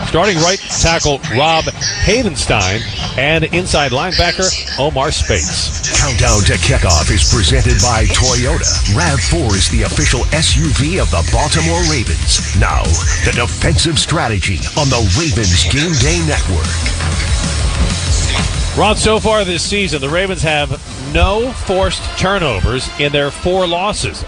Starting right tackle Rob Havenstein and inside linebacker Omar Spates. Countdown to Kickoff is presented by Toyota. RAV4 is the official SUV of the Baltimore Ravens. Now, the defensive strategy on the Ravens Game Day Network. Ron, so far this season, the Ravens have no forced turnovers in their 4 losses.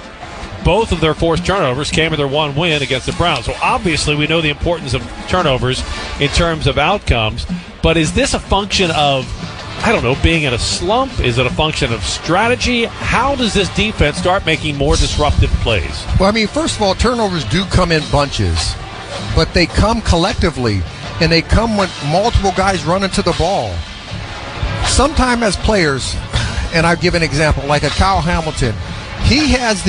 Both of their forced turnovers came in their 1 win against the Browns. So obviously we know the importance of turnovers in terms of outcomes. But is this a function of, I don't know, being in a slump? Is it a function of strategy? How does this defense start making more disruptive plays? Well, I mean, first of all, turnovers do come in bunches, but they come collectively, and they come with multiple guys running to the ball. Sometime as players, and I'll give an example, like a Kyle Hamilton, he has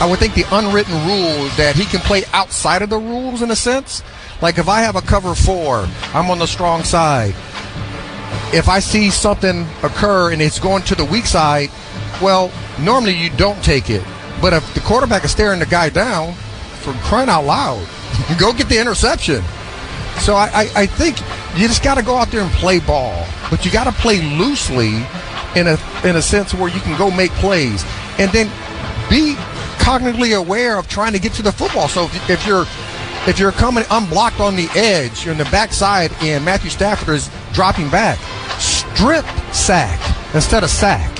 I would think the unwritten rule that he can play outside of the rules in a sense. Like if I have a cover 4, I'm on the strong side. If I see something occur and it's going to the weak side, well, normally you don't take it. But if the quarterback is staring the guy down, for crying out loud, go get the interception. So I think you just got to go out there and play ball. But you got to play loosely in a sense where you can go make plays. And then be cognitively aware of trying to get to the football. So if you're coming unblocked on the edge, you're in the backside, and Matthew Stafford is dropping back, strip sack instead of sack.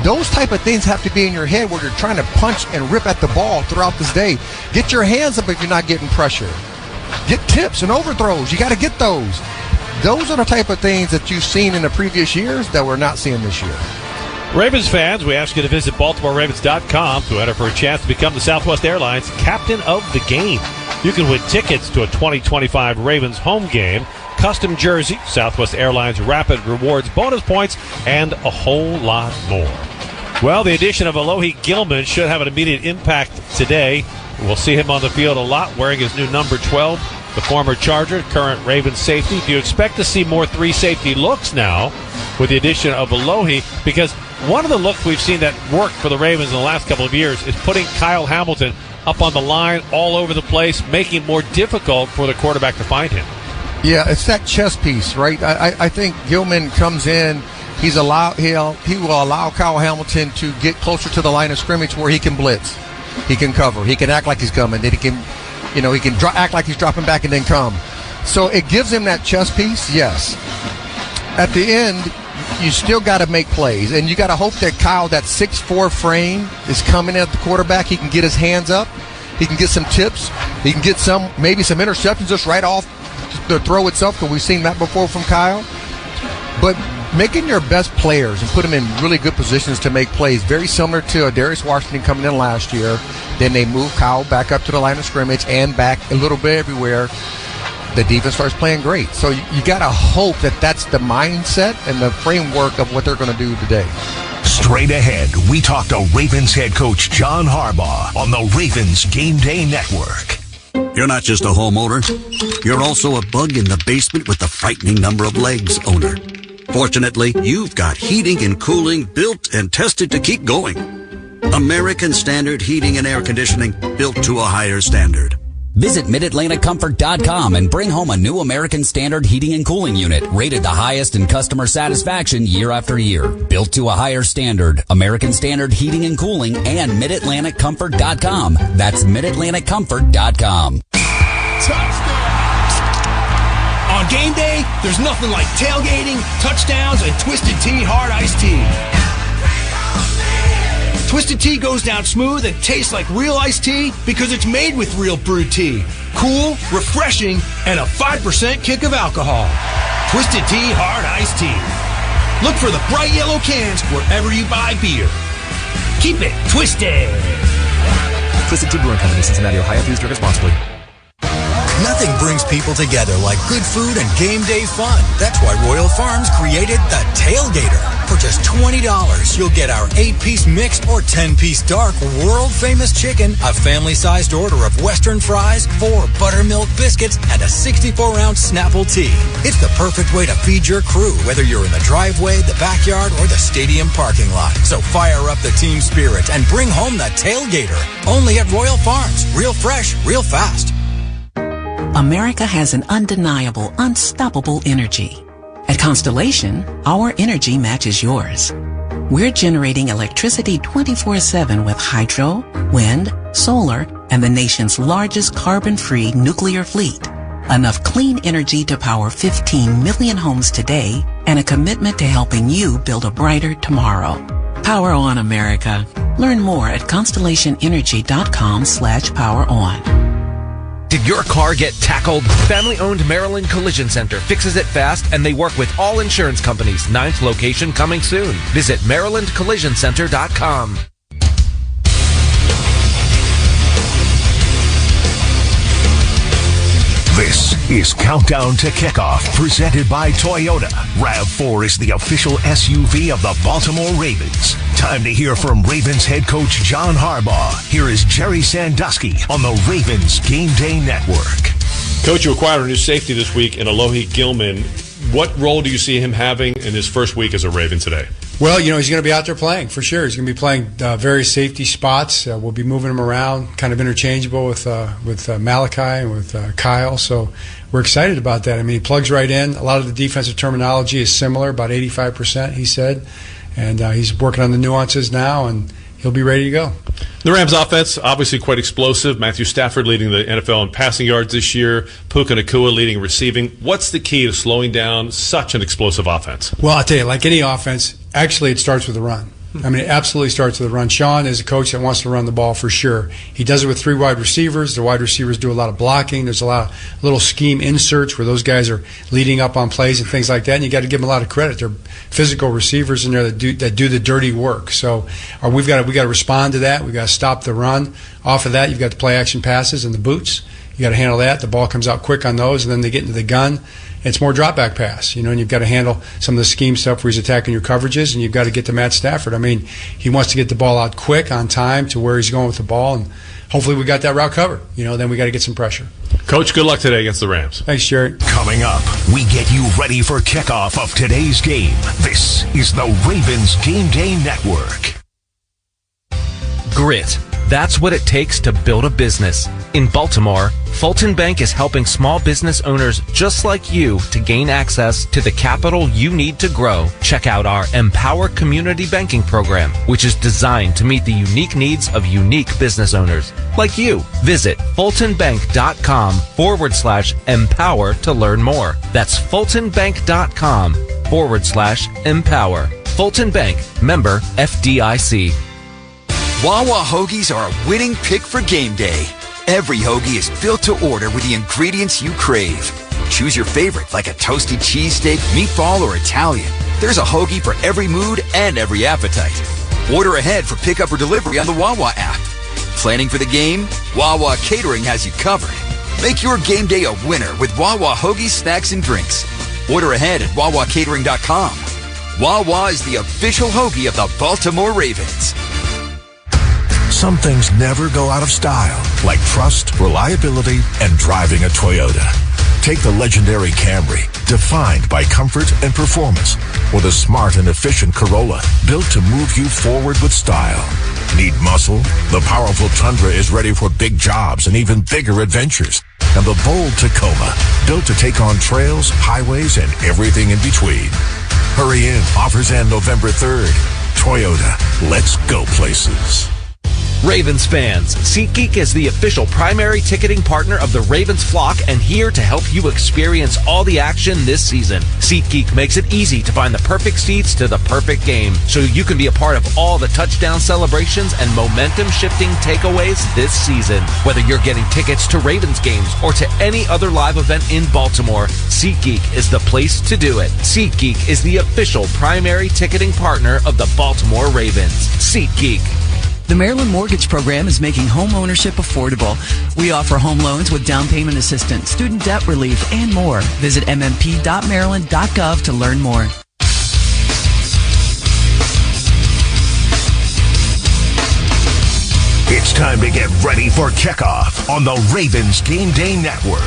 Those type of things have to be in your head where you're trying to punch and rip at the ball throughout this day. Get your hands up if you're not getting pressure. Get tips and overthrows. You got to get those. Those are the type of things that you've seen in the previous years that we're not seeing this year. Ravens fans, we ask you to visit BaltimoreRavens.com to enter for a chance to become the Southwest Airlines Captain of the Game. You can win tickets to a 2025 Ravens home game, custom jersey, Southwest Airlines Rapid Rewards bonus points, and a whole lot more. Well, the addition of Alohi Gilman should have an immediate impact today. We'll see him on the field a lot wearing his new number 12, the former Charger, current Ravens safety. Do you expect to see more 3 safety looks now with the addition of Alohi? Because one of the looks we've seen that worked for the Ravens in the last couple of years is putting Kyle Hamilton up on the line all over the place, making it more difficult for the quarterback to find him. Yeah, it's that chess piece, right? I think Gilman comes in. He will allow Kyle Hamilton to get closer to the line of scrimmage where he can blitz. He can cover. He can act like he's coming. Then he can act like he's dropping back and then come. So it gives him that chess piece, yes. At the end, you still got to make plays, and you got to hope that Kyle, that 6'4" frame, is coming at the quarterback. He can get his hands up. He can get some tips. He can get maybe some interceptions just right off the throw itself, because we've seen that before from Kyle. But making your best players and put them in really good positions to make plays, very similar to Darius Washington coming in last year. Then they move Kyle back up to the line of scrimmage and back a little bit everywhere. The defense starts playing great. So you got to hope that that's the mindset and the framework of what they're going to do today. Straight ahead, we talk to Ravens head coach John Harbaugh on the Ravens Game Day Network. You're not just a homeowner. You're also a bug in the basement with the frightening number of legs owner. Fortunately, you've got heating and cooling built and tested to keep going. American Standard Heating and Air Conditioning, built to a higher standard. Visit MidAtlanticComfort.com and bring home a new American Standard heating and cooling unit, rated the highest in customer satisfaction year after year. Built to a higher standard. American Standard Heating and Cooling and MidAtlanticComfort.com. That's MidAtlanticComfort.com. Touchdown! On game day, there's nothing like tailgating, touchdowns, and Twisted Tea Hard Iced Tea. Twisted Tea goes down smooth and tastes like real iced tea because it's made with real brewed tea. Cool, refreshing, and a 5% kick of alcohol. Twisted Tea Hard Iced Tea. Look for the bright yellow cans wherever you buy beer. Keep it twisted. Twisted Tea Brewing Company, Cincinnati, Ohio. Please drink responsibly. Nothing brings people together like good food and game day fun. That's why Royal Farms created the Tailgater. For just $20, you'll get our 8-piece mixed or 10-piece dark world-famous chicken, a family-sized order of Western fries, 4 buttermilk biscuits, and a 64-ounce Snapple tea. It's the perfect way to feed your crew, whether you're in the driveway, the backyard, or the stadium parking lot. So fire up the team spirit and bring home the Tailgater. Only at Royal Farms. Real fresh, real fast. America has an undeniable, unstoppable energy. At Constellation, our energy matches yours. We're generating electricity 24/7 with hydro, wind, solar, and the nation's largest carbon-free nuclear fleet. Enough clean energy to power 15 million homes today, and a commitment to helping you build a brighter tomorrow. Power on, America. Learn more at constellationenergy.com/poweron. Did your car get tackled? Family-owned Maryland Collision Center fixes it fast, and they work with all insurance companies. 9th location coming soon. Visit MarylandCollisionCenter.com. This is Countdown to Kickoff, presented by Toyota. RAV4 is the official SUV of the Baltimore Ravens. Time to hear from Ravens head coach John Harbaugh. Here is Jerry Sandusky on the Ravens Game Day Network. Coach, you acquired a new safety this week in Alohi Gilman. What role do you see him having in his first week as a Raven today? Well, he's going to be out there playing, for sure. He's going to be playing various safety spots. We'll be moving him around, kind of interchangeable with Malachi and with Kyle. So we're excited about that. I mean, he plugs right in. A lot of the defensive terminology is similar, about 85%, he said. And he's working on the nuances now, and he'll be ready to go. The Rams offense, obviously quite explosive. Matthew Stafford leading the NFL in passing yards this year. Puka Nacua leading receiving. What's the key to slowing down such an explosive offense? Well, I'll tell you, like any offense, actually it starts with the run. I mean, it absolutely starts with the run. Sean is a coach that wants to run the ball for sure. He does it with 3 wide receivers. The wide receivers do a lot of blocking. There's a lot of little scheme inserts where those guys are leading up on plays and things like that, and you got to give them a lot of credit. They're physical receivers in there that do the dirty work. So we got to respond to that. We've got to stop the run. Off of that, you've got the play action passes and the boots. You got to handle that. The ball comes out quick on those, and then they get into the gun. It's more drop back pass, and you've got to handle some of the scheme stuff where he's attacking your coverages, and you've got to get to Matt Stafford. I mean, he wants to get the ball out quick on time to where he's going with the ball, and hopefully we got that route covered. Then we got to get some pressure. Coach, good luck today against the Rams. Thanks, Jerry. Coming up, we get you ready for kickoff of today's game. This is the Ravens Game Day Network. Grit. That's what it takes to build a business. In Baltimore, Fulton Bank is helping small business owners just like you to gain access to the capital you need to grow. Check out our Empower Community Banking Program, which is designed to meet the unique needs of unique business owners like you. Visit fultonbank.com/empower to learn more. That's fultonbank.com/empower. Fulton Bank, member FDIC. Wawa hoagies are a winning pick for game day. Every hoagie is built to order with the ingredients you crave. Choose your favorite, like a toasty cheesesteak, meatball, or Italian. There's a hoagie for every mood and every appetite. Order ahead for pickup or delivery on the Wawa app. Planning for the game? Wawa Catering has you covered. Make your game day a winner with Wawa hoagies, snacks, and drinks. Order ahead at wawacatering.com. Wawa is the official hoagie of the Baltimore Ravens. Some things never go out of style, like trust, reliability, and driving a Toyota. Take the legendary Camry, defined by comfort and performance, or the smart and efficient Corolla, built to move you forward with style. Need muscle? The powerful Tundra is ready for big jobs and even bigger adventures. And the bold Tacoma, built to take on trails, highways, and everything in between. Hurry in. Offers end November 3rd. Toyota. Let's go places. Ravens fans, SeatGeek is the official primary ticketing partner of the Ravens flock and here to help you experience all the action this season. SeatGeek makes it easy to find the perfect seats to the perfect game, so you can be a part of all the touchdown celebrations and momentum-shifting takeaways this season. Whether you're getting tickets to Ravens games or to any other live event in Baltimore, SeatGeek is the place to do it. SeatGeek is the official primary ticketing partner of the Baltimore Ravens. SeatGeek. The Maryland Mortgage Program is making home ownership affordable. We offer home loans with down payment assistance, student debt relief, and more. Visit mmp.maryland.gov to learn more. It's time to get ready for kickoff on the Ravens Game Day Network.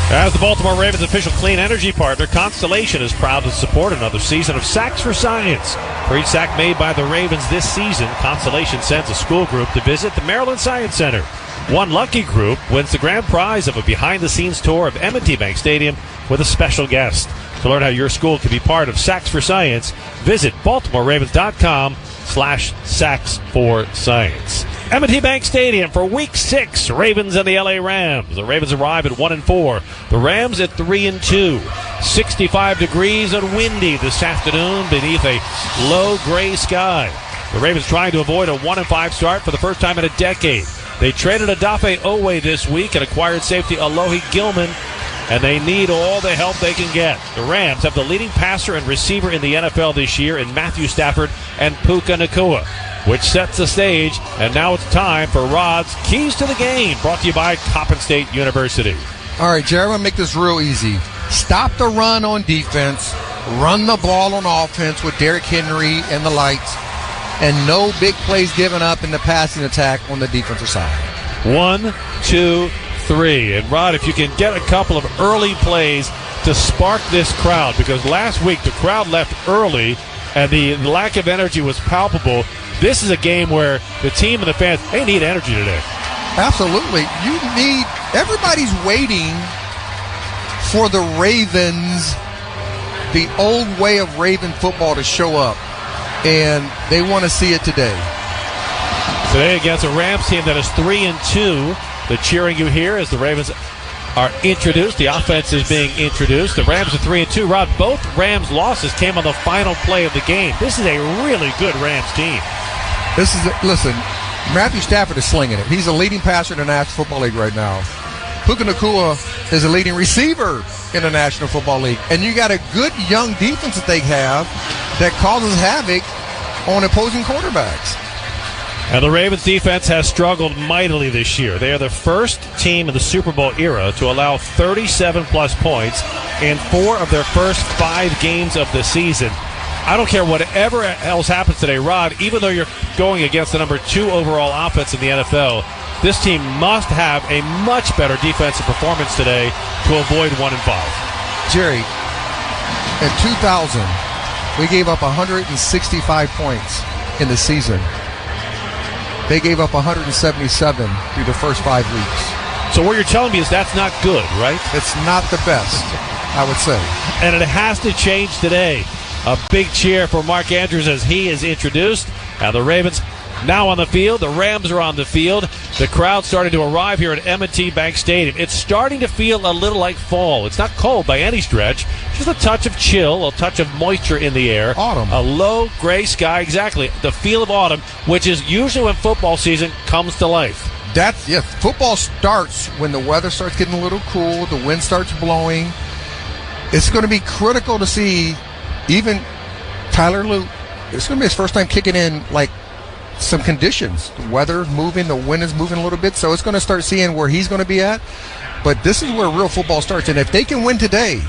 As the Baltimore Ravens official clean energy partner, Constellation is proud to support another season of Sacks for Science. For each sack made by the Ravens this season, Constellation sends a school group to visit the Maryland Science Center. One lucky group wins the grand prize of a behind-the-scenes tour of M&T Bank Stadium with a special guest. To learn how your school can be part of Sacks for Science, visit BaltimoreRavens.com/Sacks for Science. M&T Bank Stadium for Week 6, Ravens and the LA Rams. The Ravens arrive at 1-4. The Rams at 3-2. 65 degrees and windy this afternoon beneath a low gray sky. The Ravens trying to avoid a 1-5 start for the first time in a decade. They traded Adafe Owe this week and acquired safety Alohi Gilman, and they need all the help they can get. The Rams have the leading passer and receiver in the NFL this year in Matthew Stafford and Puka Nacua, which sets the stage. And now it's time for Rod's Keys to the Game, brought to you by Coppin State University. All right, Jerry, I'm going to make this real easy. Stop the run on defense, run the ball on offense with Derrick Henry and the lights, and no big plays given up in the passing attack on the defensive side. 1, 2, 3. And Rod, if you can get a couple of early plays to spark this crowd, because last week the crowd left early and the lack of energy was palpable. This is a game where the team and the fans, they need energy today. Absolutely. Everybody's waiting for the Ravens, the old way of Raven football, to show up. And they want to see it today. Today against a Rams team that is 3-2. The cheering you hear as the Ravens are introduced. The offense is being introduced. The Rams are 3-2. Rod, both Rams losses came on the final play of the game. This is a really good Rams team. Listen, Matthew Stafford is slinging it. He's the leading passer in the National Football League right now. Puka Nacua is a leading receiver in the National Football League. And you got a good young defense that they have that causes havoc on opposing quarterbacks. And the Ravens defense has struggled mightily this year. They are the first team in the Super Bowl era to allow 37-plus points in 4 of their first 5 games of the season. I don't care whatever else happens today, Rod, even though you're going against the number 2 overall offense in the NFL, this team must have a much better defensive performance today to avoid 1-5. Jerry, in 2000, we gave up 165 points in the season. They gave up 177 through the first 5 weeks. So what you're telling me is that's not good, right? It's not the best, I would say. And it has to change today. A big cheer for Mark Andrews as he is introduced. And the Ravens now on the field. The Rams are on the field. The crowd starting to arrive here at M&T Bank Stadium. It's starting to feel a little like fall. It's not cold by any stretch. Just a touch of chill, a touch of moisture in the air. Autumn. A low gray sky, exactly. The feel of autumn, which is usually when football season comes to life. Football starts when the weather starts getting a little cool, the wind starts blowing. It's going to be critical to see even Tyler Luke. It's going to be his first time kicking in like some conditions. The weather's moving, the wind is moving a little bit, so it's going to start seeing where he's going to be at. But this is where real football starts, and if they can win today,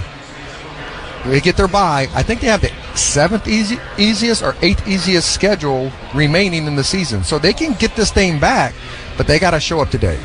they get their bye. I think they have the 7th easiest or 8th easiest schedule remaining in the season, so they can get this thing back, but they got to show up today.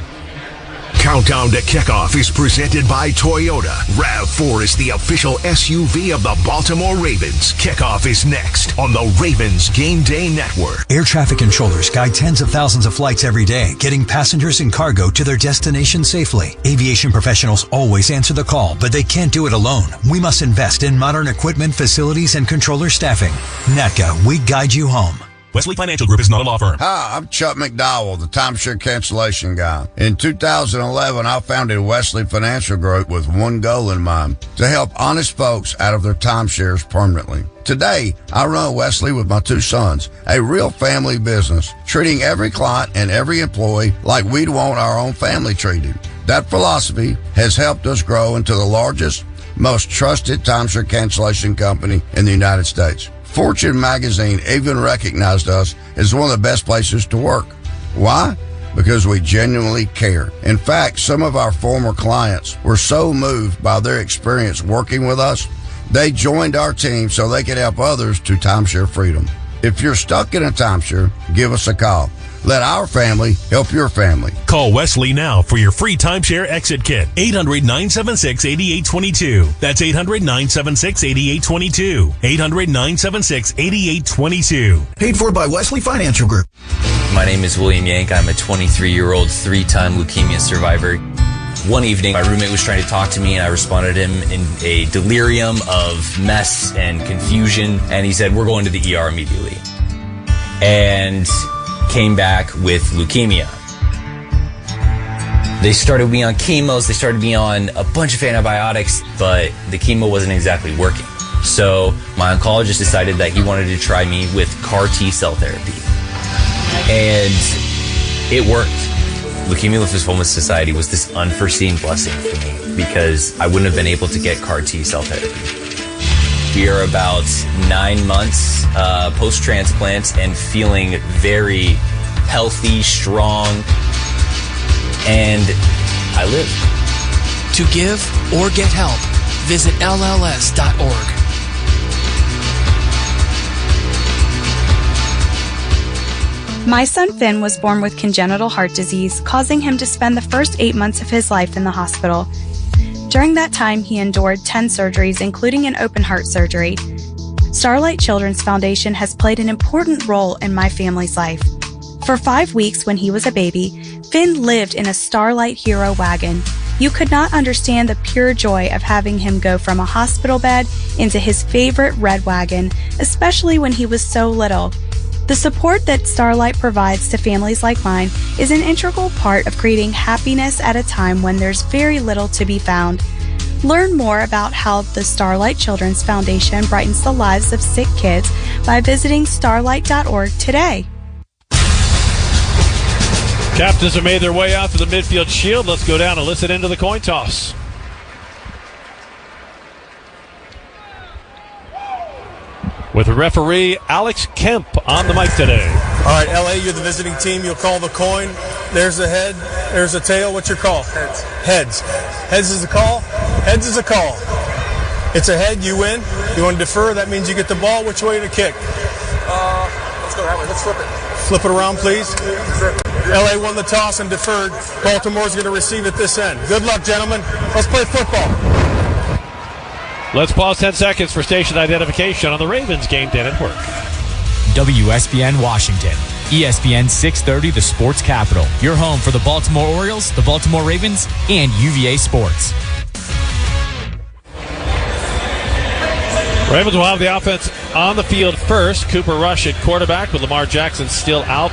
Countdown to Kickoff is presented by Toyota. RAV4 is the official SUV of the Baltimore Ravens. Kickoff is next on the Ravens Game Day Network. Air traffic controllers guide tens of thousands of flights every day, getting passengers and cargo to their destination safely. Aviation professionals always answer the call, but they can't do it alone. We must invest in modern equipment, facilities, and controller staffing. NATCA, we guide you home. Wesley Financial Group is not a law firm. Hi, I'm Chuck McDowell, the timeshare cancellation guy. In 2011, I founded Wesley Financial Group with one goal in mind, to help honest folks out of their timeshares permanently. Today, I run Wesley with my 2 sons, a real family business, treating every client and every employee like we'd want our own family treated. That philosophy has helped us grow into the largest, most trusted timeshare cancellation company in the United States. Fortune magazine even recognized us as one of the best places to work. Why? Because we genuinely care. In fact, some of our former clients were so moved by their experience working with us, they joined our team so they could help others to timeshare freedom. If you're stuck in a timeshare, give us a call. Let our family help your family. Call Wesley now for your free timeshare exit kit. 800-976-8822. That's 800-976-8822. 800-976-8822. Paid for by Wesley Financial Group. My name is William Yank. I'm a 23-year-old, 3-time leukemia survivor. One evening, my roommate was trying to talk to me, and I responded to him in a delirium of mess and confusion, and he said, "We're going to the ER immediately." And came back with leukemia. They started me on chemos, they started me on a bunch of antibiotics, but the chemo wasn't exactly working. So my oncologist decided that he wanted to try me with CAR T-cell therapy. And it worked. Leukemia Lymphoma Society was this unforeseen blessing for me because I wouldn't have been able to get CAR T-cell therapy. We are about 9 months post-transplant and feeling very healthy, strong, and I live. To give or get help, visit LLS.org. My son Finn was born with congenital heart disease, causing him to spend the first 8 months of his life in the hospital. During that time, he endured 10 surgeries, including an open heart surgery. Starlight Children's Foundation has played an important role in my family's life. For 5 weeks when he was a baby, Finn lived in a Starlight Hero wagon. You could not understand the pure joy of having him go from a hospital bed into his favorite red wagon, especially when he was so little. The support that Starlight provides to families like mine is an integral part of creating happiness at a time when there's very little to be found. Learn more about how the Starlight Children's Foundation brightens the lives of sick kids by visiting starlight.org today. Captains have made their way out to the midfield shield. Let's go down and listen into the coin toss. With referee Alex Kemp on the mic today. All right, LA, you're the visiting team. You'll call the coin. There's a head. There's a tail. What's your call? Heads. Heads. Heads is a call. Heads is a call. It's a head. You win. You want to defer? That means you get the ball. Which way to kick? Let's go that way. Let's flip it. Flip it around, please. LA won the toss and deferred. Baltimore's going to receive at this end. Good luck, gentlemen. Let's play football. Let's pause 10 seconds for station identification on the Ravens Game Day Network. WSBN Washington. ESPN 630, the sports capital. Your home for the Baltimore Orioles, the Baltimore Ravens, and UVA Sports. Ravens will have the offense on the field first. Cooper Rush at quarterback with Lamar Jackson still out,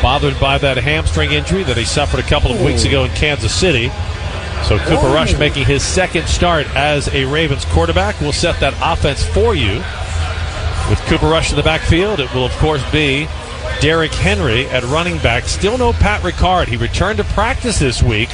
bothered by that hamstring injury that he suffered a couple of weeks ago in Kansas City. So Cooper Rush making his second start as a Ravens quarterback. Will set that offense for you. With Cooper Rush in the backfield, it will, of course, be Derrick Henry at running back. Still no Pat Ricard. He returned to practice this week.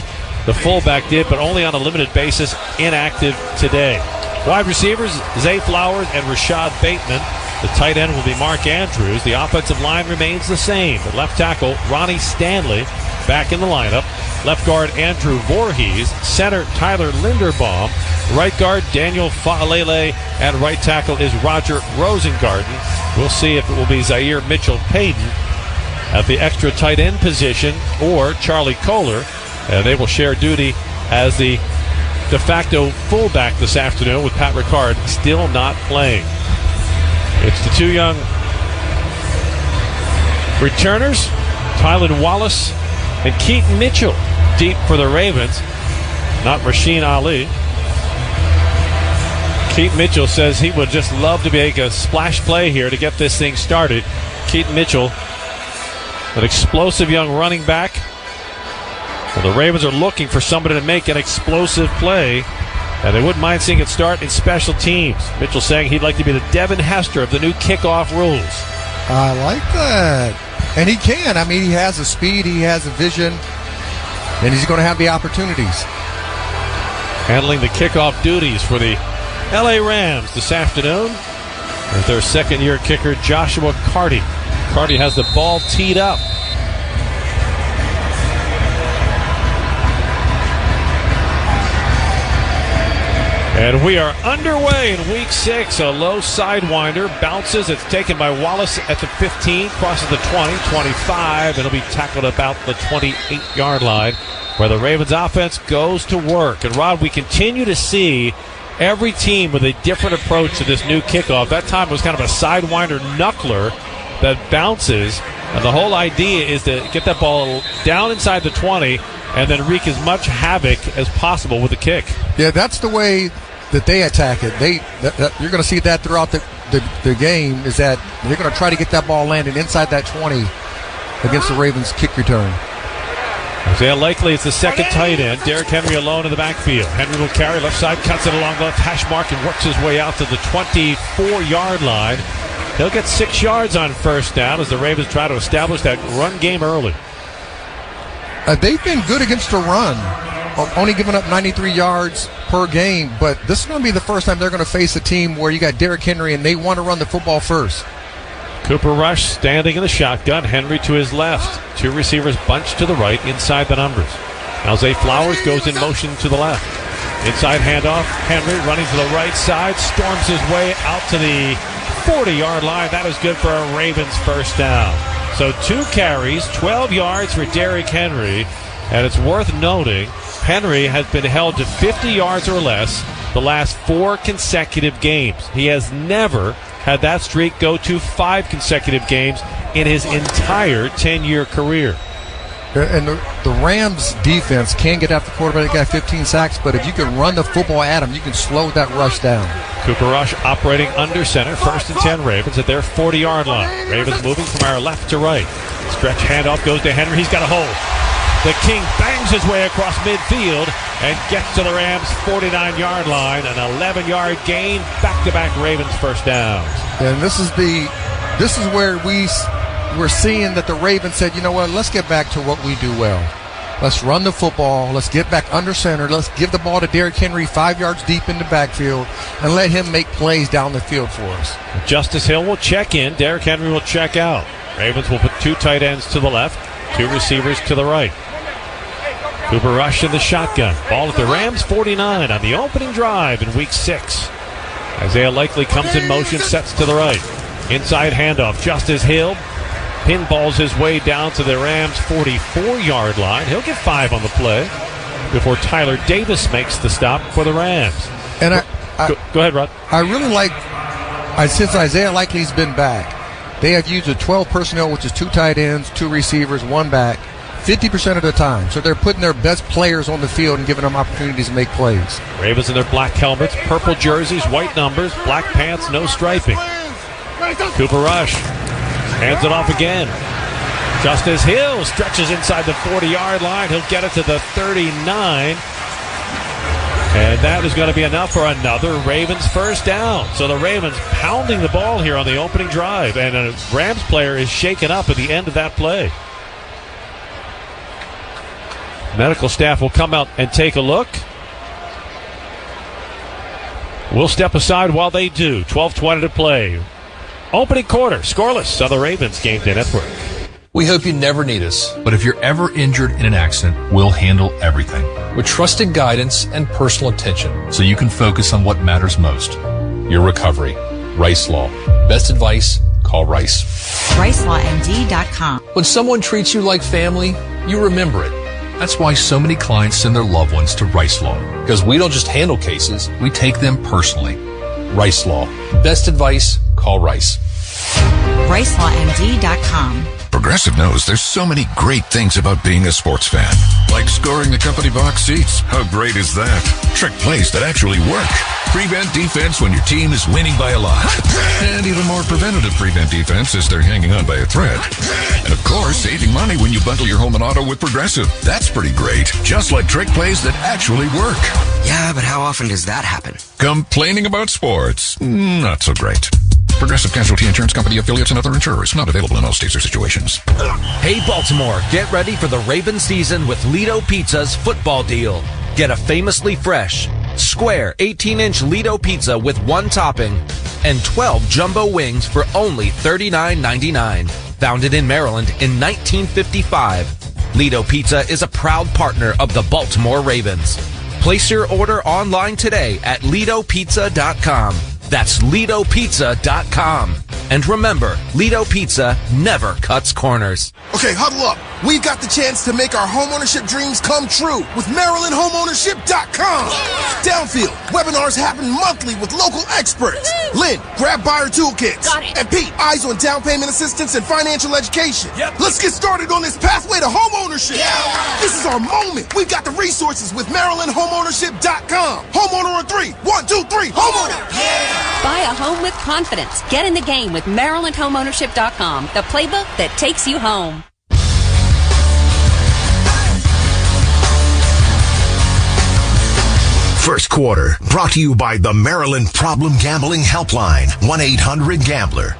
The fullback did, but only on a limited basis, inactive today. Wide receivers, Zay Flowers and Rashad Bateman. The tight end will be Mark Andrews. The offensive line remains the same. At left tackle, Ronnie Stanley back in the lineup. Left guard, Andrew Voorhees. Center, Tyler Linderbaum. Right guard, Daniel Fa'alele. And right tackle is Roger Rosengarten. We'll see if it will be Zaire Mitchell-Payton at the extra tight end position or Charlie Kohler. They will share duty as the de facto fullback this afternoon with Pat Ricard still not playing. It's the two young returners, Tylan Wallace and Keaton Mitchell, deep for the Ravens, not Rasheen Ali. Keaton Mitchell says he would just love to make a splash play here to get this thing started. Keaton Mitchell, an explosive young running back. Well, the Ravens are looking for somebody to make an explosive play, and they wouldn't mind seeing it start in special teams. Mitchell saying he'd like to be the Devin Hester of the new kickoff rules. I like that. And he can. I mean, he has the speed, he has the vision, and he's going to have the opportunities. Handling the kickoff duties for the LA Rams this afternoon with their second-year kicker, Joshua Carty. Carty has the ball teed up. And we are underway in Week 6. A low sidewinder bounces. It's taken by Wallace at the 15, crosses the 20, 25, and it'll be tackled about the 28-yard line where the Ravens offense goes to work. And, Rod, we continue to see every team with a different approach to this new kickoff. That time it was kind of a sidewinder knuckler that bounces And the whole idea is to get that ball down inside the 20 and then wreak as much havoc as possible with the kick. Yeah, that's the way that they attack it. You're going to see that throughout the game, is that they're going to try to get that ball landed inside that 20 against the Ravens kick return. Isaiah Likely is the second tight end. Derrick Henry alone in the backfield. Henry will carry left side, cuts it along the left hash mark, and works his way out to the 24-yard line. He'll get 6 yards on first down as the Ravens try to establish that run game early. They've been good against the run, only giving up 93 yards per game, but this is going to be the first time they're going to face a team where you got Derrick Henry and they want to run the football first. Cooper Rush standing in the shotgun. Henry to his left. 2 receivers bunched to the right inside the numbers. Now Zay Flowers goes in motion to the left. Inside handoff. Henry running to the right side. Storms his way out to the 40-yard line. That is good for a Ravens first down. So 2 carries, 12 yards for Derrick Henry. And it's worth noting, Henry has been held to 50 yards or less the last 4 consecutive games. He has never had that streak go to 5 consecutive games in his entire 10-year career. And the Rams defense can get after the quarterback. They got 15 sacks, but if you can run the football at him, you can slow that rush down. Cooper Rush operating under center. 1st and 10 Ravens at their 40-yard line. Ravens moving from our left to right. Stretch handoff goes to Henry. He's got a hole. The King bangs his way across midfield and gets to the Rams' 49-yard line. An 11-yard gain. Back-to-back Ravens first downs. And this is where we're seeing that the Ravens said, you know what, let's get back to what we do well. Let's run the football. Let's get back under center. Let's give the ball to Derrick Henry 5 yards deep in the backfield and let him make plays down the field for us. Justice Hill will check in. Derrick Henry will check out. Ravens will put 2 tight ends to the left, 2 receivers to the right. Cooper Rush in the shotgun. Ball at the Rams 49 on the opening drive in Week 6. Isaiah Likely comes in motion, sets to the right. Inside handoff. Justice Hill pinballs his way down to the Rams' 44-yard line. He'll get 5 on the play before Tyler Davis makes the stop for the Rams. And go ahead, Rod. I really like, since Isaiah Likely's been back, they have used a 12 personnel, which is 2 tight ends, 2 receivers, 1 back, 50% of the time. So they're putting their best players on the field and giving them opportunities to make plays. Ravens in their black helmets, purple jerseys, white numbers, black pants, no striping. Cooper Rush hands it off again. Justice Hill stretches inside the 40-yard line. He'll get it to the 39. And that is going to be enough for another Ravens first down. So the Ravens pounding the ball here on the opening drive. And a Rams player is shaken up at the end of that play. Medical staff will come out and take a look. We'll step aside while they do. 12:20 to play. Opening quarter, scoreless on the Ravens Game Day Network. We hope you never need us, but if you're ever injured in an accident, we'll handle everything with trusted guidance and personal attention so you can focus on what matters most, your recovery. Rice Law. Best advice, call Rice. RiceLawMD.com. When someone treats you like family, you remember it. That's why so many clients send their loved ones to Rice Law, because we don't just handle cases, we take them personally. Rice Law. Best advice, call Rice. RiceLawMD.com. Progressive knows there's so many great things about being a sports fan. Like scoring the company box seats. How great is that? Trick plays that actually work. Prevent defense when your team is winning by a lot. And even more preventative prevent defense as they're hanging on by a thread. And of course, saving money when you bundle your home and auto with Progressive. That's pretty great. Just like trick plays that actually work. Yeah, but how often does that happen? Complaining about sports? Not so great. Progressive Casualty Insurance Company, affiliates, and other insurers. Not available in all states or situations. Hey, Baltimore, get ready for the Raven season with Lido Pizza's football deal. Get a famously fresh, square 18-inch Lido pizza with 1 topping and 12 jumbo wings for only $39.99. Founded in Maryland in 1955, Lido Pizza is a proud partner of the Baltimore Ravens. Place your order online today at LidoPizza.com. That's LidoPizza.com. And remember, Lido Pizza never cuts corners. Okay, huddle up. we've got the chance to make our homeownership dreams come true with MarylandHomeownership.com. Downfield, webinars happen monthly with local experts. Lynn, grab buyer toolkits. Got it. And Pete, eyes on down payment assistance and financial education. Let's get started on this pathway to homeownership. This is our moment. We've got the resources with MarylandHomeownership.com. Homeowner on 3. 1, 2, 3. Homeowner. Buy a home with confidence. Get in the game with MarylandHomeownership.com, the playbook that takes you home. First quarter, brought to you by the Maryland Problem Gambling Helpline, 1-800-GAMBLER.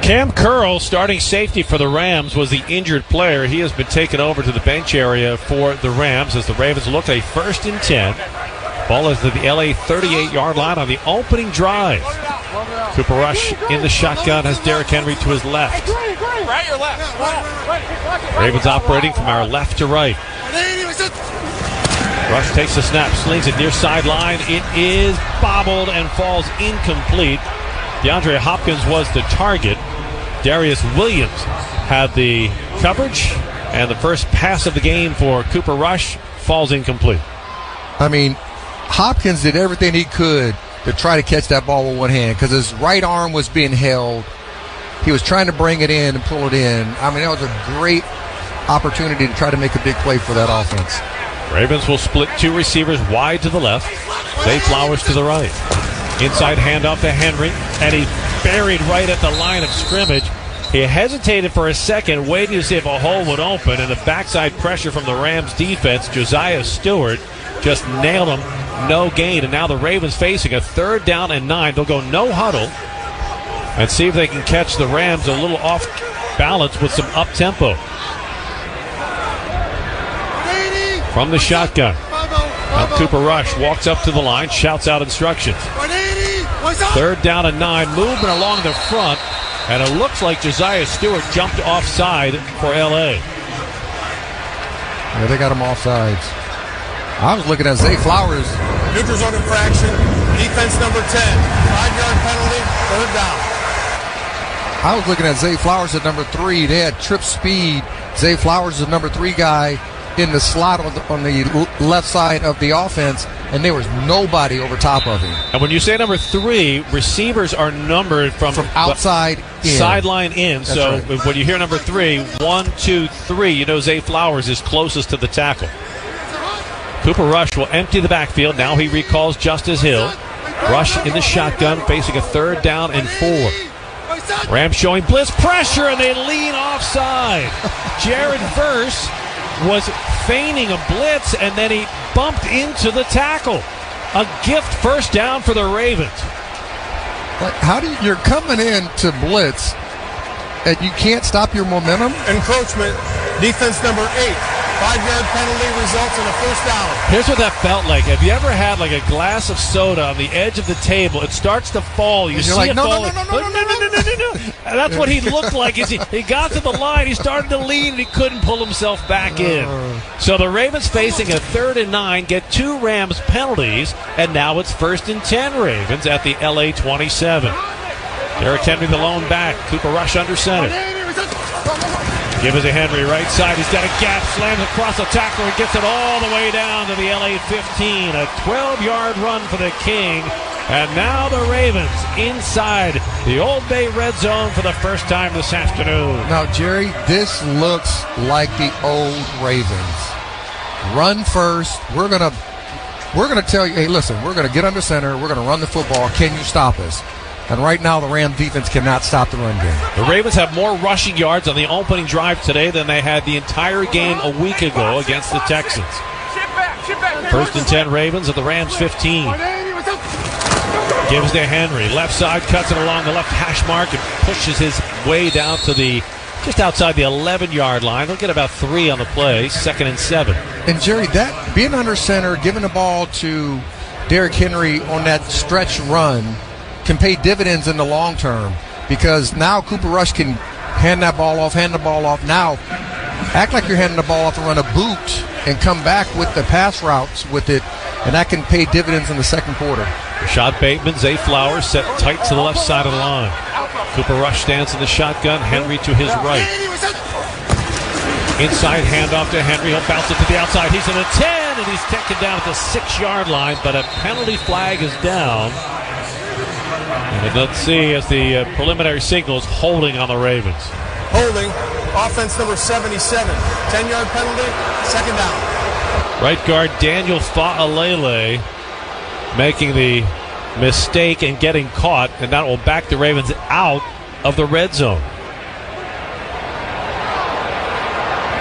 Cam Curl, starting safety for the Rams, was the injured player. He has been taken over to the bench area for the Rams as the Ravens look at a 1st and 10. Ball is at the LA 38-yard line on the opening drive. Cooper Rush in the shotgun has Derrick Henry to his left. Right or left? Ravens operating from our left to right. Rush takes the snap, slings it near sideline. It is bobbled and falls incomplete. DeAndre Hopkins was the target. Darius Williams had the coverage, and the first pass of the game for Cooper Rush falls incomplete. I mean, Hopkins did everything he could to try to catch that ball with one hand because his right arm was being held. He was trying to bring it in and pull it in. I mean, that was a great opportunity to try to make a big play for that offense. Ravens will split two receivers wide to the left. Zay Flowers to the right. Inside handoff to Henry, and he buried right at the line of scrimmage. He hesitated for a second, waiting to see if a hole would open, and the backside pressure from the Rams defense, Josiah Stewart, just nailed him. No gain, and now the Ravens facing a 3rd down and 9. They'll go no huddle and see if they can catch the Rams a little off balance with some up-tempo. From the shotgun, now Cooper Rush walks up to the line, shouts out instructions. 3rd down and 9, movement along the front, and it looks like Josiah Stewart jumped offside for L.A. Yeah, they got him offsides. I was looking at Zay Flowers. Neutral zone infraction, defense number 10, 5-yard penalty, 3rd down. I was looking at Zay Flowers at number 3. They had trip speed. Zay Flowers is the number 3 guy in the slot on the left side of the offense, and there was nobody over top of him. And when you say number 3, receivers are numbered from outside in. Sideline in. That's so right. When you hear number 3, 1, 2, 3, you know Zay Flowers is closest to the tackle. Cooper Rush will empty the backfield. Now he recalls Justice Hill. Rush in the shotgun, facing a 3rd down and 4. Rams showing blitz pressure, and they lean offside. Jared Verse was feigning a blitz, and then he bumped into the tackle. A gift 1st down for the Ravens. How do you're coming in to blitz, and you can't stop your momentum? Encroachment, defense number 8. 5-yard penalty results in a 1st down. Here's what that felt like. Have you ever had like a glass of soda on the edge of the table? It starts to fall. You see like, it no. And that's what he looked like. He got to the line. He started to lean, and he couldn't pull himself back in. So the Ravens facing a 3rd and 9, get 2 Rams penalties, and now it's 1st and 10 Ravens at the LA 27. Derrick Henry the lone back. Cooper Rush under center. Give it to Henry, right side. He's got a gap, slams across the tackle, and gets it all the way down to the LA 15. A 12-yard run for the King. And now the Ravens inside the Old Bay red zone for the first time this afternoon. Now, Jerry, this looks like the old Ravens. Run first. We're gonna tell you, hey, listen, we're gonna get under center. We're gonna run the football. Can you stop us? And right now, the Ram defense cannot stop the run game. The Ravens have more rushing yards on the opening drive today than they had the entire game a week ago against the Texans. 1st and 10 Ravens at the Rams 15. Gives to Henry. Left side, cuts it along the left hash mark and pushes his way down to just outside the 11-yard line. They'll get about 3 on the play. 2nd and 7. And, Jerry, that being under center, giving the ball to Derrick Henry on that stretch run can pay dividends in the long term because now Cooper Rush can hand the ball off. Now, act like you're handing the ball off and run a boot and come back with the pass routes with it, and that can pay dividends in the 2nd quarter. Rashad Bateman, Zay Flowers set tight to the left side of the line. Cooper Rush stands in the shotgun. Henry to his right. Inside handoff to Henry. He'll bounce it to the outside. He's in the 10, and he's taken down at the 6-yard line, but a penalty flag is down. And let's see as the preliminary signals holding on the Ravens. Holding. Offense number 77. 10-yard penalty. Second down. Right guard Daniel Fa'alele making the mistake and getting caught, and that will back the Ravens out of the red zone.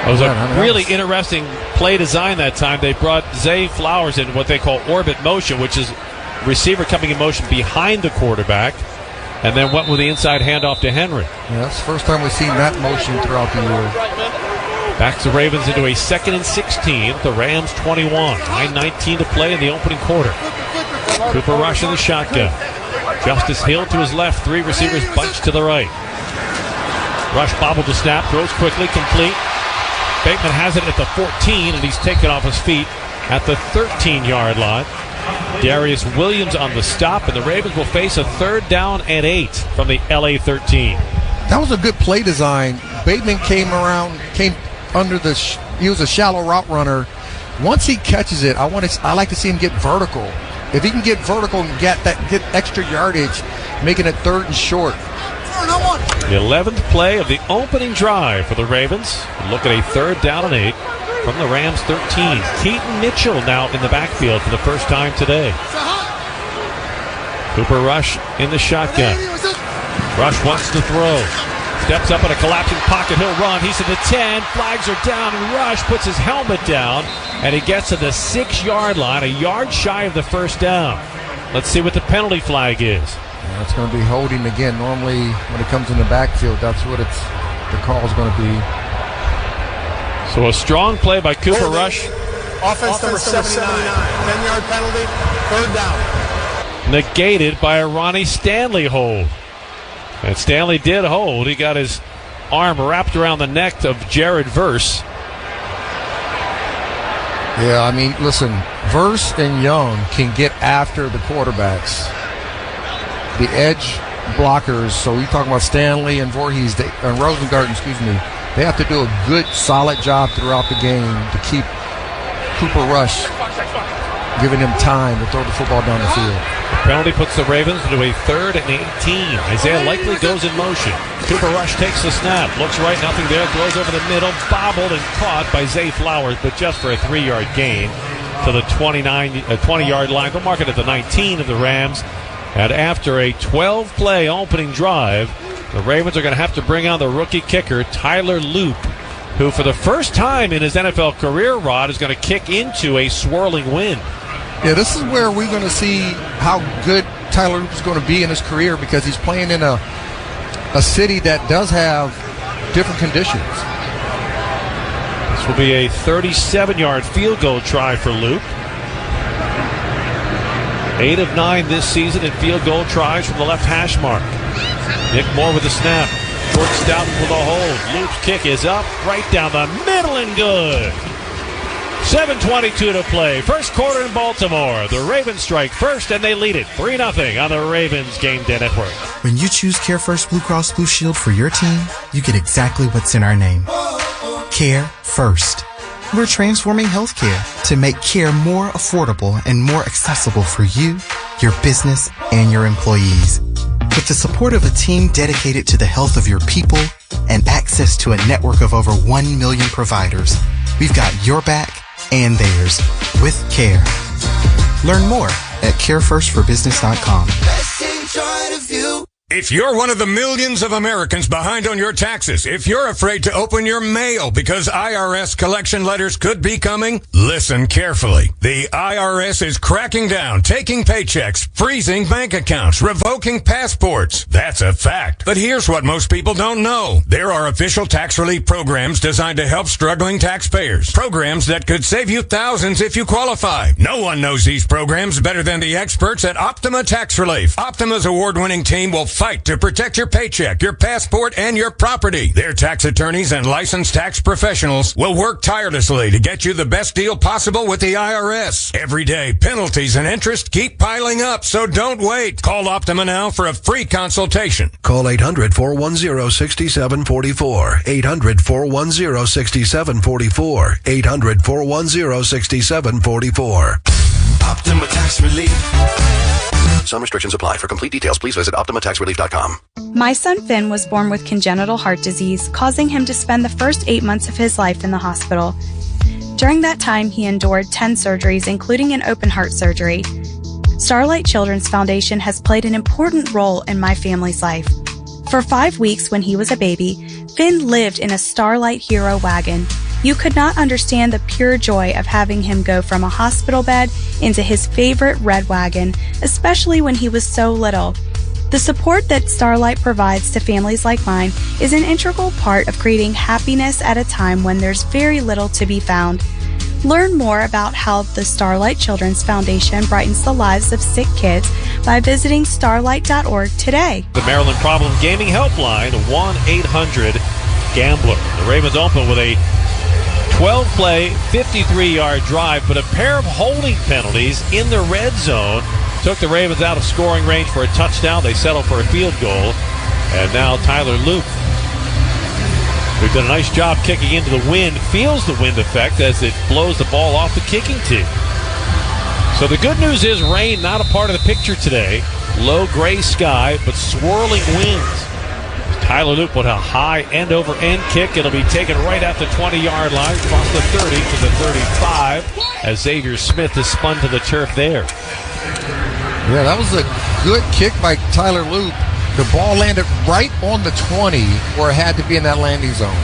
It was a really interesting play design that time. They brought Zay Flowers in what they call orbit motion, which is receiver coming in motion behind the quarterback, and then went with the inside handoff to Henry. Yeah, that's the first time we've seen that motion throughout the year. Backs the Ravens into a 2nd and 16. The Rams 21. 9:19 to play in the opening quarter. Cooper Rush in the shotgun. Justice Hill to his left. 3 receivers bunched to the right. Rush bobbled the snap. Throws quickly. Complete. Bateman has it at the 14, and he's taken off his feet at the 13-yard line. Darius Williams on the stop, and the Ravens will face a 3rd down and 8 from the LA 13. That was a good play design. Bateman came under the. He was a shallow route runner. Once he catches it, I like to see him get vertical. If he can get vertical and get extra yardage, making it 3rd and short. The 11th play of the opening drive for the Ravens. Look at a 3rd down and 8 from the Rams 13. Keaton Mitchell now in the backfield for the first time today. Cooper Rush in the shotgun. Rush wants to throw. Steps up in a collapsing pocket. He'll run. He's in the 10. Flags are down, and Rush puts his helmet down, and he gets to the 6-yard line, a yard shy of the 1st down. Let's see what the penalty flag is. Yeah, it's going to be holding again. Normally, when it comes in the backfield, that's what the call is going to be. So a strong play by Cooper Rush. Offense number 79. 10-yard penalty. 3rd down. Negated by a Ronnie Stanley hold. And Stanley did hold. He got his arm wrapped around the neck of Jared Verse. Yeah, I mean, listen, Verse and Young can get after the quarterbacks. The edge blockers, so we're talking about Stanley and Voorhees, and Rosengarten, they have to do a good, solid job throughout the game to keep Cooper Rush, giving him time to throw the football down the field. The penalty puts the Ravens into a 3rd and 18. Isaiah Likely goes in motion. Cooper Rush takes the snap. Looks right, nothing there. Throws over the middle. Bobbled and caught by Zay Flowers, but just for a 3-yard gain to the 20-yard line. They'll mark it at the 19 of the Rams. And after a 12-play opening drive, the Ravens are going to have to bring on the rookie kicker, Tyler Loop, who for the first time in his NFL career, Rod, is going to kick into a swirling wind. Yeah, this is where we're going to see how good Tyler Loop is going to be in his career, because he's playing in a city that does have different conditions. This will be a 37-yard field goal try for Loop. 8 of 9 this season in field goal tries from the left hash mark. Nick Moore with the snap. George Stoughton with a hold. Loop's kick is up, right down the middle and good. 7:22 to play. First quarter in Baltimore. The Ravens strike first, and they lead it 3-0 on the Ravens Game Day Network. When you choose Care First Blue Cross Blue Shield for your team, you get exactly what's in our name. Care First. We're transforming healthcare to make care more affordable and more accessible for you, your business, and your employees. With the support of a team dedicated to the health of your people and access to a network of over 1 million providers, we've got your back and theirs with care. Learn more at carefirstforbusiness.com. If you're one of the millions of Americans behind on your taxes, if you're afraid to open your mail because IRS collection letters could be coming, listen carefully. The IRS is cracking down, taking paychecks, freezing bank accounts, revoking passports. That's a fact. But here's what most people don't know. There are official tax relief programs designed to help struggling taxpayers. Programs that could save you thousands if you qualify. No one knows these programs better than the experts at Optima Tax Relief. Optima's award-winning team will fight fight to protect your paycheck, your passport, and your property. Their tax attorneys and licensed tax professionals will work tirelessly to get you the best deal possible with the IRS. Every day, penalties and interest keep piling up, so don't wait. Call Optima now for a free consultation. Call 800-410-6744. 800-410-6744. 800-410-6744. Optima Tax Relief. Some restrictions apply. For complete details, please visit OptimaTaxRelief.com. My son Finn was born with congenital heart disease, causing him to spend the first 8 months of his life in the hospital. During that time, he endured 10 surgeries, including an open heart surgery. Starlight Children's Foundation has played an important role in my family's life. For 5 weeks when he was a baby, Finn lived in a Starlight Hero wagon. You could not understand the pure joy of having him go from a hospital bed into his favorite red wagon, especially when he was so little. The support that Starlight provides to families like mine is an integral part of creating happiness at a time when there's very little to be found. Learn more about how the Starlight Children's Foundation brightens the lives of sick kids by visiting starlight.org today. The Maryland Problem Gaming Helpline, 1-800-GAMBLER. The Ravens open with a 12-play, 53-yard drive, but a pair of holding penalties in the red zone took the Ravens out of scoring range for a touchdown. They settled for a field goal, and now Tyler Loop, who's done a nice job kicking into the wind, feels the wind effect as it blows the ball off the kicking tee. So the good news is rain not a part of the picture today. Low gray sky, but swirling winds. Tyler Loop with a high end-over-end kick. It'll be taken right at the 20-yard line, across the 30 to the 35, as Xavier Smith is spun to the turf there. Yeah, that was a good kick by Tyler Loop. The ball landed right on the 20 where it had to be in that landing zone.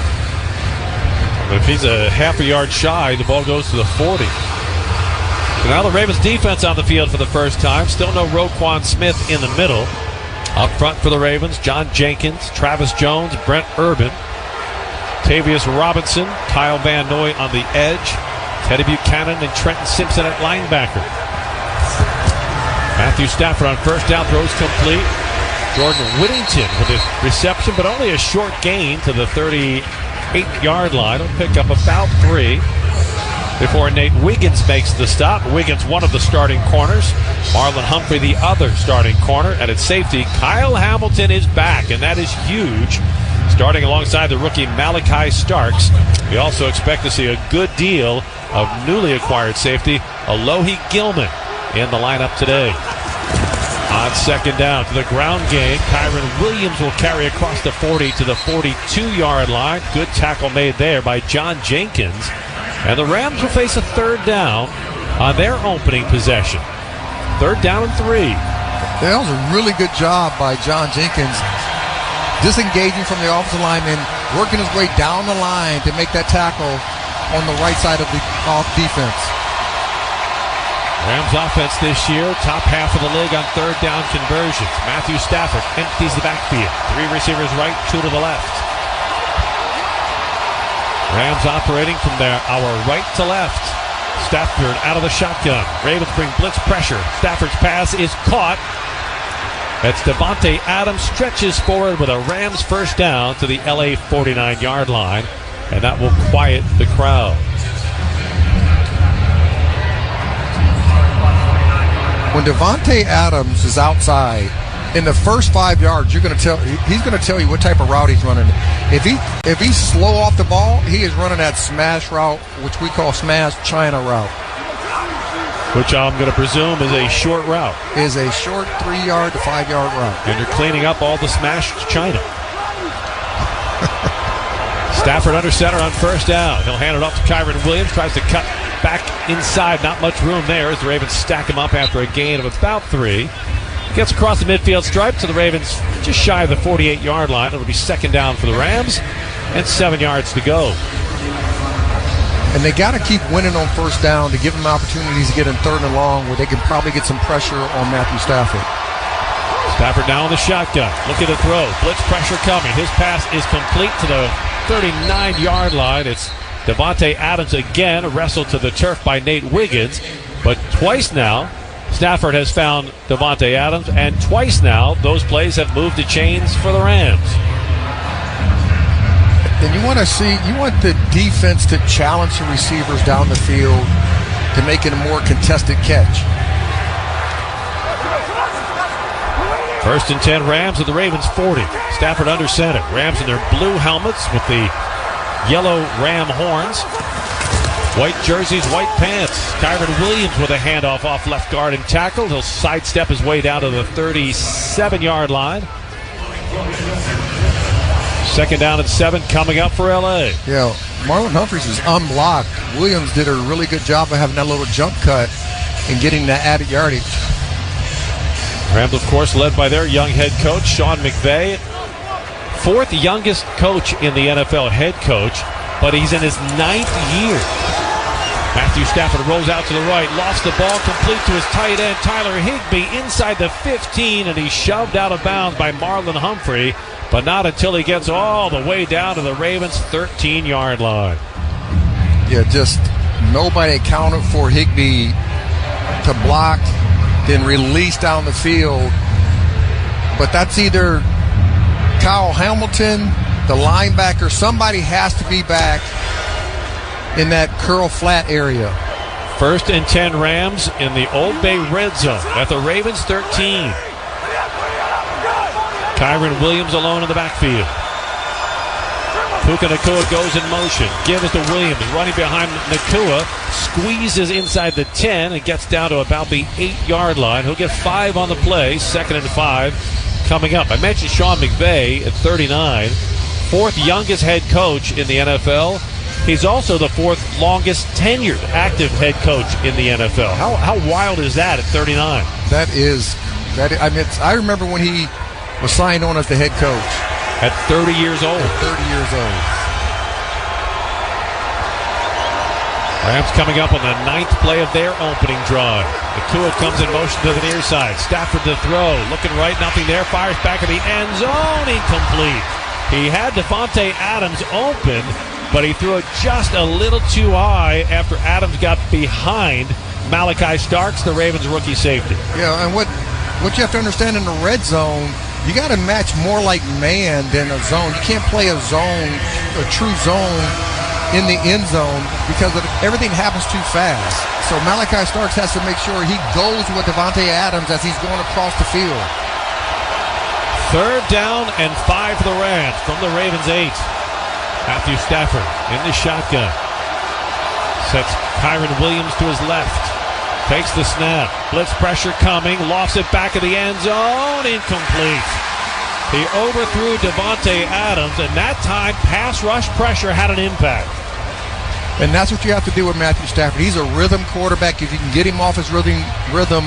But if he's a half a yard shy, the ball goes to the 40. So now the Ravens defense on the field for the first time. Still no Roquan Smith in the middle. Up front for the Ravens, John Jenkins, Travis Jones, Brent Urban, Tavius Robinson, Kyle Van Noy on the edge, Teddy Buchanan and Trenton Simpson at linebacker. Matthew Stafford on first down, throws complete. Jordan Whittington with his reception, but only a short gain to the 38-yard line. He'll pick up about 3 before Nate Wiggins makes the stop. Wiggins, one of the starting corners. Marlon Humphrey, the other starting corner. And at safety, Kyle Hamilton is back, and that is huge. Starting alongside the rookie Malachi Starks. We also expect to see a good deal of newly acquired safety, Alohi Gilman, in the lineup today. On second down to the ground game, Kyron Williams will carry across the 40 to the 42-yard line. Good tackle made there by John Jenkins. And the Rams will face a third down on their opening possession. Third down and 3. That was a really good job by John Jenkins, disengaging from the offensive lineman, working his way down the line to make that tackle on the right side of the defense. Rams offense this year, top half of the league on third down conversions. Matthew Stafford empties the backfield. 3 receivers right, 2 to the left. Rams operating from our right to left. Stafford out of the shotgun. Ravens bring blitz pressure. Stafford's pass is caught. That's Devontae Adams, stretches forward with a Rams first down to the LA 49-yard line, and that will quiet the crowd. When Devontae Adams is outside, in the first 5 yards, he's going to tell you what type of route he's running. If he's slow off the ball, he is running that smash route, which we call smash China route. Which I'm going to presume is a short route. Is a short 3-yard to 5-yard route. And you're cleaning up all the smashed China. Stafford under center on first down. He'll hand it off to Kyron Williams. Tries to cut back inside. Not much room there as the Ravens stack him up after a gain of about 3. Gets across the midfield stripe to the Ravens just shy of the 48-yard line. It'll be second down for the Rams and 7 yards to go. And they got to keep winning on first down to give them opportunities to get in third and long where they can probably get some pressure on Matthew Stafford. Stafford now in the shotgun. Look at the throw. Blitz pressure coming. His pass is complete to the 39-yard line. It's Devontae Adams again, wrestled to the turf by Nate Wiggins. But twice now, Stafford has found Davante Adams, and twice now those plays have moved the chains for the Rams. And you want the defense to challenge the receivers down the field to make it a more contested catch. 1st and 10 Rams at the Ravens 40. Stafford under center. Rams in their blue helmets with the yellow Ram horns. White jerseys, white pants. Kyron Williams with a handoff off left guard and tackle. He'll sidestep his way down to the 37-yard line. 2nd down and 7 coming up for L.A. Yeah, Marlon Humphreys is unblocked. Williams did a really good job of having that little jump cut and getting that added yardage. Rams, of course, led by their young head coach, Sean McVay. 4th youngest coach in the NFL, head coach, but he's in his 9th year. Matthew Stafford rolls out to the right, lofts the ball complete to his tight end, Tyler Higbee, inside the 15, and he's shoved out of bounds by Marlon Humphrey, but not until he gets all the way down to the Ravens' 13-yard line. Yeah, just nobody accounted for Higbee to block, then release down the field. But that's either Kyle Hamilton, the linebacker, somebody has to be back in that curl flat area. 1st and 10 Rams in the Old Bay red zone at the Ravens 13. Kyron Williams alone in the backfield. Puka Nacua goes in motion. Give it to Williams. Running behind Nacua. Squeezes inside the 10 and gets down to about the 8-yard line. He'll get 5 on the play. 2nd and 5 coming up. I mentioned Sean McVay at 39. 4th youngest head coach in the NFL. He's also the 4th longest tenured active head coach in the NFL. How wild is that at 39? I remember when he was signed on as the head coach. At 30 years old. Rams coming up on the 9th play of their opening drive. Nacua comes in motion to the near side. Stafford to throw. Looking right, nothing there. Fires back at the end zone. Incomplete. He had Davante Adams open, but he threw it just a little too high after Adams got behind Malachi Starks, the Ravens rookie safety. Yeah, and what you have to understand in the red zone, you got to match more like man than a zone. You can't play a true zone in the end zone because everything happens too fast. So Malachi Starks has to make sure he goes with Davante Adams as he's going across the field. 3rd down and 5 for the Rams from the Ravens 8. Matthew Stafford in the shotgun. Sets Kyron Williams to his left. Takes the snap. Blitz pressure coming. Lofts it back of the end zone. Incomplete. He overthrew Davante Adams, and that time pass rush pressure had an impact. And that's what you have to do with Matthew Stafford. He's a rhythm quarterback. If you can get him off his rhythm,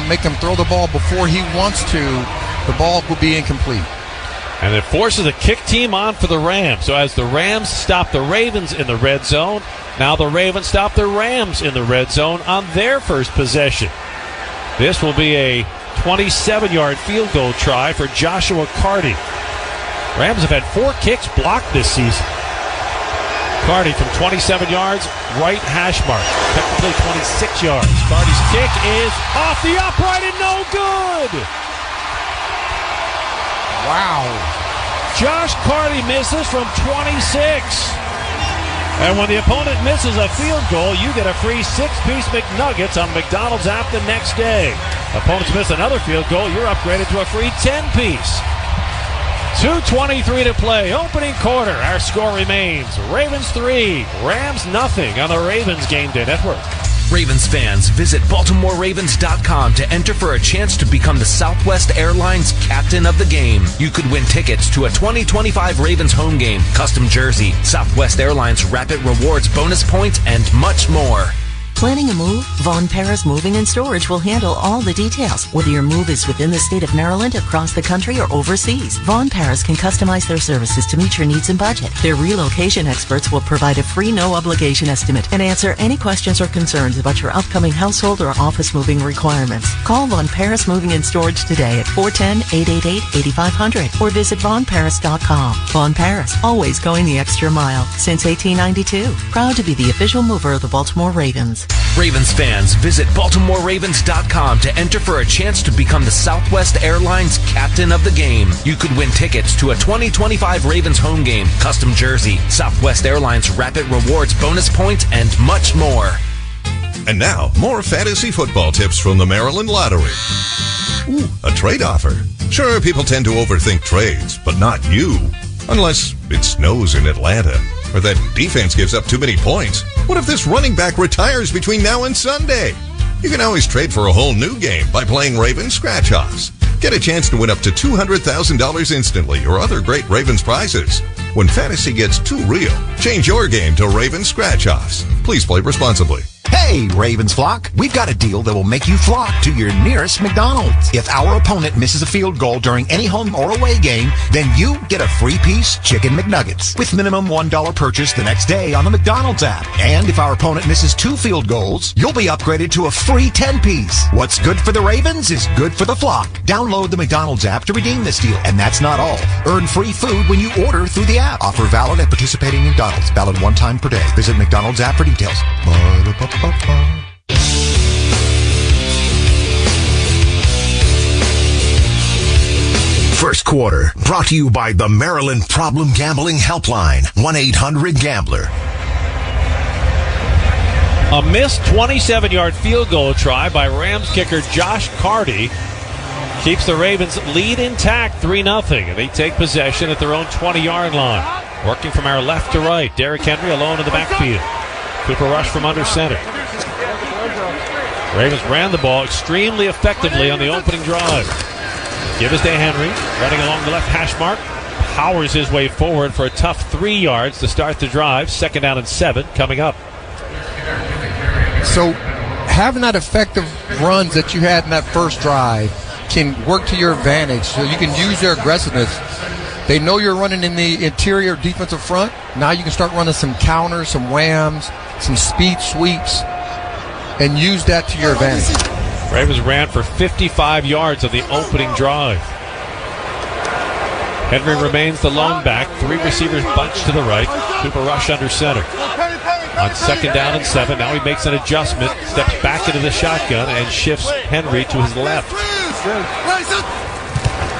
make him throw the ball before he wants to, the ball will be incomplete. And it forces a kick team on for the Rams. So as the Rams stop the Ravens in the red zone, now the Ravens stop the Rams in the red zone on their first possession. This will be a 27-yard field goal try for Joshua Carty. Rams have had 4 kicks blocked this season. Carty from 27 yards, right hash mark. Technically 26 yards. Carty's kick is off the upright and no good. Wow. Josh Carty misses from 26. And when the opponent misses a field goal, you get a free 6-piece McNuggets on McDonald's app the next day. Opponents miss another field goal, you're upgraded to a free 10-piece. 2:23 to play. Opening quarter. Our score remains Ravens 3, Rams nothing on the Ravens Game Day Network. Ravens fans, visit BaltimoreRavens.com to enter for a chance to become the Southwest Airlines Captain of the Game. You could win tickets to a 2025 Ravens home game, custom jersey, Southwest Airlines Rapid Rewards bonus points, and much more. Planning a move? Von Paris Moving and Storage will handle all the details. Whether your move is within the state of Maryland, across the country, or overseas, Von Paris can customize their services to meet your needs and budget. Their relocation experts will provide a free no-obligation estimate and answer any questions or concerns about your upcoming household or office moving requirements. Call Von Paris Moving and Storage today at 410-888-8500 or visit VonParis.com. Von Paris, always going the extra mile since 1892. Proud to be the official mover of the Baltimore Ravens. Ravens fans, visit BaltimoreRavens.com to enter for a chance to become the Southwest Airlines captain of the game. You could win tickets to a 2025 Ravens home game, custom jersey, Southwest Airlines Rapid Rewards bonus points, and much more. And now, more fantasy football tips from the Maryland Lottery. Ooh, a trade offer. Sure, people tend to overthink trades, but not you. Unless it snows in Atlanta, or that defense gives up too many points. What if this running back retires between now and Sunday? You can always trade for a whole new game by playing Ravens Scratch-Offs. Get a chance to win up to $200,000 instantly or other great Ravens prizes. When fantasy gets too real, change your game to Ravens Scratch-Offs. Please play responsibly. Hey, Ravens flock, we've got a deal that will make you flock to your nearest McDonald's. If our opponent misses a field goal during any home or away game, then you get a free piece Chicken McNuggets with minimum $1 purchase the next day on the McDonald's app. And if our opponent misses 2 field goals, you'll be upgraded to a free 10-piece. What's good for the Ravens is good for the flock. Download the McDonald's app to redeem this deal. And that's not all. Earn free food when you order through the app. Offer valid at participating McDonald's. Valid 1 time per day. Visit McDonald's app for details. First quarter, brought to you by the Maryland Problem Gambling Helpline, 1-800-GAMBLER. A missed 27-yard field goal try by Rams kicker Josh Carty keeps the Ravens lead intact, 3-0, and they take possession at their own 20-yard line. Working from our left to right, Derrick Henry alone in the backfield. Cooper Rush from under center. Ravens ran the ball extremely effectively on the opening drive. Give us to Henry, running along the left hash mark. Powers his way forward for a tough 3 yards to start the drive. 2nd down and 7 coming up. So having that effective runs that you had in that first drive can work to your advantage. So you can use their aggressiveness. They know you're running in the interior defensive front. Now you can start running some counters, some whams, some speed sweeps, and use that to your advantage. Ravens ran for 55 yards on the opening drive. Henry remains the lone back. 3 receivers bunched to the right. Cooper Rush under center. On 2nd down and 7, now he makes an adjustment, steps back into the shotgun, and shifts Henry to his left.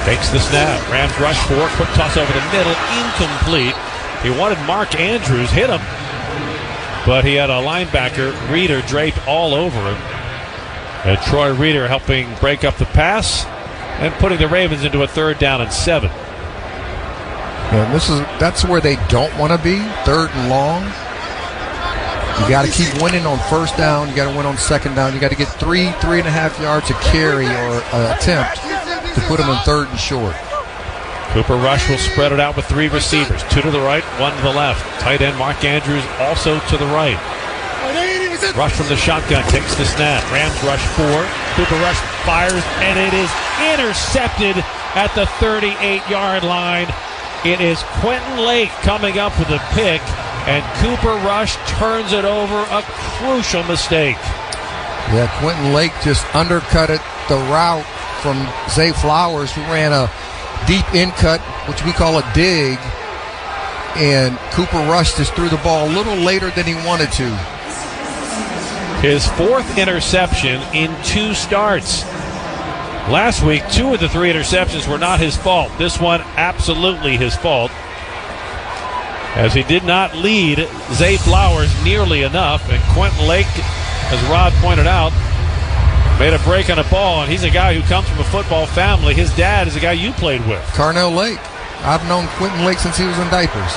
Takes the snap. Rams rush 4. Quick toss over the middle. Incomplete. He wanted Mark Andrews. Hit him. But he had a linebacker, Reeder, draped all over him. And Troy Reeder helping break up the pass and putting the Ravens into a 3rd down and 7. And that's where they don't want to be, 3rd and long. You got to keep winning on 1st down. You got to win on 2nd down. You got to get 3.5 yards a carry or attempt to put them in 3rd and short. Cooper Rush will spread it out with 3 receivers. 2 to the right, 1 to the left. Tight end Mark Andrews also to the right. Rush from the shotgun, takes the snap. Rams rush 4. Cooper Rush fires, and it is intercepted at the 38-yard line. It is Quentin Lake coming up with a pick, and Cooper Rush turns it over. A crucial mistake. Yeah, Quentin Lake just undercutted the route from Zay Flowers, who ran a deep in cut, which we call a dig, and Cooper Rush just threw the ball a little later than he wanted to. His 4th interception in 2 starts. Last week, 2 of the 3 interceptions were not his fault. This one, absolutely his fault, as he did not lead Zay Flowers nearly enough. And Quentin Lake, as Rod pointed out, made a break on a ball, and he's a guy who comes from a football family. His dad is a guy you played with. Carnell Lake. I've known Quentin Lake since he was in diapers.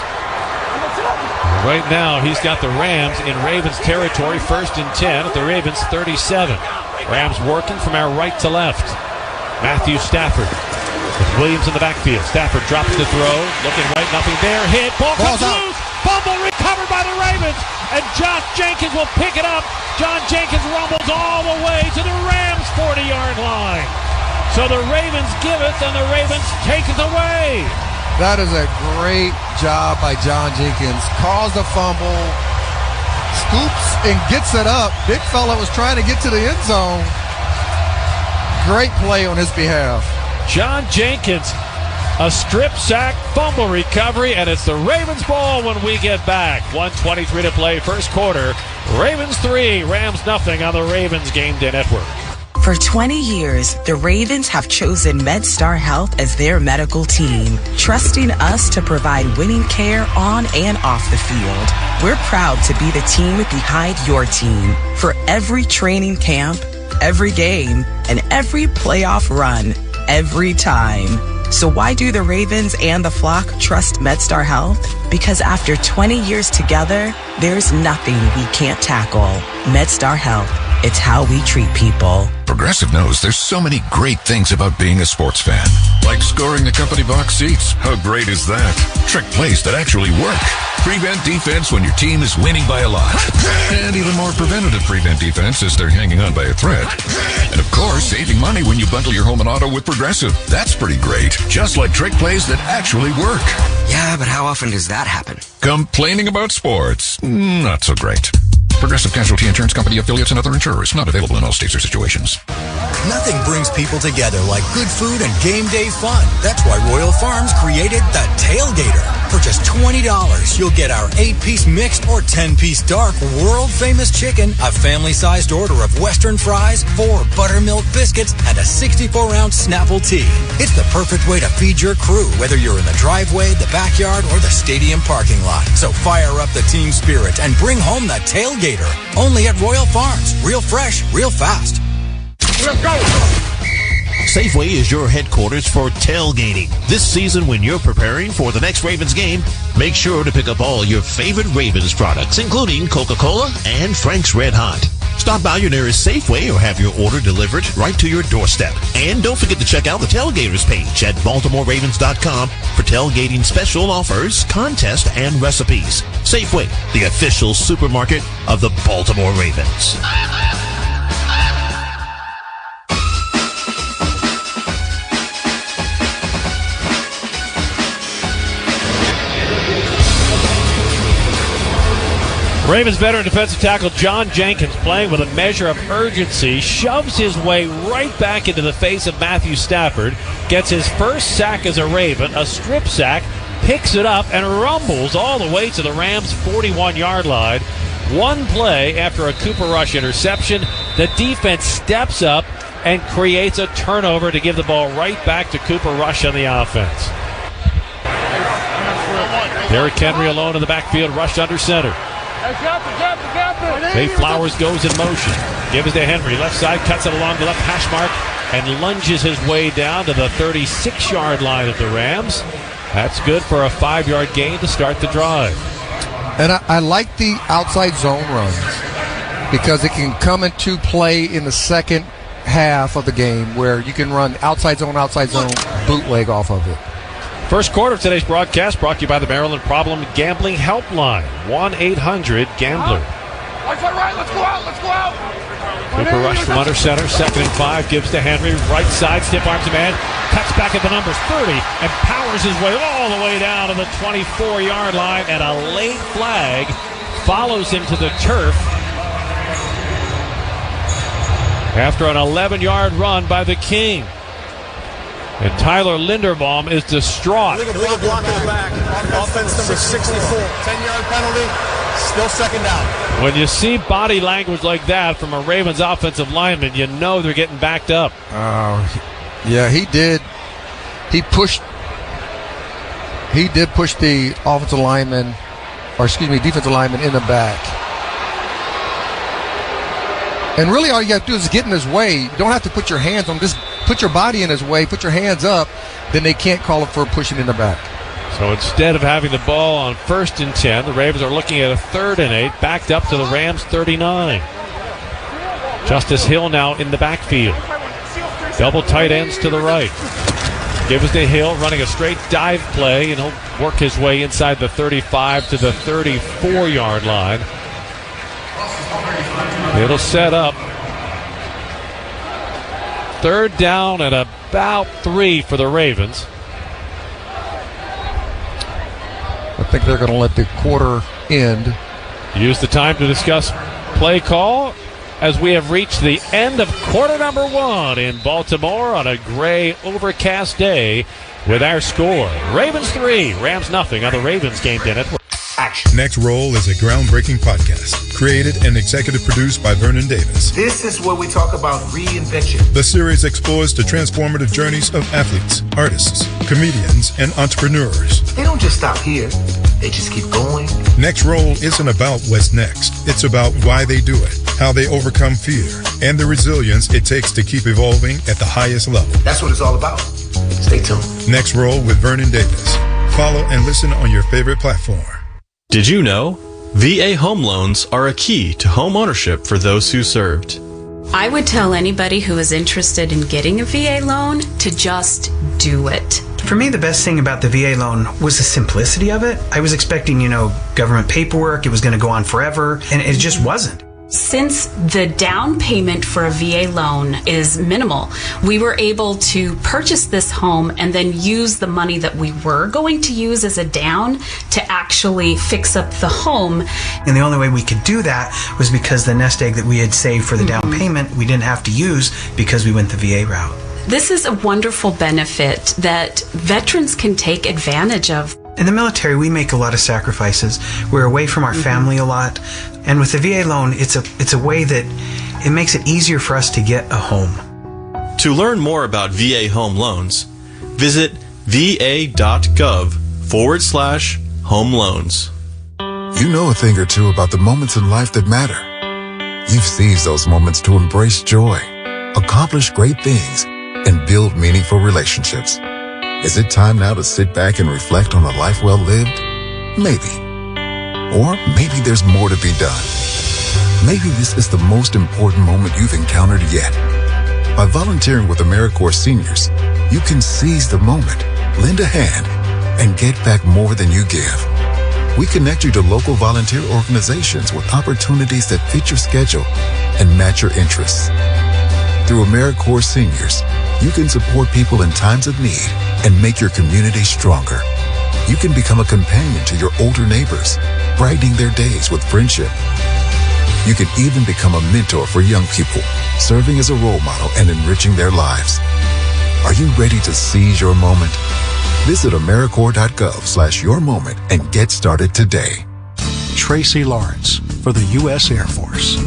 Right now, he's got the Rams in Ravens territory, 1st and 10 at the Ravens 37. Rams working from our right to left. Matthew Stafford with Williams in the backfield. Stafford drops the throw, looking right, nothing there. Hit, ball comes loose. Fumble recovered by the Ravens, and Josh Jenkins will pick it up. John Jenkins rumbles all the way to the Rams 40-yard line. So the Ravens give it, and the Ravens take it away. That is a great job by John Jenkins. Caused a fumble, scoops and gets it up. Big fella was trying to get to the end zone. Great play on his behalf. John Jenkins, a strip sack, fumble recovery, and it's the Ravens ball when we get back. 1:23 to play, 1st quarter. Ravens 3, Rams nothing on the Ravens Game Day Network. For 20 years, the Ravens have chosen MedStar Health as their medical team, trusting us to provide winning care on and off the field. We're proud to be the team behind your team for every training camp, every game, and every playoff run, every time. So why do the Ravens and the flock trust MedStar Health? Because after 20 years together, there's nothing we can't tackle. MedStar Health. It's how we treat people. Progressive knows there's so many great things about being a sports fan. Like scoring the company box seats. How great is that? Trick plays that actually work. Prevent defense when your team is winning by a lot. And even more preventative prevent defense as they're hanging on by a thread. And of course, saving money when you bundle your home and auto with Progressive. That's pretty great. Just like trick plays that actually work. Yeah, but how often does that happen? Complaining about sports? Not so great. Progressive Casualty Insurance Company, affiliates, and other insurers. Not available in all states or situations. Nothing brings people together like good food and game day fun. That's why Royal Farms created the Tailgater. For just $20, you'll get our 8-piece mixed or 10-piece dark world-famous chicken, a family-sized order of Western fries, 4 buttermilk biscuits, and a 64-ounce Snapple tea. It's the perfect way to feed your crew, whether you're in the driveway, the backyard, or the stadium parking lot. So fire up the team spirit and bring home the Tailgater. Only at Royal Farms. Real fresh, real fast. Let's go! Safeway is your headquarters for tailgating. This season, when you're preparing for the next Ravens game, make sure to pick up all your favorite Ravens products, including Coca-Cola and Frank's Red Hot. Stop by your nearest Safeway or have your order delivered right to your doorstep. And don't forget to check out the Tailgaters page at BaltimoreRavens.com for tailgating special offers, contests, and recipes. Safeway, the official supermarket of the Baltimore Ravens. Ravens veteran defensive tackle John Jenkins, playing with a measure of urgency, shoves his way right back into the face of Matthew Stafford, gets his first sack as a Raven, a strip sack, picks it up, and rumbles all the way to the Rams' 41-yard line. One play after a Cooper Rush interception, the defense steps up and creates a turnover to give the ball right back to Cooper Rush on the offense. Derrick Henry alone in the backfield, rushed under center. Zay Flowers goes in motion. Gives to Henry. Left side, cuts it along the left hash mark and lunges his way down to the 36-yard line of the Rams. That's good for a 5-yard gain to start the drive. And I like the outside zone runs because it can come into play in the second half of the game where you can run outside zone, bootleg off of it. First quarter of today's broadcast brought to you by the Maryland Problem Gambling Helpline, 1-800-GAMBLER. Let's go out. Cooper Rush from under center, 2nd and 5, gives to Henry, right side, stiff arms a man, cuts back at the numbers 30, and powers his way all the way down to the 24-yard line, and a late flag follows him to the turf after an 11-yard run by the King. And Tyler Linderbaum is distraught. Illegal block in the back. Offense number 64. 10-yard penalty. Still second down. When you see body language like that from a Ravens offensive lineman, you know they're getting backed up. Yeah, he did. He did push the defensive lineman in the back. And really all you have to do is get in his way. You don't have to put your hands on, just put your body in his way, put your hands up, then they can't call it for pushing in the back. So instead of having the ball on 1st and 10, the Ravens are looking at a 3rd and 8, backed up to the Rams' 39. Justice Hill now in the backfield. Double tight ends to the right. Gives to Hill, running a straight dive play, and he'll work his way inside the 35 to the 34-yard line. It'll set up 3rd down and about 3 for the Ravens. I think they're going to let the quarter end. Use the time to discuss play call as we have reached the end of quarter number 1 in Baltimore on a gray, overcast day with our score. Ravens 3, Rams nothing on the Ravens Game Day Network. Action. Next Roll is a groundbreaking podcast, created and executive produced by Vernon Davis. This is where we talk about reinvention. The series explores the transformative journeys of athletes, artists, comedians, and entrepreneurs. They don't just stop here. They just keep going. Next Roll isn't about what's next. It's about why they do it, how they overcome fear, and the resilience it takes to keep evolving at the highest level. That's what it's all about. Stay tuned. Next Roll with Vernon Davis. Follow and listen on your favorite platform. Did you know? VA home loans are a key to home ownership for those who served. I would tell anybody who is interested in getting a VA loan to just do it. For me, the best thing about the VA loan was the simplicity of it. I was expecting, government paperwork, it was going to go on forever, and it just wasn't. Since the down payment for a VA loan is minimal, we were able to purchase this home and then use the money that we were going to use as a down to actually fix up the home. And the only way we could do that was because the nest egg that we had saved for the down payment, we didn't have to use because we went the VA route. This is a wonderful benefit that veterans can take advantage of. In the military, we make a lot of sacrifices. We're away from our family a lot. And with the VA loan, it's a way that it makes it easier for us to get a home. To learn more about VA home loans, visit va.gov/home loans. You know a thing or two about the moments in life that matter. You've seized those moments to embrace joy, accomplish great things, and build meaningful relationships. Is it time now to sit back and reflect on a life well lived? Maybe. Or maybe there's more to be done. Maybe this is the most important moment you've encountered yet. By volunteering with AmeriCorps Seniors, you can seize the moment, lend a hand, and get back more than you give. We connect you to local volunteer organizations with opportunities that fit your schedule and match your interests. Through AmeriCorps Seniors, you can support people in times of need and make your community stronger. You can become a companion to your older neighbors, brightening their days with friendship. You can even become a mentor for young people, serving as a role model and enriching their lives. Are you ready to seize your moment? Visit AmeriCorps.gov/yourmoment and get started today. Tracy Lawrence for the U.S. Air Force.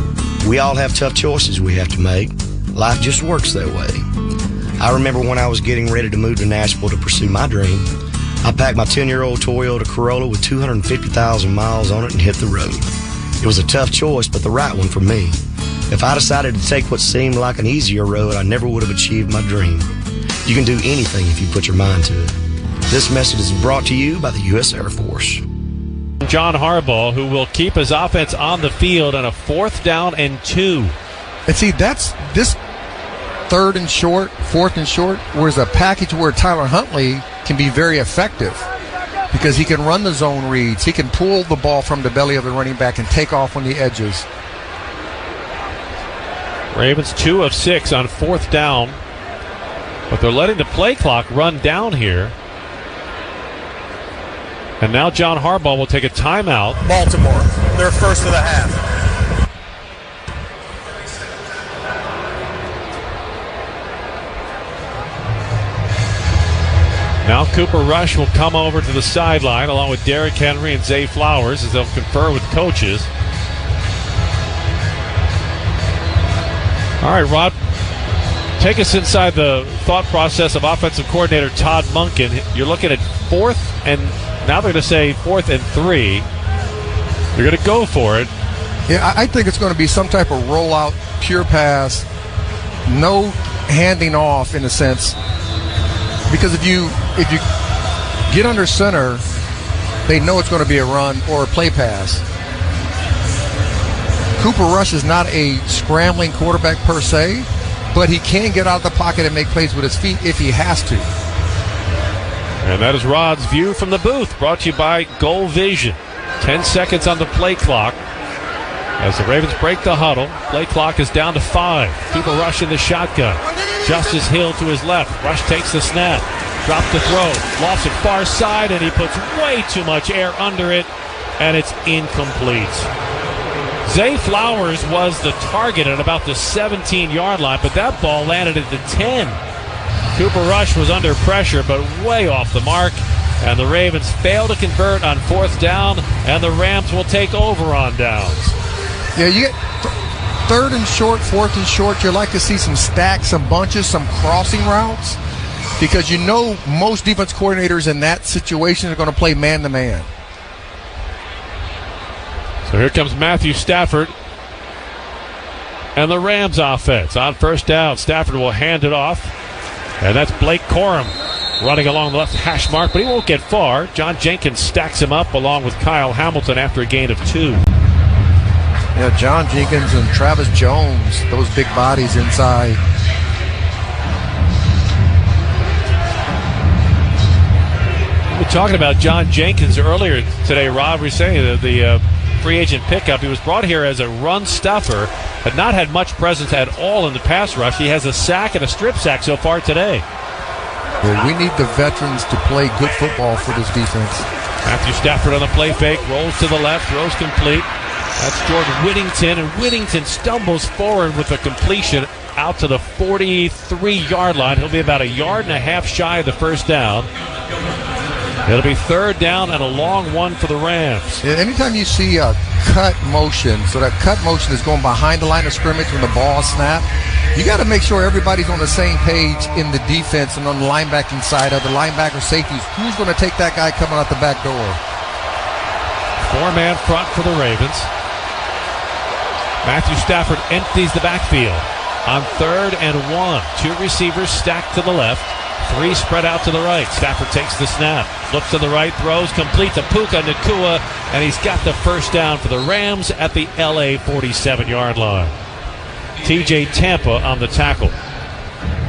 We all have tough choices we have to make. Life just works that way. I remember when I was getting ready to move to Nashville to pursue my dream, I packed my 10-year-old Toyota Corolla with 250,000 miles on it and hit the road. It was a tough choice, but the right one for me. If I decided to take what seemed like an easier road, I never would have achieved my dream. You can do anything if you put your mind to it. This message is brought to you by the U.S. Air Force. John Harbaugh, who will keep his offense on the field on a 4th down and 2. And see, that's this 3rd and short, 4th and short, whereas a package where Tyler Huntley can be very effective because he can run the zone reads. He can pull the ball from the belly of the running back and take off on the edges. Ravens 2 of 6 on 4th down, but they're letting the play clock run down here. And now John Harbaugh will take a timeout. Baltimore, their first of the half. Now Cooper Rush will come over to the sideline along with Derrick Henry and Zay Flowers as they'll confer with coaches. All right, Rod, take us inside the thought process of offensive coordinator Todd Monken. You're looking at 4th, and now they're going to say 4th and 3. You're going to go for it. Yeah, I think it's going to be some type of rollout, pure pass, no handing off in a sense. Because if you get under center, they know it's going to be a run or a play pass. Cooper Rush is not a scrambling quarterback per se, but he can get out of the pocket and make plays with his feet if he has to. And that is Rod's view from the booth, brought to you by Goal Vision. 10 seconds on the play clock. As the Ravens break the huddle, play clock is down to 5. Cooper Rush in the shotgun. Justice Hill to his left. Rush takes the snap. Drop the throw. Lofts it far side, and he puts way too much air under it, and it's incomplete. Zay Flowers was the target at about the 17-yard line, but that ball landed at the 10. Cooper Rush was under pressure, but way off the mark. And the Ravens fail to convert on 4th down, and the Rams will take over on downs. Yeah, you get 3rd and short, 4th and short. You'd like to see some stacks, some bunches, some crossing routes, because you know most defense coordinators in that situation are going to play man-to-man. So here comes Matthew Stafford and the Rams offense. On 1st down, Stafford will hand it off, and that's Blake Corum running along the left hash mark, but he won't get far. John Jenkins stacks him up along with Kyle Hamilton after a gain of 2. Yeah, John Jenkins and Travis Jones, those big bodies inside. We were talking about John Jenkins earlier today, Rob. We were saying that the free agent pickup. He was brought here as a run stuffer, but not had much presence at all in the pass rush. He has a sack and a strip sack so far today. Well, we need the veterans to play good football for this defense. Matthew Stafford on the play fake, rolls to the left, throws complete. That's Jordan Whittington, and Whittington stumbles forward with a completion out to the 43-yard line. He'll be about 1.5 yards shy of the 1st down. It'll be 3rd down and a long one for the Rams. Yeah, anytime you see a cut motion, so that cut motion is going behind the line of scrimmage when the ball snaps, you got to make sure everybody's on the same page in the defense and on the linebacking side of the linebacker safeties. Who's going to take that guy coming out the back door? 4-man front for the Ravens. Matthew Stafford empties the backfield on 3rd and 1. 2 receivers stacked to the left. 3 spread out to the right. Stafford takes the snap, looks to the right, throws complete to Puka Nacua, and he's got the 1st down for the Rams at the LA 47-yard line. TJ Tampa on the tackle.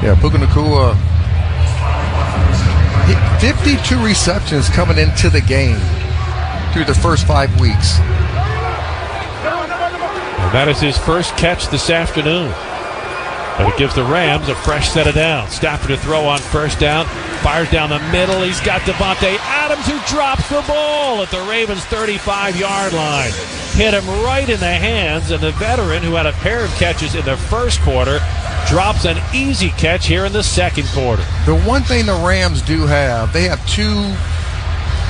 Yeah, Puka Nacua, 52 receptions coming into the game through the first 5 weeks. And that is his first catch this afternoon. But it gives the Rams a fresh set of downs. Stafford to throw on 1st down. Fires down the middle. He's got Devontae Adams, who drops the ball at the Ravens' 35-yard line. Hit him right in the hands, and the veteran, who had a pair of catches in the 1st quarter, drops an easy catch here in the 2nd quarter. The one thing the Rams do have, they have 2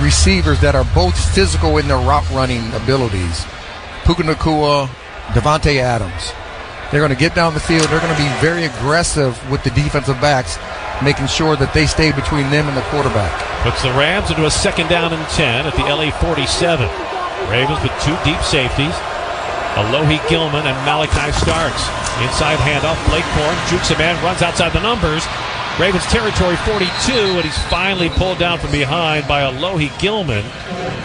receivers that are both physical in their route running abilities. Puka Nacua, Devontae Adams. They're going to get down the field. They're going to be very aggressive with the defensive backs, making sure that they stay between them and the quarterback. Puts the Rams into a 2nd down and 10 at the LA 47. Ravens with 2 deep safeties, Alohi Gilman and Malachi Starks. Inside handoff, Blake Corum jukes a man, runs outside the numbers. Ravens territory 42, and he's finally pulled down from behind by Alohi Gilman,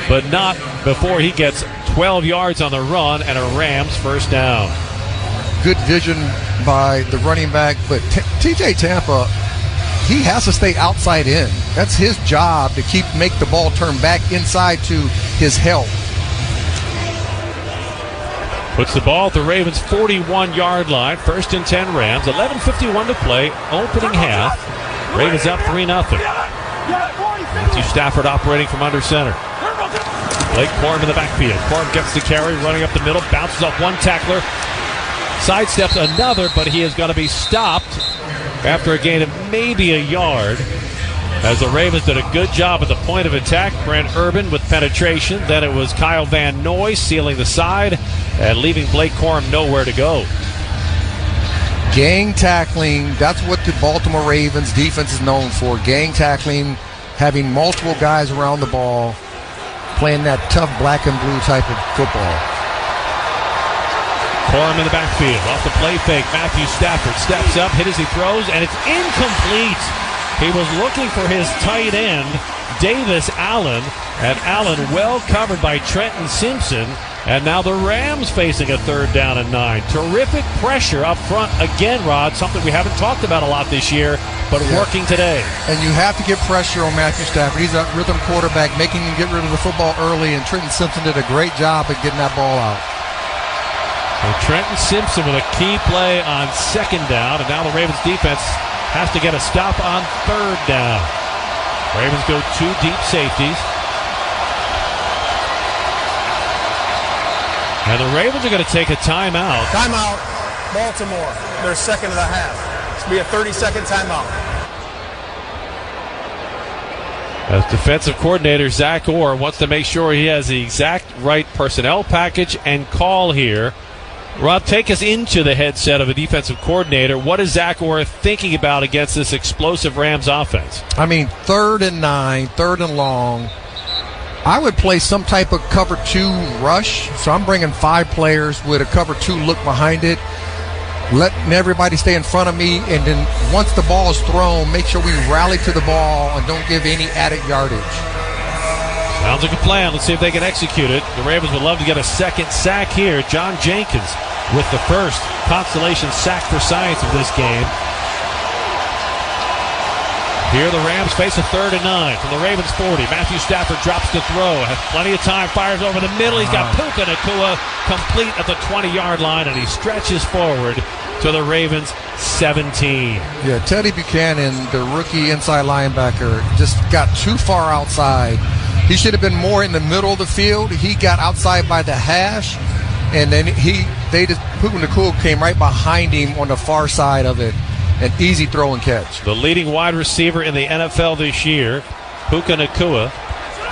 but not before he gets 12 yards on the run and a Rams 1st down. Good vision by the running back, but TJ Tampa, he has to stay outside in. That's his job to make the ball turn back inside to his help. Puts the ball at the Ravens' 41-yard line. 1st and 10 Rams. 11:51 to play. Opening half. Ravens up 3-0. Matthew Stafford operating from under center. Blake Corum in the backfield. Corum gets the carry, running up the middle, bounces off one tackler, sidesteps another, but he is going to be stopped after a gain of maybe 1 yard. As the Ravens did a good job at the point of attack. Brent Urban with penetration. Then it was Kyle Van Noy sealing the side and leaving Blake Corum nowhere to go. Gang tackling, that's what the Baltimore Ravens defense is known for. Gang tackling, having multiple guys around the ball, playing that tough black and blue type of football. Corum in the backfield. Off the play fake. Matthew Stafford steps up, hit as he throws, and it's incomplete. He was looking for his tight end, Davis Allen, and Allen well covered by Trenton Simpson. And now the Rams facing a 3rd down and 9. Terrific pressure up front again, Rod, something we haven't talked about a lot this year, but working today. And you have to get pressure on Matthew Stafford. He's a rhythm quarterback, making him get rid of the football early, and Trenton Simpson did a great job at getting that ball out. So Trenton Simpson with a key play on 2nd down, and now the Ravens defense has to get a stop on 3rd down. Ravens go 2 deep safeties. And the Ravens are going to take a timeout. Timeout, Baltimore. Their 2nd of the half. It's going to be a 30-second timeout. As defensive coordinator Zach Orr wants to make sure he has the exact right personnel package and call here. Rob, take us into the headset of a defensive coordinator. What is Zach Orr thinking about against this explosive Rams offense? I mean, 3rd and 9, 3rd and long. I would play some type of cover 2 rush. So I'm bringing 5 players with a cover 2 look behind it. Letting everybody stay in front of me, and then once the ball is thrown, make sure we rally to the ball and don't give any added yardage. Sounds like a plan. Let's see if they can execute it. The Ravens would love to get a second sack here. John Jenkins with the first consolation sack for science of this game. Here the Rams face a 3rd and 9 from the Ravens 40. Matthew Stafford drops to throw. Has plenty of time. Fires over the middle. He's got Puka Nacua complete at the 20-yard line, and he stretches forward to the Ravens 17. Yeah, Teddy Buchanan, the rookie inside linebacker, just got too far outside. He should have been more in the middle of the field. He got outside by the hash, and then Puka Nacua came right behind him on the far side of it. An easy throw and catch. The leading wide receiver in the NFL this year, Puka Nacua,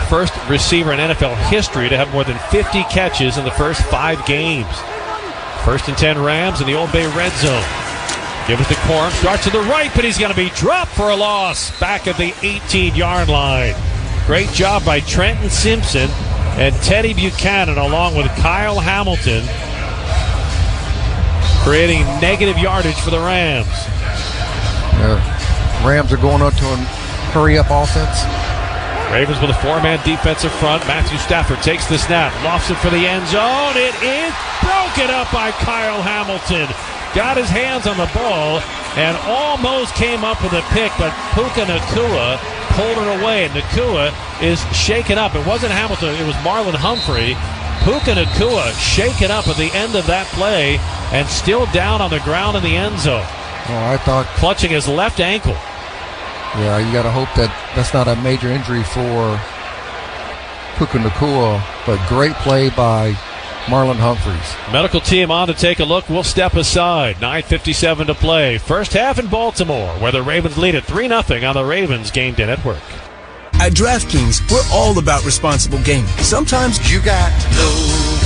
first receiver in NFL history to have more than 50 catches in the first 5 games. 1st and 10 Rams in the Old Bay red zone. Give it to Corum. Starts to the right, but he's going to be dropped for a loss back at the 18-yard line. Great job by Trenton Simpson and Teddy Buchanan along with Kyle Hamilton, creating negative yardage for the Rams. Rams are going up to a hurry-up offense. Ravens with a 4-man defensive front. Matthew Stafford takes the snap, lofts it for the end zone. It is broken up by Kyle Hamilton. Got his hands on the ball and almost came up with a pick, but Puka Nacua pulled it away. And Nacua is shaken up. It wasn't Hamilton, it was Marlon Humphrey. Puka Nacua shaken up at the end of that play and still down on the ground in the end zone. Oh, I thought clutching his left ankle. Yeah, you got to hope that's not a major injury for Puka Nacua, but great play by Marlon Humphreys. Medical team on to take a look. We'll step aside. 9:57 to play. First half in Baltimore, where the Ravens lead at 3-0 on the Ravens Game Day Network. At DraftKings, we're all about responsible gaming. Sometimes you got to know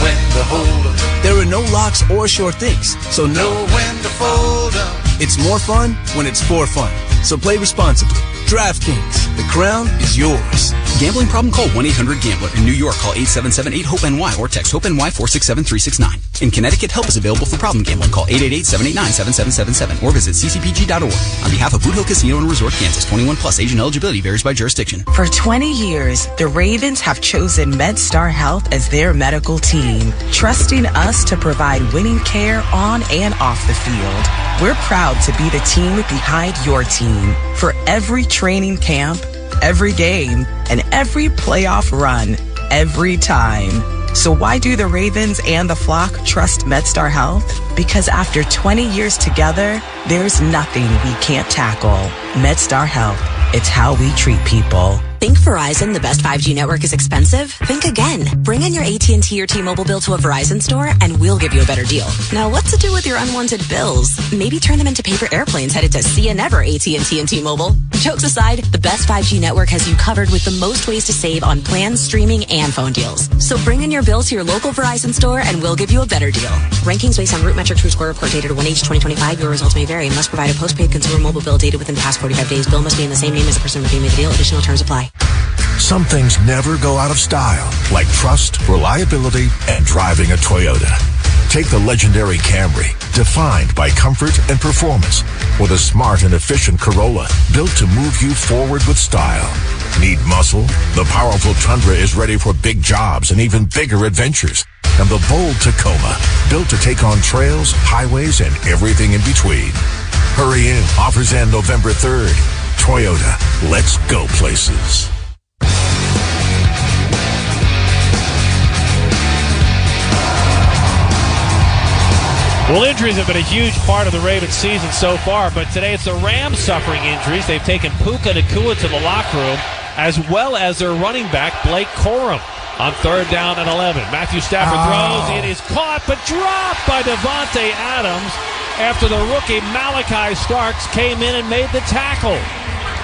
when to hold up. There are no locks or sure things, so know when to fold up. It's more fun when it's for fun. So play responsibly. DraftKings, the crown is yours. Gambling problem? Call 1-800-GAMBLER. In New York, call 877-8-HOPE-NY or text HOPE-NY 467-369. In Connecticut, help is available for problem gambling. Call 888-789-7777 or visit ccpg.org. On behalf of Boot Hill Casino and Resort, Kansas, 21 plus, age and eligibility varies by jurisdiction. For 20 years, the Ravens have chosen MedStar Health as their medical team, trusting us to provide winning care on and off the field. We're proud to be the team behind your team. For every training camp, every game, and every playoff run, every time. So why do the Ravens and the flock trust MedStar Health? Because after 20 years together, there's nothing we can't tackle. MedStar Health, it's how we treat people. Think Verizon, the best 5G network, is expensive? Think again. Bring in your AT&T or T-Mobile bill to a Verizon store and we'll give you a better deal. Now, what's to do with your unwanted bills? Maybe turn them into paper airplanes headed to See Ya Never AT&T and T-Mobile. Jokes aside, the best 5G network has you covered with the most ways to save on plans, streaming, and phone deals. So bring in your bill to your local Verizon store and we'll give you a better deal. Rankings based on Root Metrics True Score report dated 1H2025. Your results may vary. Must provide a postpaid consumer mobile bill dated within the past 45 days. Bill must be in the same name as the person with whom you made the deal. Additional terms apply. Some things never go out of style, like trust, reliability, and driving a Toyota. Take the legendary Camry, defined by comfort and performance, or the smart and efficient Corolla, built to move you forward with style. Need muscle? The powerful Tundra is ready for big jobs and even bigger adventures. And the bold Tacoma, built to take on trails, highways, and everything in between. Hurry in. Offers end November 3rd. Toyota, let's go places. Well, injuries have been a huge part of the Ravens season so far, but today it's the Rams suffering injuries. They've taken Puka Nacua to the locker room, as well as their running back, Blake Corum, on 3rd down and 11. Matthew Stafford throws. It is caught, but dropped by Devontae Adams after the rookie Malachi Starks came in and made the tackle.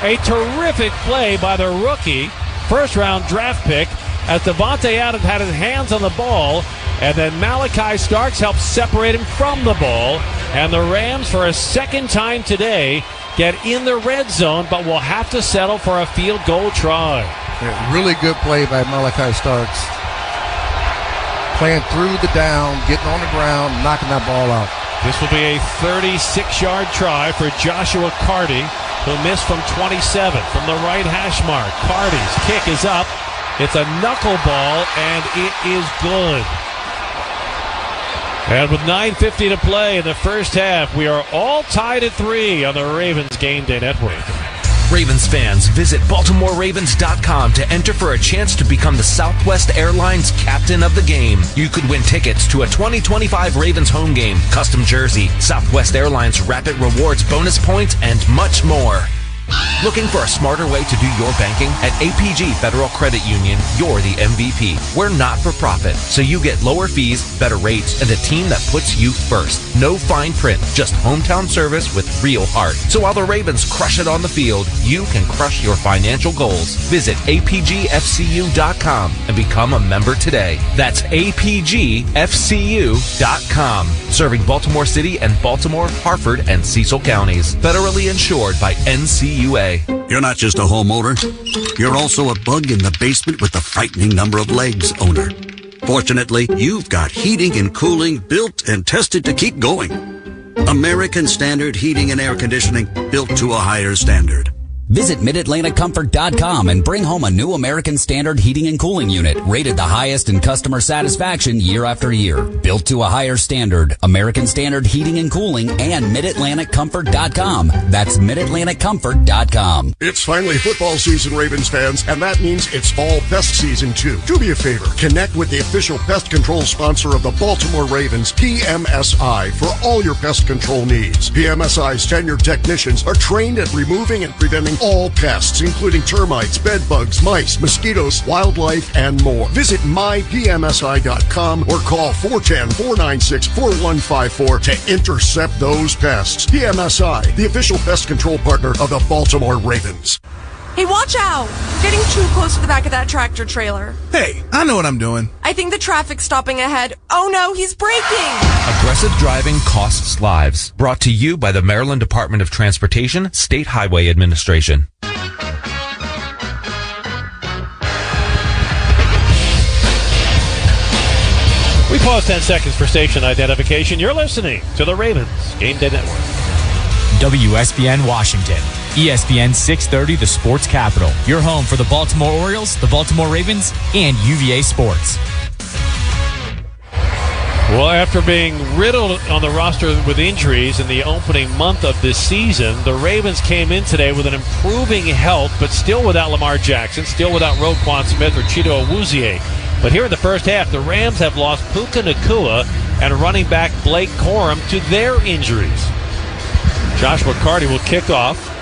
A terrific play by the rookie, first-round draft pick, as Devontae Adams had his hands on the ball, and then Malachi Starks helped separate him from the ball. And the Rams, for a second time today, get in the red zone, but will have to settle for a field goal try. Yeah, really good play by Malachi Starks. Playing through the down, getting on the ground, knocking that ball out. This will be a 36-yard try for Joshua Carty, who missed from 27 from the right hash mark. Carty's kick is up. It's a knuckleball, and it is good. And with 9:50 to play in the first half, we are all tied at 3 on the Ravens Game Day Network. Ravens fans, visit BaltimoreRavens.com to enter for a chance to become the Southwest Airlines captain of the game. You could win tickets to a 2025 Ravens home game, custom jersey, Southwest Airlines Rapid Rewards bonus points, and much more. Looking for a smarter way to do your banking? At APG Federal Credit Union, you're the MVP. We're not for profit, so you get lower fees, better rates, and a team that puts you first. No fine print, just hometown service with real heart. So while the Ravens crush it on the field, you can crush your financial goals. Visit apgfcu.com and become a member today. That's apgfcu.com. Serving Baltimore City and Baltimore, Harford, and Cecil counties. Federally insured by NCUA. You're not just a homeowner. You're also a bug in the basement with the frightening number of legs owner. Fortunately, you've got heating and cooling built and tested to keep going. American Standard Heating and Air Conditioning, built to a higher standard. Visit MidAtlanticComfort.com and bring home a new American Standard heating and cooling unit, rated the highest in customer satisfaction year after year. Built to a higher standard, American Standard Heating and Cooling, and MidAtlanticComfort.com. That's MidAtlanticComfort.com. It's finally football season, Ravens fans, and that means it's fall pest season too. Do me a favor, connect with the official pest control sponsor of the Baltimore Ravens, PMSI, for all your pest control needs. PMSI's tenured technicians are trained at removing and preventing all pests, including termites, bed bugs, mice, mosquitoes, wildlife, and more. Visit mypmsi.com or call 410-496-4154 to intercept those pests. PMSI, the official pest control partner of the Baltimore Ravens. Hey, watch out! You're getting too close to the back of that tractor trailer. Hey, I know what I'm doing. I think the traffic's stopping ahead. Oh no, he's braking! Aggressive driving costs lives. Brought to you by the Maryland Department of Transportation, State Highway Administration. We pause 10 seconds for station identification. You're listening to the Ravens Game Day Network. WSBN Washington. ESPN 630, the sports capital. Your home for the Baltimore Orioles, the Baltimore Ravens, and UVA Sports. Well, after being riddled on the roster with injuries in the opening month of this season, the Ravens came in today with an improving health, but still without Lamar Jackson, still without Roquan Smith or Chido Awuzie. But here in the first half, the Rams have lost Puka Nacua and running back Blake Corum to their injuries. Joshua Carty will kick off.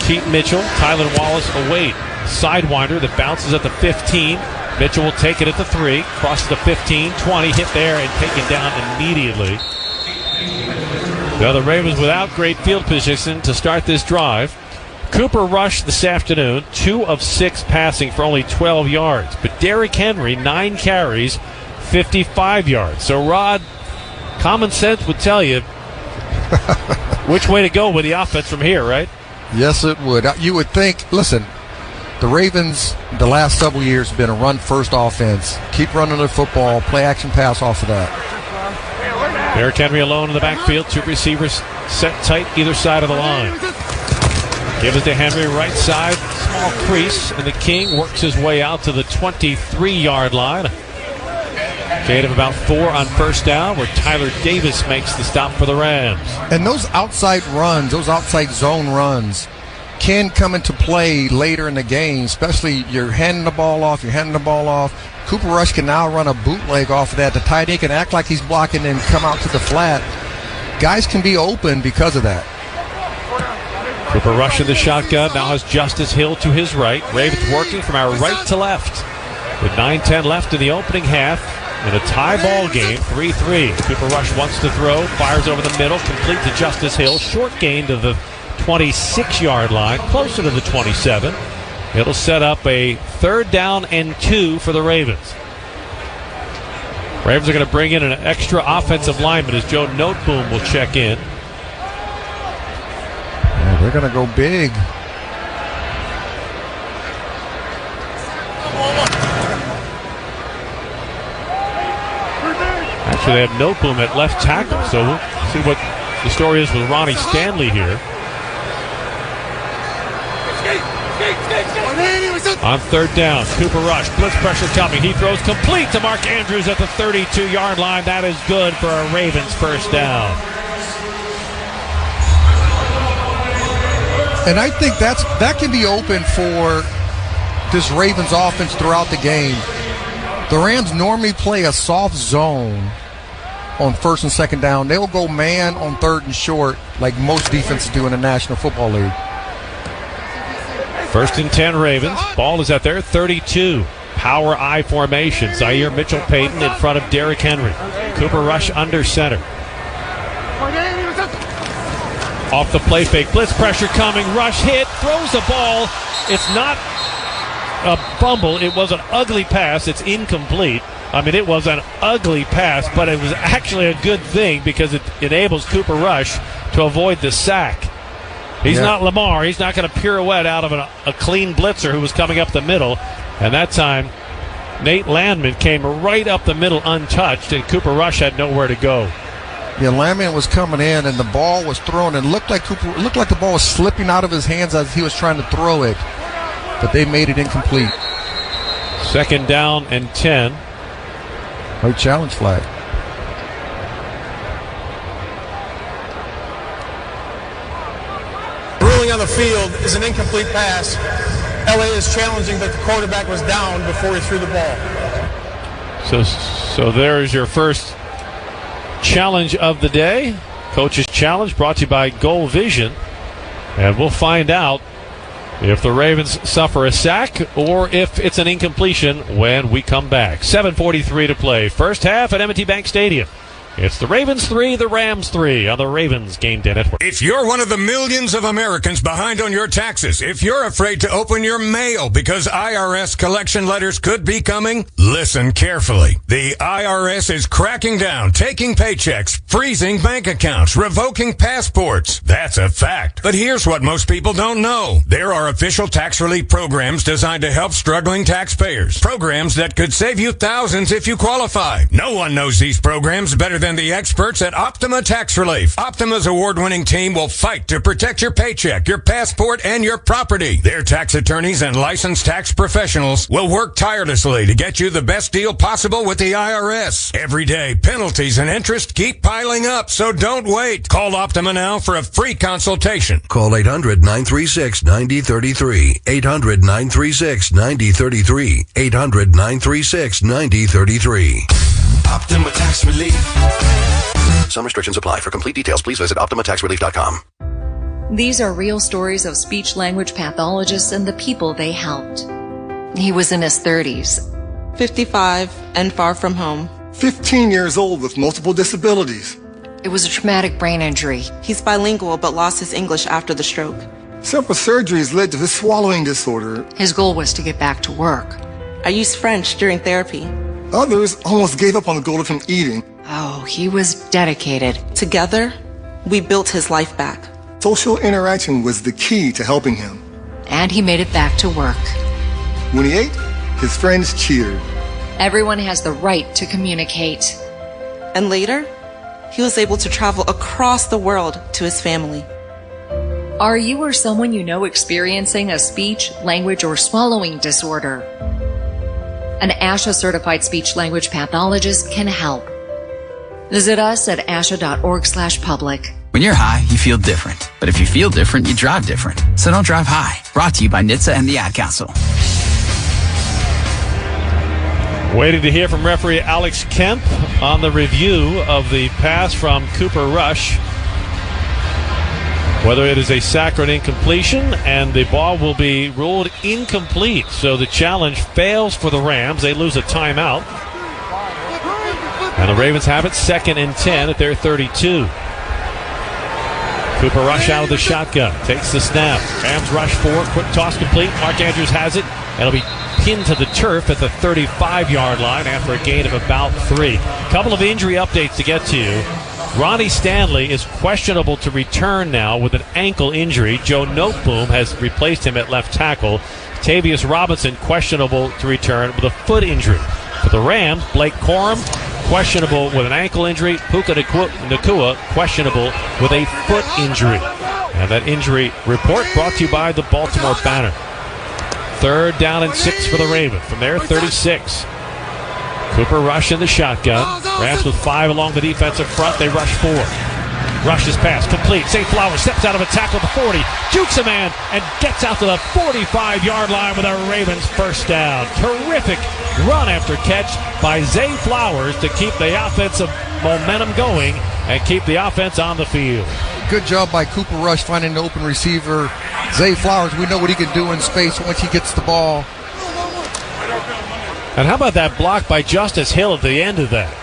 Keaton Mitchell, Tylan Wallace await. Sidewinder that bounces at the 15. Mitchell will take it at the 3. Crosses the 15, 20, hit there and taken down immediately. Now the Ravens without great field position to start this drive. Cooper Rush this afternoon, 2 of 6 passing for only 12 yards. But Derrick Henry, 9 carries, 55 yards. So, Rod, common sense would tell you which way to go with the offense from here, right? Yes, it would. You would think, listen, the Ravens the last several years have been a run-first offense. Keep running the football, play action pass off of that. Derrick Henry alone in the backfield. 2 receivers set tight either side of the line. Give it to Henry, right side, small crease, and the King works his way out to the 23-yard line. Gain of about 4 on first down, where Tyler Davis makes the stop for the Rams. And those outside runs, those outside zone runs, can come into play later in the game, especially you're handing the ball off. Cooper Rush can now run a bootleg off of that. The tight end can act like he's blocking and come out to the flat. Guys can be open because of that. Cooper Rush in the shotgun, now has Justice Hill to his right. Ravens working from our right to left. With 9:10 left in the opening half, in a tie ball game, 3-3. Cooper Rush wants to throw, fires over the middle, complete to Justice Hill. Short gain to the 26-yard line, closer to the 27. It'll set up a 3rd down and 2 for the Ravens. Ravens are going to bring in an extra offensive lineman as Joe Noteboom will check in. Yeah, they're going to go big. Actually, they have Noteboom at left tackle, so we'll see what the story is with Ronnie Stanley here. On 3rd down, Cooper Rush, blitz pressure coming. He throws complete to Mark Andrews at the 32-yard line. That is good for a Ravens 1st down. And I think that can be open for this Ravens offense throughout the game. The Rams normally play a soft zone on 1st and 2nd down. They'll go man on 3rd and short like most defenses do in the National Football League. 1st and 10 Ravens. Ball is at their 32. Power I formation. Zaire Mitchell-Payton in front of Derrick Henry. Cooper Rush under center. Off the play fake. Blitz pressure coming. Rush hit. Throws the ball. It's not a fumble. It was an ugly pass. It's incomplete. I mean, it was an ugly pass, but it was actually a good thing because it enables Cooper Rush to avoid the sack. He's not Lamar. He's not going to pirouette out of a clean blitzer who was coming up the middle. And that time, Nate Landman came right up the middle untouched, and Cooper Rush had nowhere to go. Yeah, Landman was coming in, and the ball was thrown, and it looked like the ball was slipping out of his hands as he was trying to throw it. But they made it incomplete. 2nd down and 10. Right challenge flag. On the field is an incomplete pass. LA is challenging that the quarterback was down before he threw the ball. So there's your first challenge of the day. Coach's challenge brought to you by Goal Vision. And we'll find out if the Ravens suffer a sack or if it's an incompletion when we come back. 7:43 to play. First half at M&T Bank Stadium. It's the Ravens 3, the Rams 3 on the Ravens Game Day Network. If you're one of the millions of Americans behind on your taxes, if you're afraid to open your mail because IRS collection letters could be coming, listen carefully. The IRS is cracking down, taking paychecks, freezing bank accounts, revoking passports. That's a fact. But here's what most people don't know. There are official tax relief programs designed to help struggling taxpayers. Programs that could save you thousands if you qualify. No one knows these programs better than the experts at Optima Tax Relief. Optima's award-winning team will fight to protect your paycheck, your passport, and your property. Their tax attorneys and licensed tax professionals will work tirelessly to get you the best deal possible with the IRS. Every day, penalties and interest keep piling up, so don't wait. Call Optima now for a free consultation. Call 800-936-9033. 800-936-9033. 800-936-9033. Optima Tax Relief. Some restrictions apply. For complete details, please visit OptimaTaxRelief.com. These are real stories of speech-language pathologists and the people they helped. He was in his 30s. 55 and far from home. 15 years old with multiple disabilities. It was a traumatic brain injury. He's bilingual but lost his English after the stroke. Several surgeries led to his swallowing disorder. His goal was to get back to work. I used French during therapy. Others almost gave up on the goal of him eating. Oh, he was dedicated. Together, we built his life back. Social interaction was the key to helping him. And he made it back to work. When he ate, his friends cheered. Everyone has the right to communicate. And later, he was able to travel across the world to his family. Are you or someone you know experiencing a speech, language, or swallowing disorder? An ASHA-certified speech-language pathologist can help. Visit us at asha.org/public. When you're high, you feel different. But if you feel different, you drive different. So don't drive high. Brought to you by NHTSA and the Ad Council. Waiting to hear from referee Alex Kemp on the review of the pass from Cooper Rush. Whether it is a sack or an incompletion, and the ball will be ruled incomplete. So the challenge fails for the Rams. They lose a timeout. And the Ravens have it 2nd and 10 at their 32. Cooper Rush out of the shotgun. Takes the snap. Rams rush 4. Quick toss complete. Mark Andrews has it. And it'll be pinned to the turf at the 35-yard line after a gain of about 3. Couple of injury updates to get to you. Ronnie Stanley is questionable to return now with an ankle injury. Joe Noteboom has replaced him at left tackle. Tavius Robinson questionable to return with a foot injury. For the Rams, Blake Corum questionable with an ankle injury. Puka Nacua questionable with a foot injury. And that injury report brought to you by the Baltimore Banner. 3rd down and 6 for the Ravens. From there, 36. Cooper Rush in the shotgun. Rams with 5 along the defensive front. They rush 4. Rush's pass complete. Zay Flowers steps out of a tackle at the 40. Jukes a man and gets out to the 45-yard line with a Ravens first down. Terrific run after catch by Zay Flowers to keep the offensive momentum going and keep the offense on the field. Good job by Cooper Rush finding the open receiver. Zay Flowers, we know what he can do in space once he gets the ball. And how about that block by Justice Hill at the end of that?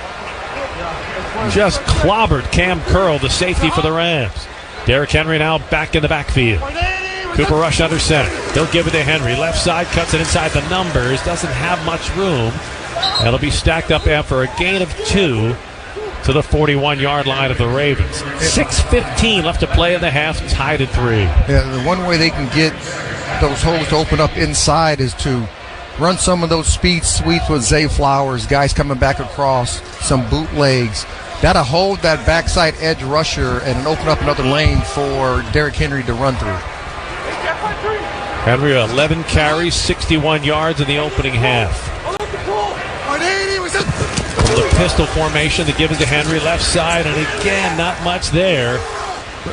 Just clobbered Cam Curl, the safety for the Rams. Derrick Henry now back in the backfield. Cooper Rush under center. He'll give it to Henry. Left side, cuts it inside the numbers. Doesn't have much room. It'll be stacked up after a gain of 2 to the 41-yard line of the Ravens. 6:15 left to play in the half, tied at 3. Yeah, the one way they can get those holes to open up inside is to run some of those speed sweeps with Zay Flowers, guys coming back across, some bootlegs. That'll hold that backside edge rusher and open up another lane for Derrick Henry to run through. Henry, 11 carries, 61 yards in the opening half. From the pistol formation, they give it to Henry, left side, and again, not much there.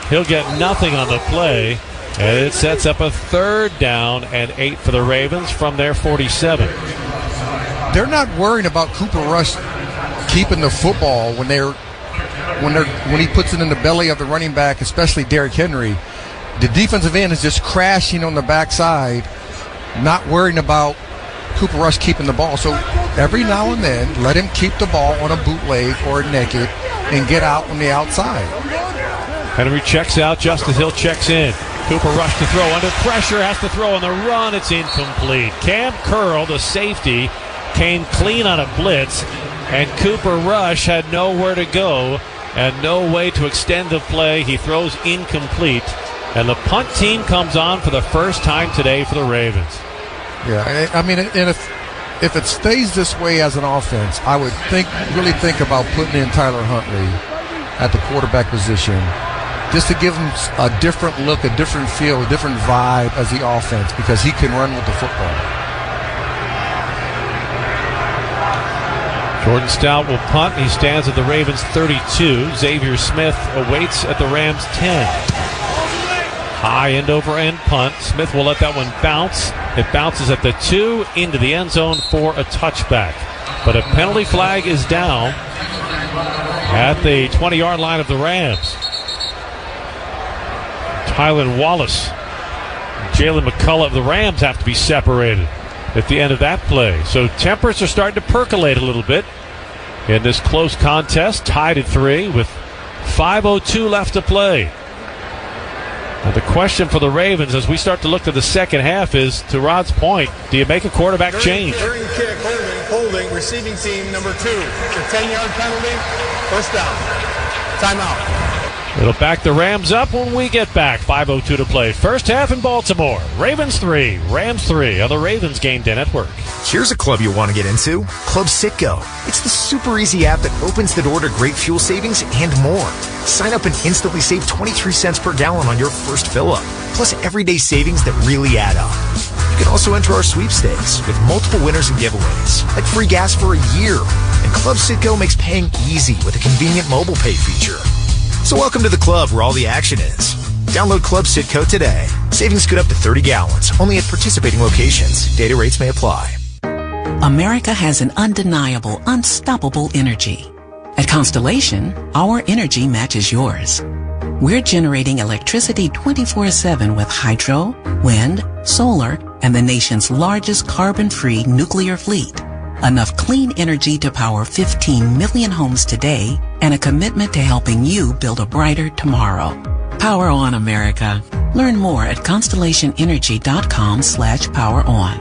He'll get nothing on the play, and it sets up a 3rd down and 8 for the Ravens from their 47. They're not worrying about Cooper Rush keeping the football when he puts it in the belly of the running back, especially Derrick Henry. The defensive end is just crashing on the backside, not worrying about Cooper Rush keeping the ball. So every now and then, let him keep the ball on a bootleg or a naked and get out on the outside. Henry checks out. Justice Hill checks in. Cooper Rush to throw under pressure, has to throw on the run. It's incomplete. Cam Curl, the safety, came clean on a blitz, and Cooper Rush had nowhere to go and no way to extend the play. He throws incomplete, and the punt team comes on for the first time today for the Ravens. Yeah, I mean, and if it stays this way as an offense, I would really think about putting in Tyler Huntley at the quarterback position, just to give him a different look, a different feel, a different vibe as the offense, because he can run with the football. Jordan Stout will punt. He stands at the Ravens 32. Xavier Smith awaits at the Rams 10. High end-over-end punt. Smith will let that one bounce. It bounces at the 2 into the end zone for a touchback. But a penalty flag is down at the 20-yard line of the Rams. Tylan Wallace, Jalen McCullough of the Rams have to be separated at the end of that play. So tempers are starting to percolate a little bit in this close contest, tied at 3 with 5:02 left to play. And the question for the Ravens as we start to look to the second half is, to Rod's point, do you make a quarterback change? During kick, holding, receiving team number 2. It's a 10-yard penalty, first down. Timeout. It'll back the Rams up when we get back. 5:02 to play. First half in Baltimore. Ravens 3, Rams 3 on the Ravens Game Day Network. Here's a club you'll want to get into. Club Citgo. It's the super easy app that opens the door to great fuel savings and more. Sign up and instantly save 23 cents per gallon on your first fill-up. Plus everyday savings that really add up. You can also enter our sweepstakes with multiple winners and giveaways, like free gas for a year. And Club Citgo makes paying easy with a convenient mobile pay feature. So welcome to the club where all the action is. Download Club Citgo today. Savings good up to 30 gallons, only at participating locations. Data rates may apply. America has an undeniable, unstoppable energy. At Constellation, our energy matches yours. We're generating electricity 24/7 with hydro, wind, solar, and the nation's largest carbon-free nuclear fleet. Enough clean energy to power 15 million homes today, and a commitment to helping you build a brighter tomorrow. Power on, America. Learn more at constellationenergy.com/poweron.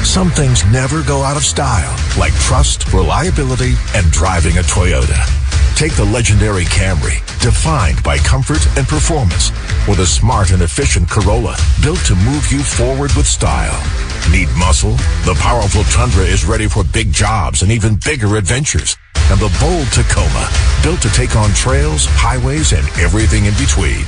Some things never go out of style, like trust, reliability, and driving a Toyota. Take the legendary Camry, defined by comfort and performance, or the smart and efficient Corolla, built to move you forward with style. Need muscle? The powerful Tundra is ready for big jobs and even bigger adventures. And the bold Tacoma, built to take on trails, highways, and everything in between.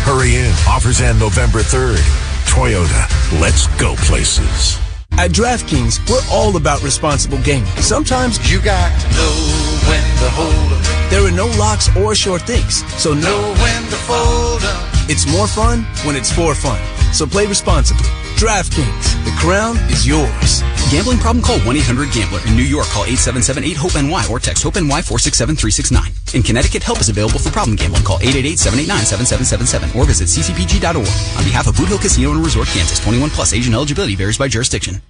Hurry in. Offers end November 3rd. Toyota. Let's go places. At DraftKings, we're all about responsible gaming. Sometimes you got to know when to hold up. There are no locks or sure things, so know when to fold up. It's more fun when it's for fun. So play responsibly. DraftKings, the crown is yours. Gambling problem? Call 1-800-GAMBLER. In New York, call 877-8-HOPE-NY or text HOPE-NY 467-369. In Connecticut, help is available for problem gambling. Call 888-789-7777 or visit ccpg.org. On behalf of Boot Hill Casino and Resort, Kansas, 21 plus. Age and eligibility varies by jurisdiction.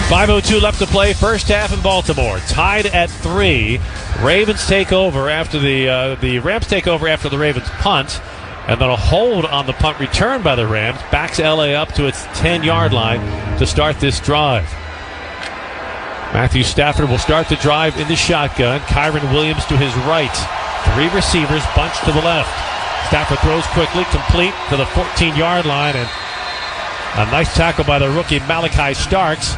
.502 left to play, first half in Baltimore. Tied at 3. Ravens take over after the Rams take over after the Ravens punt, and then a hold on the punt return by the Rams backs LA up to its 10-yard line to start this drive. Matthew Stafford will start the drive in the shotgun. Kyron Williams to his right. 3 receivers bunched to the left. Stafford throws quickly, complete to the 14-yard line, and a nice tackle by the rookie Malachi Starks.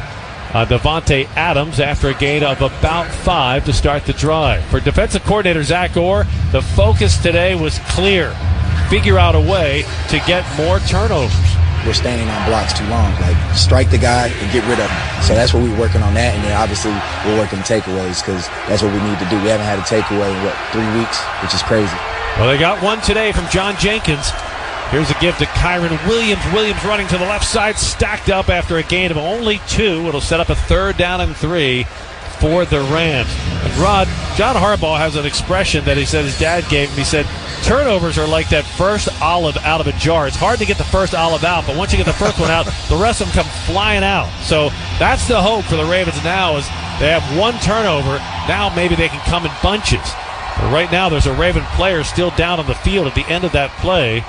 Devontae Adams after a gain of about 5 to start the drive. For defensive coordinator Zach Orr, the focus today was clear. Figure out a way to get more turnovers. We're standing on blocks too long. Like, strike the guy and get rid of him. So that's what we're working on that. And then obviously we're working takeaways because that's what we need to do. We haven't had a takeaway in, 3 weeks, which is crazy. Well, they got one today from John Jenkins. Here's a give to Kyron Williams. Williams running to the left side, stacked up after a gain of only 2. It'll set up a 3rd down and 3 for the Rams. And Rod, John Harbaugh has an expression that he said his dad gave him. He said, turnovers are like that first olive out of a jar. It's hard to get the first olive out, but once you get the first one out, the rest of them come flying out. So that's the hope for the Ravens now is they have 1 turnover. Now maybe they can come in bunches. But right now there's a Raven player still down on the field at the end of that play.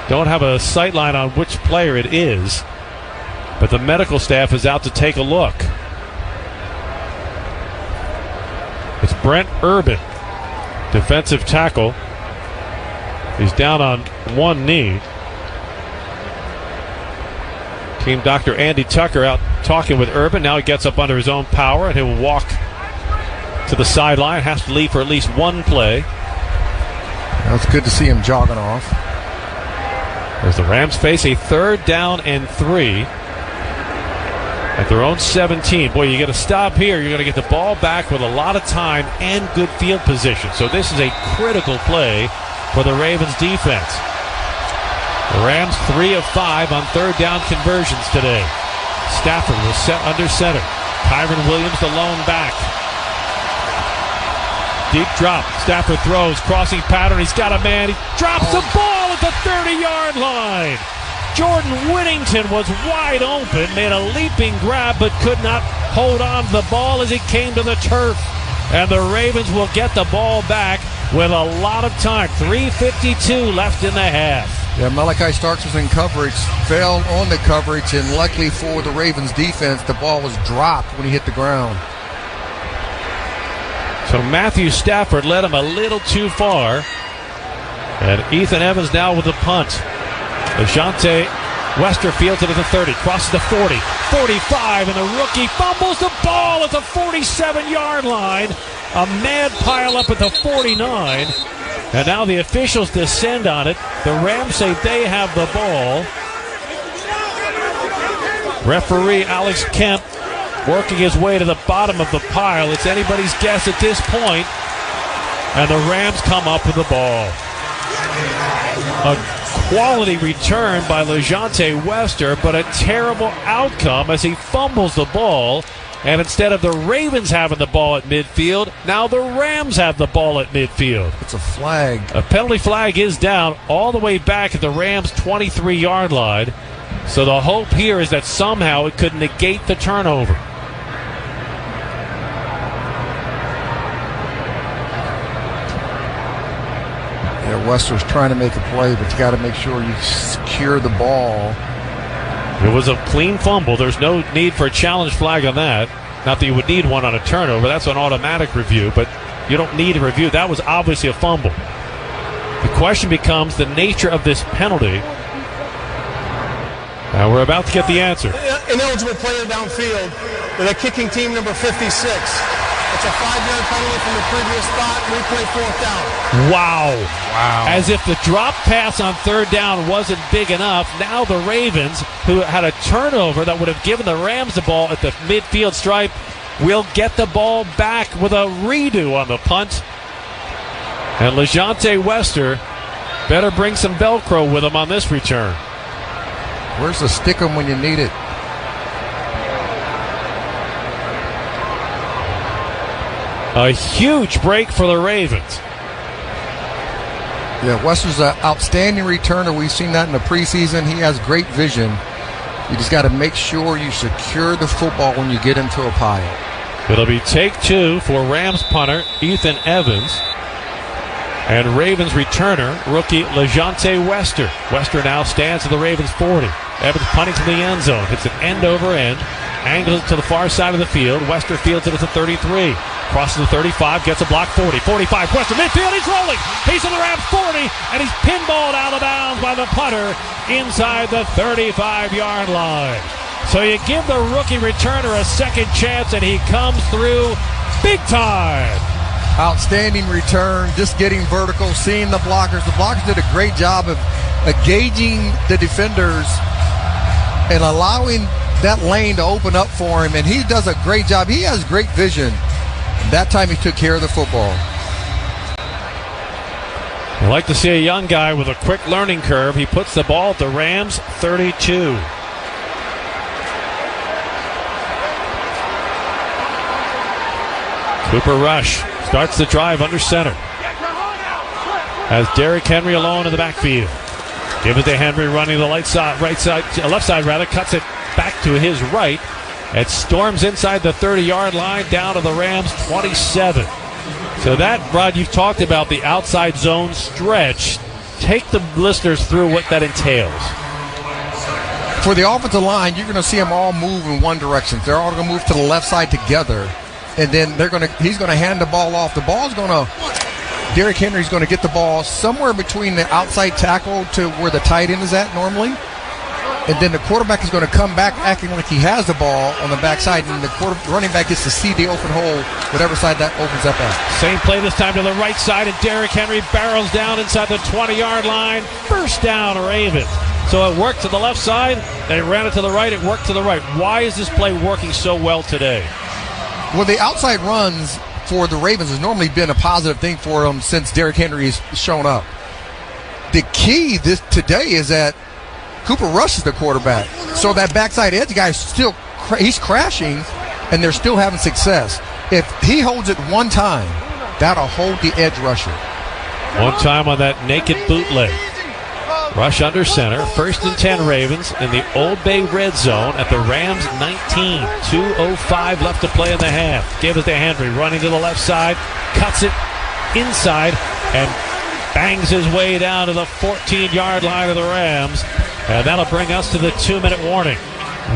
Don't have a sight line on which player it is, but the medical staff is out to take a look. It's Brent Urban, defensive tackle. He's down on one knee. Team Dr. Andy Tucker out talking with Urban. Now he gets up under his own power, and he'll walk to the sideline. Has to leave for at least one play. Well, it's good to see him jogging off. As the Rams face a 3rd down and 3 at their own 17. Boy, you get a stop here. You're going to get the ball back with a lot of time and good field position. So this is a critical play for the Ravens defense. The Rams 3 of 5 on 3rd down conversions today. Stafford was set under center. Kyron Williams, the lone back. Deep drop. Stafford throws. Crossing pattern. He's got a man. He drops the ball at the 30-yard line. Jordan Whittington was wide open. Made a leaping grab, but could not hold on to the ball as it came to the turf. And the Ravens will get the ball back with a lot of time. 3:52 left in the half. Yeah, Malachi Starks was in coverage, fell on the coverage, and luckily for the Ravens defense, the ball was dropped when he hit the ground. So Matthew Stafford led him a little too far. And Ethan Evans now with the punt. Ajante Westerfield to the 30. Crosses the 40. 45, and the rookie fumbles the ball at the 47-yard line. A mad pile up at the 49. And now the officials descend on it. The Rams say they have the ball. Referee Alex Kemp working his way to the bottom of the pile. It's anybody's guess at this point. And the Rams come up with the ball. A quality return by LeJante Wester, but a terrible outcome as he fumbles the ball. And instead of the Ravens having the ball at midfield, now the Rams have the ball at midfield. It's a flag. A penalty flag is down all the way back at the Rams' 23-yard line. So the hope here is that somehow it could negate the turnover. Yeah, Wester's trying to make a play, but you got to make sure you secure the ball. It was a clean fumble. There's no need for a challenge flag on that. Not that you would need one on a turnover. That's an automatic review, but you don't need a review. That was obviously a fumble. The question becomes the nature of this penalty. Now we're about to get the answer. Ineligible player downfield with a kicking team number 56. It's a 5-yard penalty from the previous spot. Replay 4th down. Wow. As if the drop pass on 3rd down wasn't big enough. Now the Ravens, who had a turnover that would have given the Rams the ball at the midfield stripe, will get the ball back with a redo on the punt. And LeJonte Wester better bring some Velcro with him on this return. Where's the stick-em when you need it? A huge break for the Ravens. Yeah, Wester's an outstanding returner. We've seen that in the preseason. He has great vision. You just got to make sure you secure the football when you get into a pile. It'll be take 2 for Rams punter Ethan Evans. And Ravens returner, rookie LeJonte Wester. Wester now stands at the Ravens 40. Evans punting to the end zone. Hits an end over end. Angles it to the far side of the field. Wester fields it at the 33. Crosses the 35, gets a block 40. 45, Wester midfield, he's rolling. He's in the Rams 40, and he's pinballed out of bounds by the punter inside the 35-yard line. So you give the rookie returner a second chance, and he comes through big time. Outstanding return, just getting vertical, seeing the blockers. The blockers did a great job of engaging the defenders and allowing that lane to open up for him, and he does a great job. He has great vision. That time he took care of the football. I like to see a young guy with a quick learning curve. He puts the ball at the Rams 32. Cooper Rush starts the drive under center. Has Derrick Henry alone in the backfield. Give it to Henry running the left side, cuts it back to his right. It storms inside the 30-yard line down to the Rams 27. So that, Rod, you've talked about the outside zone stretch. Take the listeners through what that entails. For the offensive line, you're going to see them all move in one direction. They're all going to move to the left side together, and then he's going to hand the ball off. Derrick Henry's going to get the ball somewhere between the outside tackle to where the tight end is at normally. And then the quarterback is going to come back acting like he has the ball on the backside, and the running back gets to see the open hole, whatever side that opens up at. Same play this time to the right side, and Derrick Henry barrels down inside the 20-yard line. First down, Ravens. So it worked to the left side. They ran it to the right. It worked to the right. Why is this play working so well today? Well, the outside runs for the Ravens has normally been a positive thing for them since Derrick Henry has shown up. The key today is that Cooper Rush is the quarterback. So that backside edge guy he's crashing, and they're still having success. If he holds it one time, that'll hold the edge rusher. One time on that naked bootleg. Rush under center. 1st and 10 Ravens in the Old Bay red zone at the Rams 19. 2:05 left to play in the half. Give it to Henry running to the left side. Cuts it inside and bangs his way down to the 14-yard line of the Rams. And that'll bring us to the 2-minute warning.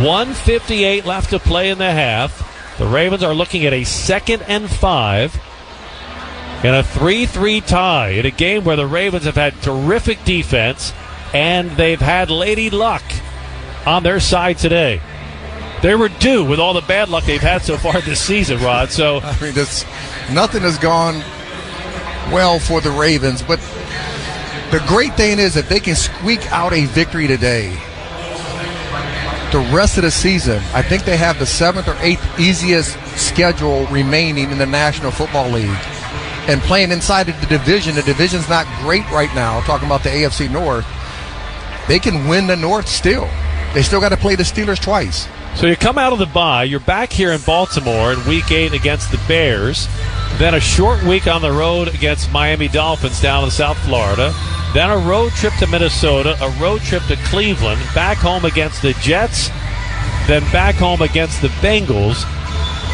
1:58 left to play in the half. The Ravens are looking at a 2nd and 5 and a 3-3 tie in a game where the Ravens have had terrific defense and they've had lady luck on their side today. They were due with all the bad luck they've had so far this season, Rod. So I mean, nothing has gone well for the Ravens, but the great thing is if they can squeak out a victory today, the rest of the season, I think they have the 7th or 8th easiest schedule remaining in the National Football League. And playing inside of the division's not great right now, talking about the AFC North. They can win the North still. They still got to play the Steelers twice. So you come out of the bye, you're back here in Baltimore in Week 8 against the Bears, then a short week on the road against Miami Dolphins down in South Florida, then a road trip to Minnesota, a road trip to Cleveland, back home against the Jets, then back home against the Bengals,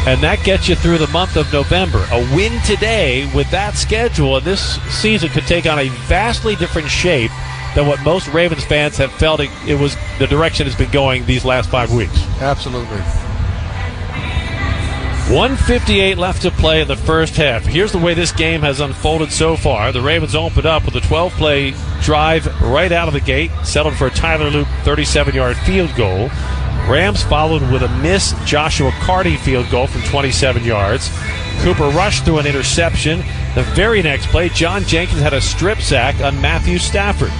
and that gets you through the month of November. A win today with that schedule, and this season could take on a vastly different shape than what most Ravens fans have felt it was the direction it's been going these last 5 weeks. Absolutely. 1:58 left to play in the first half. Here's the way this game has unfolded so far. The Ravens opened up with a 12-play drive right out of the gate, settled for a Tyler Loop 37-yard field goal. Rams followed with a missed Joshua Carty field goal from 27 yards. Cooper Rush threw an interception. The very next play, John Jenkins had a strip sack on Matthew Stafford.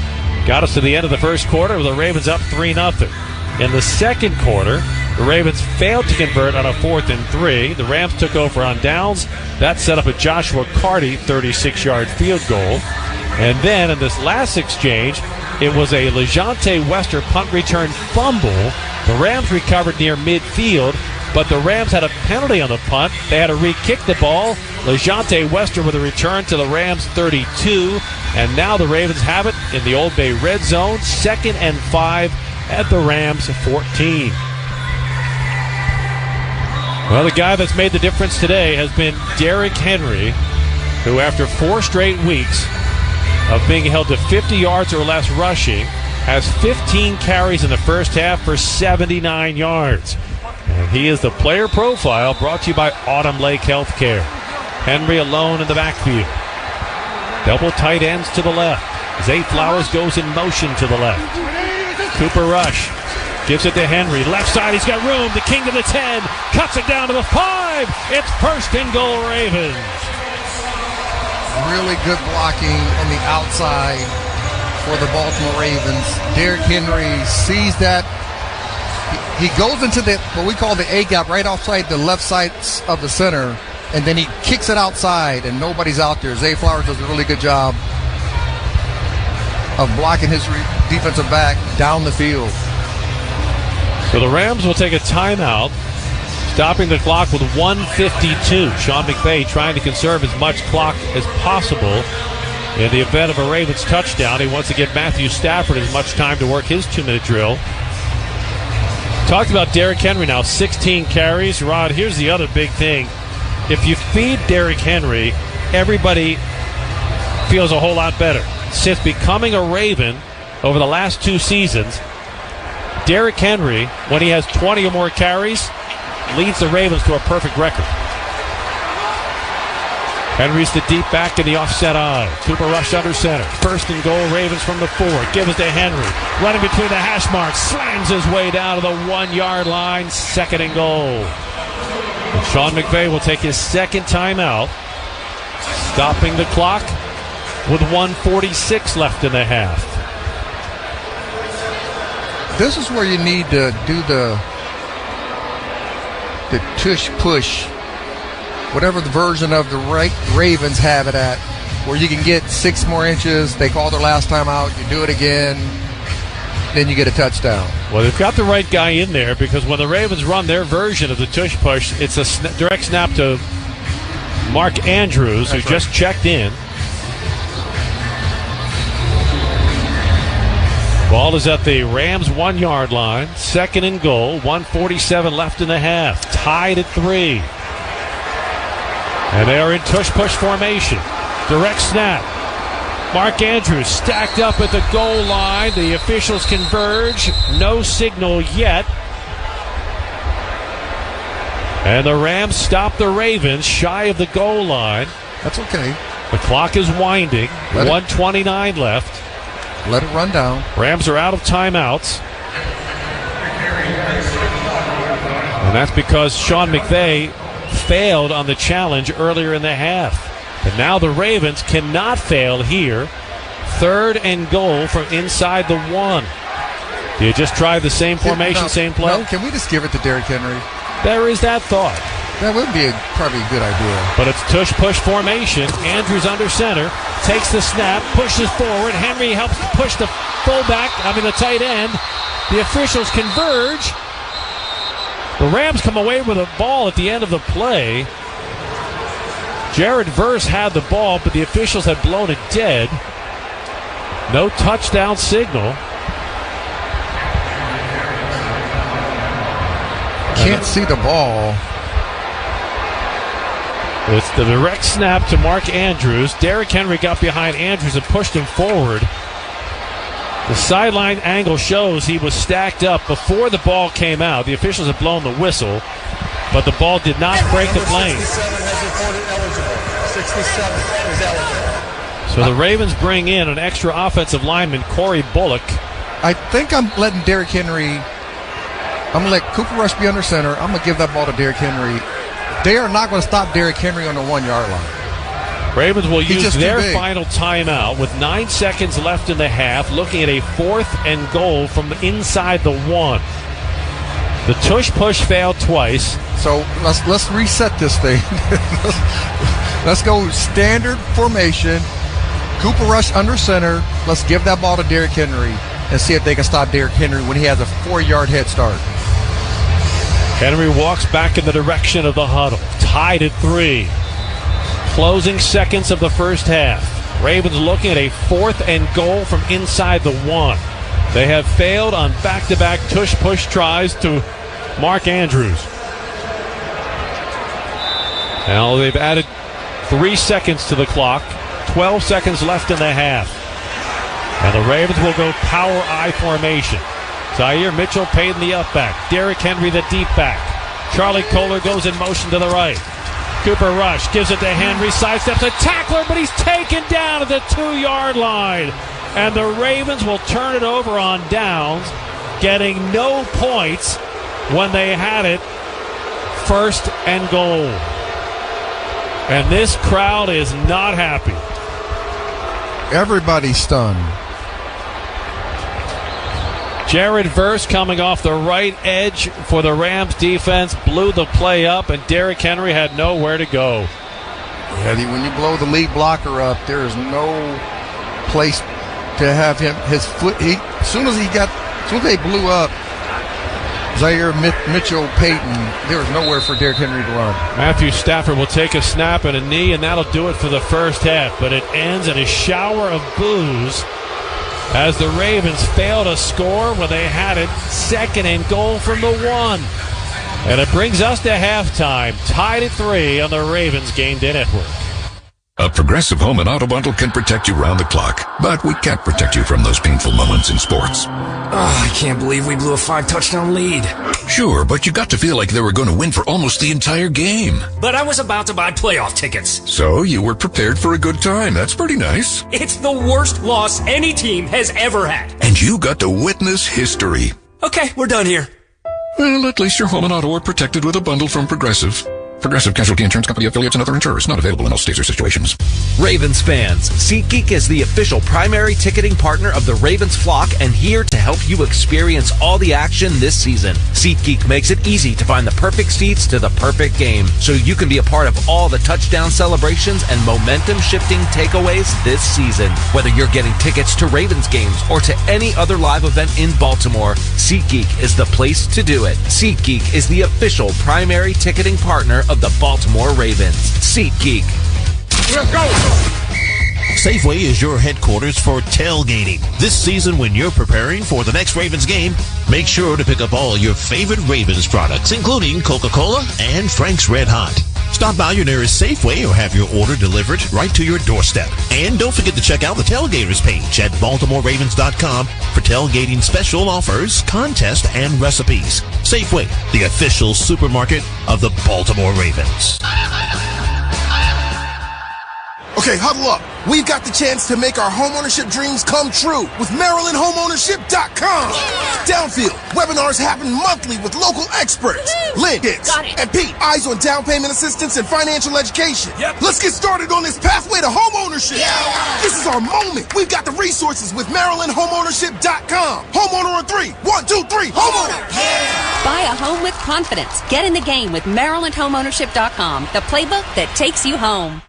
Got us to the end of the first quarter with the Ravens up 3-0. In the second quarter, the Ravens failed to convert on a 4th and 3. The Rams took over on downs. That set up a Joshua Carty 36-yard field goal. And then in this last exchange, it was a LeJonte Wester punt return fumble. The Rams recovered near midfield, but the Rams had a penalty on the punt. They had to re-kick the ball. LeJonte Wester with a return to the Rams 32. And now the Ravens have it in the Old Bay red zone, 2nd and 5 at the Rams 14. Well, the guy that's made the difference today has been Derrick Henry, who after 4 straight weeks of being held to 50 yards or less rushing, has 15 carries in the first half for 79 yards. And he is the player profile brought to you by Autumn Lake Healthcare. Henry alone in the backfield. Double tight ends to the left. Zay Flowers goes in motion to the left. Cooper Rush gives it to Henry. Left side, he's got room. The king to the 10. Cuts it down to the 5. It's first and goal, Ravens. Really good blocking on the outside for the Baltimore Ravens. Derrick Henry sees that. He goes into what we call the A gap right outside the left side of the center, and then he kicks it outside, and nobody's out there. Zay Flowers does a really good job of blocking his defensive back down the field. So the Rams will take a timeout, stopping the clock with 1:52. Sean McVay trying to conserve as much clock as possible. In the event of a Ravens touchdown, he wants to give Matthew Stafford as much time to work his 2-minute drill. Talked about Derrick Henry now, 16 carries. Rod, here's the other big thing. If you feed Derrick Henry, everybody feels a whole lot better. Since becoming a Raven over the last 2 seasons, Derrick Henry, when he has 20 or more carries, leads the Ravens to a perfect record. Henry's the deep back in the offset eye. Cooper Rush under center. First and goal, Ravens from the 4. Give it to Henry. Running between the hash marks. Slams his way down to the 1-yard line. 2nd and goal. And Sean McVay will take his second timeout, stopping the clock with 1:46 left in the half. This is where you need to do the tush push, whatever the version of the Ravens have it at, where you can get 6 more inches. They call their last time out. You do it again, then you get a touchdown. Well, they've got the right guy in there, because when the Ravens run their version of the tush push, it's a direct snap to Mark Andrews, who just checked in. Ball is at the Rams 1-yard line. 2nd and goal. 1:47 left in the half. Tied at 3. And they are in tush-push formation. Direct snap. Mark Andrews stacked up at the goal line. The officials converge. No signal yet. And the Rams stop the Ravens shy of the goal line. That's okay. The clock is winding. 1:29 left. Let it run down. Rams are out of timeouts. And that's because Sean McVay failed on the challenge earlier in the half. But now the Ravens cannot fail here. 3rd and goal from inside the 1. Do you just try the same formation, same play? No, can we just give it to Derrick Henry? There is that thought. That would be probably a good idea. But it's tush-push formation. Andrews under center, takes the snap, pushes forward. Henry helps push the the tight end. The officials converge. The Rams come away with a ball at the end of the play. Jared Verse had the ball, but the officials had blown it dead. No touchdown signal. Can't see the ball. It's the direct snap to Mark Andrews. Derrick Henry got behind Andrews and pushed him forward. The sideline angle shows he was stacked up before the ball came out. The officials had blown the whistle, but the ball did not break the plane. 67 has reported eligible. 67 is eligible. So the Ravens bring in an extra offensive lineman, Corey Bullock. I think I'm letting Derrick Henry. I'm going to let Cooper Rush be under center. I'm going to give that ball to Derrick Henry. They are not going to stop Derrick Henry on the 1 yard line. Ravens will use their final timeout with 9 seconds left in the half, looking at a 4th and goal from inside the 1. The tush-push failed twice. So let's reset this thing. Let's go standard formation. Cooper Rush under center. Let's give that ball to Derrick Henry and see if they can stop Derrick Henry when he has a 4-yard head start. Henry walks back in the direction of the huddle. Tied at 3. Closing seconds of the first half. Ravens looking at a 4th and goal from inside the 1. They have failed on back-to-back tush-push tries to Mark Andrews. Now they've added 3 seconds to the clock. 12 seconds left in the half. And the Ravens will go power I formation. Zaire Mitchell paid in the up back. Derrick Henry the deep back. Charlie Kohler goes in motion to the right. Cooper Rush gives it to Henry, sidesteps a tackler, but he's taken down at the 2-yard line. And the Ravens will turn it over on downs, getting no points when they had it 1st and goal. And this crowd is not happy. Everybody's stunned. Jared Verse coming off the right edge for the Rams defense, blew the play up, and Derrick Henry had nowhere to go. Yeah, when you blow the lead blocker up, there is no place to have him. His foot. As soon as they blew up Zaire Mitchell Payton, there was nowhere for Derrick Henry to run. Matthew Stafford will take a snap and a knee, and that'll do it for the first half. But it ends in a shower of boos as the Ravens fail to score when they had it 2nd and goal from the 1. And it brings us to halftime, tied at 3 on the Ravens Game Day Network. A Progressive Home and Auto Bundle can protect you round the clock, but we can't protect you from those painful moments in sports. I can't believe we blew a 5-touchdown lead. Sure, but you got to feel like they were going to win for almost the entire game. But I was about to buy playoff tickets. So you were prepared for a good time. That's pretty nice. It's the worst loss any team has ever had. And you got to witness history. Okay, we're done here. Well, at least your home and auto are protected with a bundle from Progressive. Progressive Casualty Insurance Company affiliates and other insurers. Not available in all states or situations. Ravens fans, SeatGeek is the official primary ticketing partner of the Ravens flock and here to help you experience all the action this season. SeatGeek makes it easy to find the perfect seats to the perfect game so you can be a part of all the touchdown celebrations and momentum-shifting takeaways this season. Whether you're getting tickets to Ravens games or to any other live event in Baltimore, SeatGeek is the place to do it. SeatGeek is the official primary ticketing partner of the Baltimore Ravens. SeatGeek. Let's go! Safeway is your headquarters for tailgating. This season, when you're preparing for the next Ravens game, make sure to pick up all your favorite Ravens products, including Coca-Cola and Frank's Red Hot. Stop by your nearest Safeway or have your order delivered right to your doorstep. And don't forget to check out the Tailgaters page at BaltimoreRavens.com for tailgating special offers, contests, and recipes. Safeway, the official supermarket of the Baltimore Ravens. Okay, huddle up. We've got the chance to make our homeownership dreams come true with MarylandHomeownership.com. Downfield, webinars happen monthly with local experts. Lynn, and Pete, eyes on down payment assistance and financial education. Let's get started on this pathway to homeownership. This is our moment. We've got the resources with MarylandHomeownership.com. Homeowner on 3. 1, 2, 3. Homeowner. Buy a home with confidence. Get in the game with MarylandHomeownership.com, the playbook that takes you home.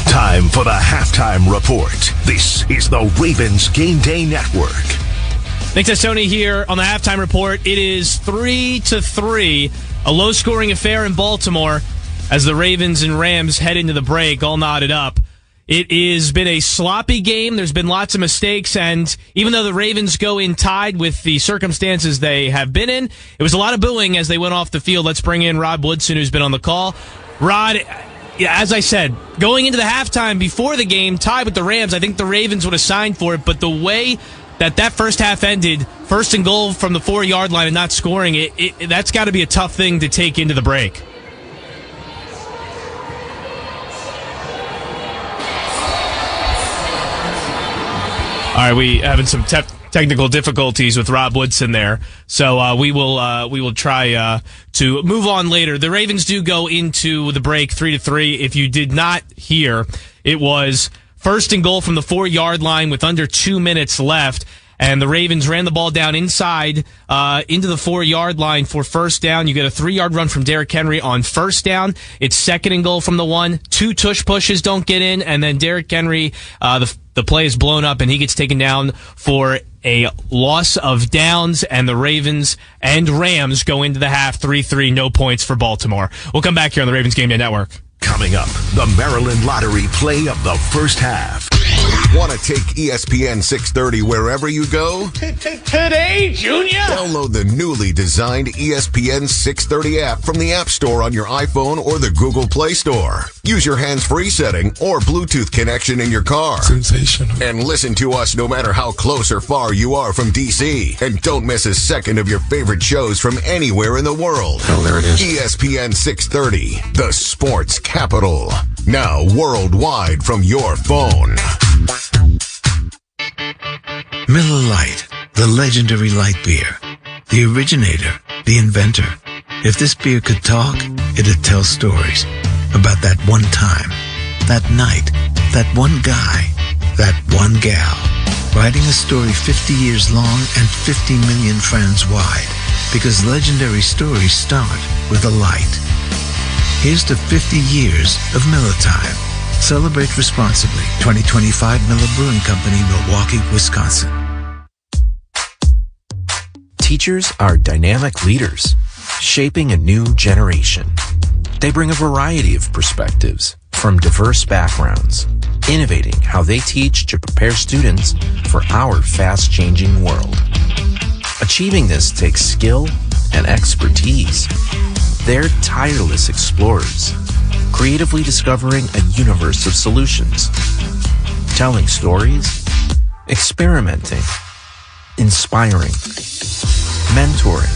Time for the halftime report. This is the Ravens Game Day Network. Thanks, that's Tony here on the halftime report. It is 3-3, a low-scoring affair in Baltimore as the Ravens and Rams head into the break, all knotted up. It has been a sloppy game. There's been lots of mistakes, and even though the Ravens go in tied with the circumstances they have been in, it was a lot of booing as they went off the field. Let's bring in Rod Woodson, who's been on the call. Rod, as I said, going into the halftime before the game, tied with the Rams, I think the Ravens would have signed for it, but the way that first half ended, first and goal from the 4-yard line and not scoring, that's got to be a tough thing to take into the break. All right, we having some technical difficulties with Rob Woodson there, so we will try to move on later. The Ravens do go into the break 3-3. If you did not hear, it was first and goal from the 4-yard line with under 2 minutes left. And the Ravens ran the ball down inside into the 4-yard line for first down. You get a 3-yard run from Derrick Henry on first down. It's second and goal from the 1. 2 tush pushes don't get in, and then Derrick Henry, the play is blown up, and he gets taken down for a loss of downs, and the Ravens and Rams go into the half 3-3, no points for Baltimore. We'll come back here on the Ravens Game Day Network. Coming up, the Maryland Lottery play of the first half. Want to take ESPN 630 wherever you go? Today, Junior! Download the newly designed ESPN 630 app from the App Store on your iPhone or the Google Play Store. Use your hands-free setting or Bluetooth connection in your car. Sensational. And listen to us no matter how close or far you are from D.C. And don't miss a second of your favorite shows from anywhere in the world. Oh, there it is. ESPN 630, the sports capital. Now worldwide from your phone. Miller Lite, the legendary light beer. The originator, the inventor. If this beer could talk, it'd tell stories about that one time, that night, that one guy, that one gal. Writing a story 50 years long and 50 million friends wide. Because legendary stories start with a light. Here's to 50 years of Miller Time. Celebrate responsibly. 2025 Miller Brewing Company, Milwaukee, Wisconsin. Teachers are dynamic leaders, shaping a new generation. They bring a variety of perspectives from diverse backgrounds, innovating how they teach to prepare students for our fast-changing world. Achieving this takes skill and expertise. They're tireless explorers, creatively discovering a universe of solutions, telling stories, experimenting, inspiring, mentoring,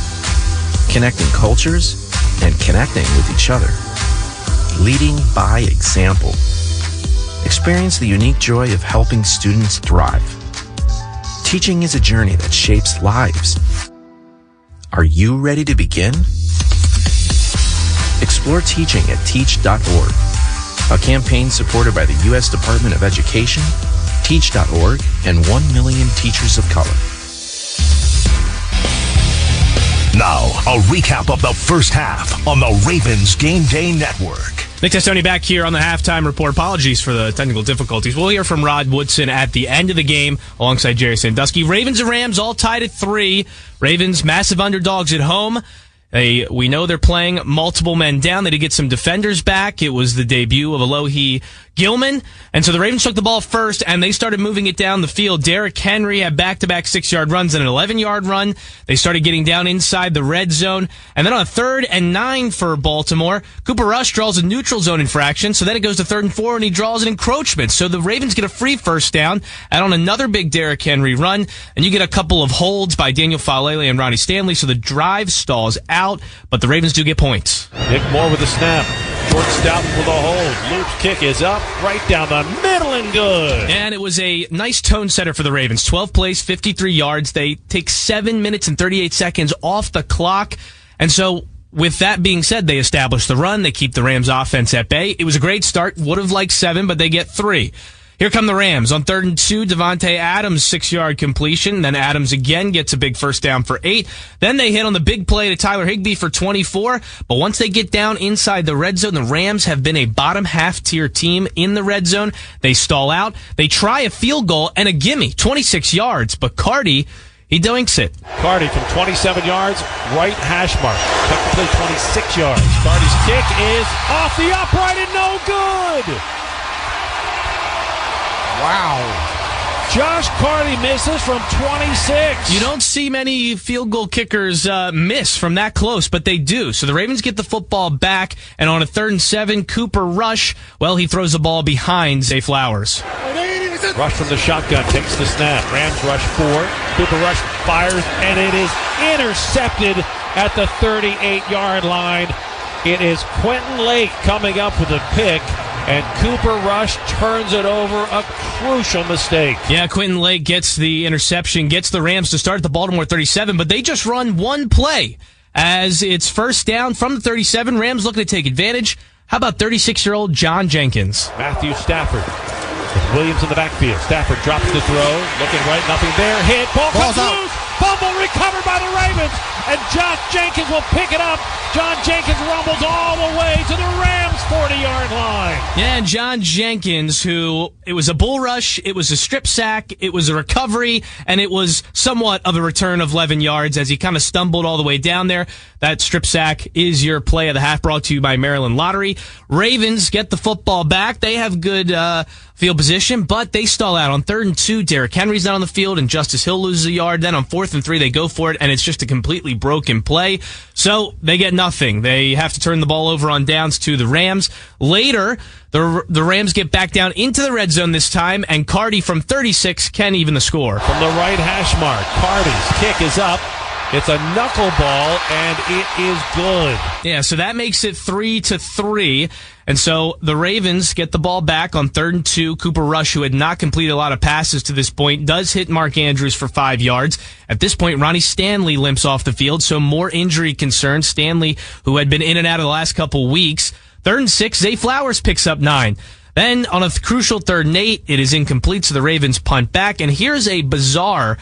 connecting cultures, and connecting with each other, leading by example. Experience the unique joy of helping students thrive. Teaching is a journey that shapes lives. Are you ready to begin? Explore teaching at teach.org, a campaign supported by the U.S. Department of Education, Teach.org, and 1 million teachers of color. Now, a recap of the first half on the Ravens Game Day Network. Nick Testoni back here on the halftime report. Apologies for the technical difficulties. We'll hear from Rod Woodson at the end of the game alongside Jerry Sandusky. Ravens and Rams all tied at 3. Ravens massive underdogs at home. We know they're playing multiple men down. They did get some defenders back. It was the debut of Alohi Gilman. And so the Ravens took the ball first, and they started moving it down the field. Derrick Henry had back-to-back 6-yard runs and an 11-yard run. They started getting down inside the red zone. And then on a 3rd and 9 for Baltimore, Cooper Rush draws a neutral zone infraction. So then it goes to 3rd and 4, and he draws an encroachment. So the Ravens get a free first down. And on another big Derrick Henry run, and you get a couple of holds by Daniel Falele and Ronnie Stanley. So the drive stalls out, but the Ravens do get points. Nick Moore with the snap. Short stout with a hold. Loop's kick is up, right down the middle and good. And it was a nice tone setter for the Ravens. 12 plays, 53 yards. They take 7 minutes and 38 seconds off the clock. And so with that being said, they establish the run. They keep the Rams offense at bay. It was a great start. Would have liked 7, but they get 3. Here come the Rams. On 3rd and 2, Devontae Adams, 6-yard completion. Then Adams again gets a big first down for 8. Then they hit on the big play to Tyler Higbee for 24. But once they get down inside the red zone, the Rams have been a bottom half-tier team in the red zone. They stall out. They try a field goal and a gimme, 26 yards. But Carty, he doinks it. Cardi from 27 yards, right hash mark. Technically 26 yards. Cardi's kick is off the upright and no good. Wow. Josh Cardi misses from 26. You don't see many field goal kickers miss from that close, but they do. So the Ravens get the football back, and on a 3rd and 7, Cooper Rush, well, he throws the ball behind Zay Flowers. Rush from the shotgun, takes the snap. Rams rush 4. Cooper Rush fires, and it is intercepted at the 38-yard line. It is Quentin Lake coming up with a pick, and Cooper Rush turns it over. A crucial mistake. Yeah, Quentin Lake gets the interception, gets the Rams to start at the Baltimore 37, but they just run one play as it's first down from the 37. Rams looking to take advantage. How about 36-year-old John Jenkins? Matthew Stafford with Williams in the backfield. Stafford drops the throw, looking right, nothing there. Hit, ball comes loose. Fumble recovered by the Ravens, and Josh Jenkins will pick it up. John Jenkins rumbles all the way to the Rams' 40-yard line. Yeah, and John Jenkins, who, it was a bull rush, it was a strip sack, it was a recovery, and it was somewhat of a return of 11 yards as he kind of stumbled all the way down there. That strip sack is your play of the half, brought to you by Maryland Lottery. Ravens get the football back. They have good field position, but they stall out on 3rd and 2. Derrick Henry's not on the field, and Justice Hill loses a yard. Then on 4th and 3, they go for it, and it's just a completely broken play. So they get nothing. They have to turn the ball over on downs to the Rams. Later, the Rams get back down into the red zone this time, and Cardi from 36 can even the score. From the right hash mark, Cardi's kick is up. It's a knuckleball, and it is good. Yeah, so that makes it 3-3. And so the Ravens get the ball back on 3rd and 2. Cooper Rush, who had not completed a lot of passes to this point, does hit Mark Andrews for 5 yards. At this point, Ronnie Stanley limps off the field, so more injury concerns. Stanley, who had been in and out of the last couple weeks. 3rd and 6, Zay Flowers picks up 9. Then on a crucial 3rd and 8, it is incomplete, so the Ravens punt back. And here's a bizarre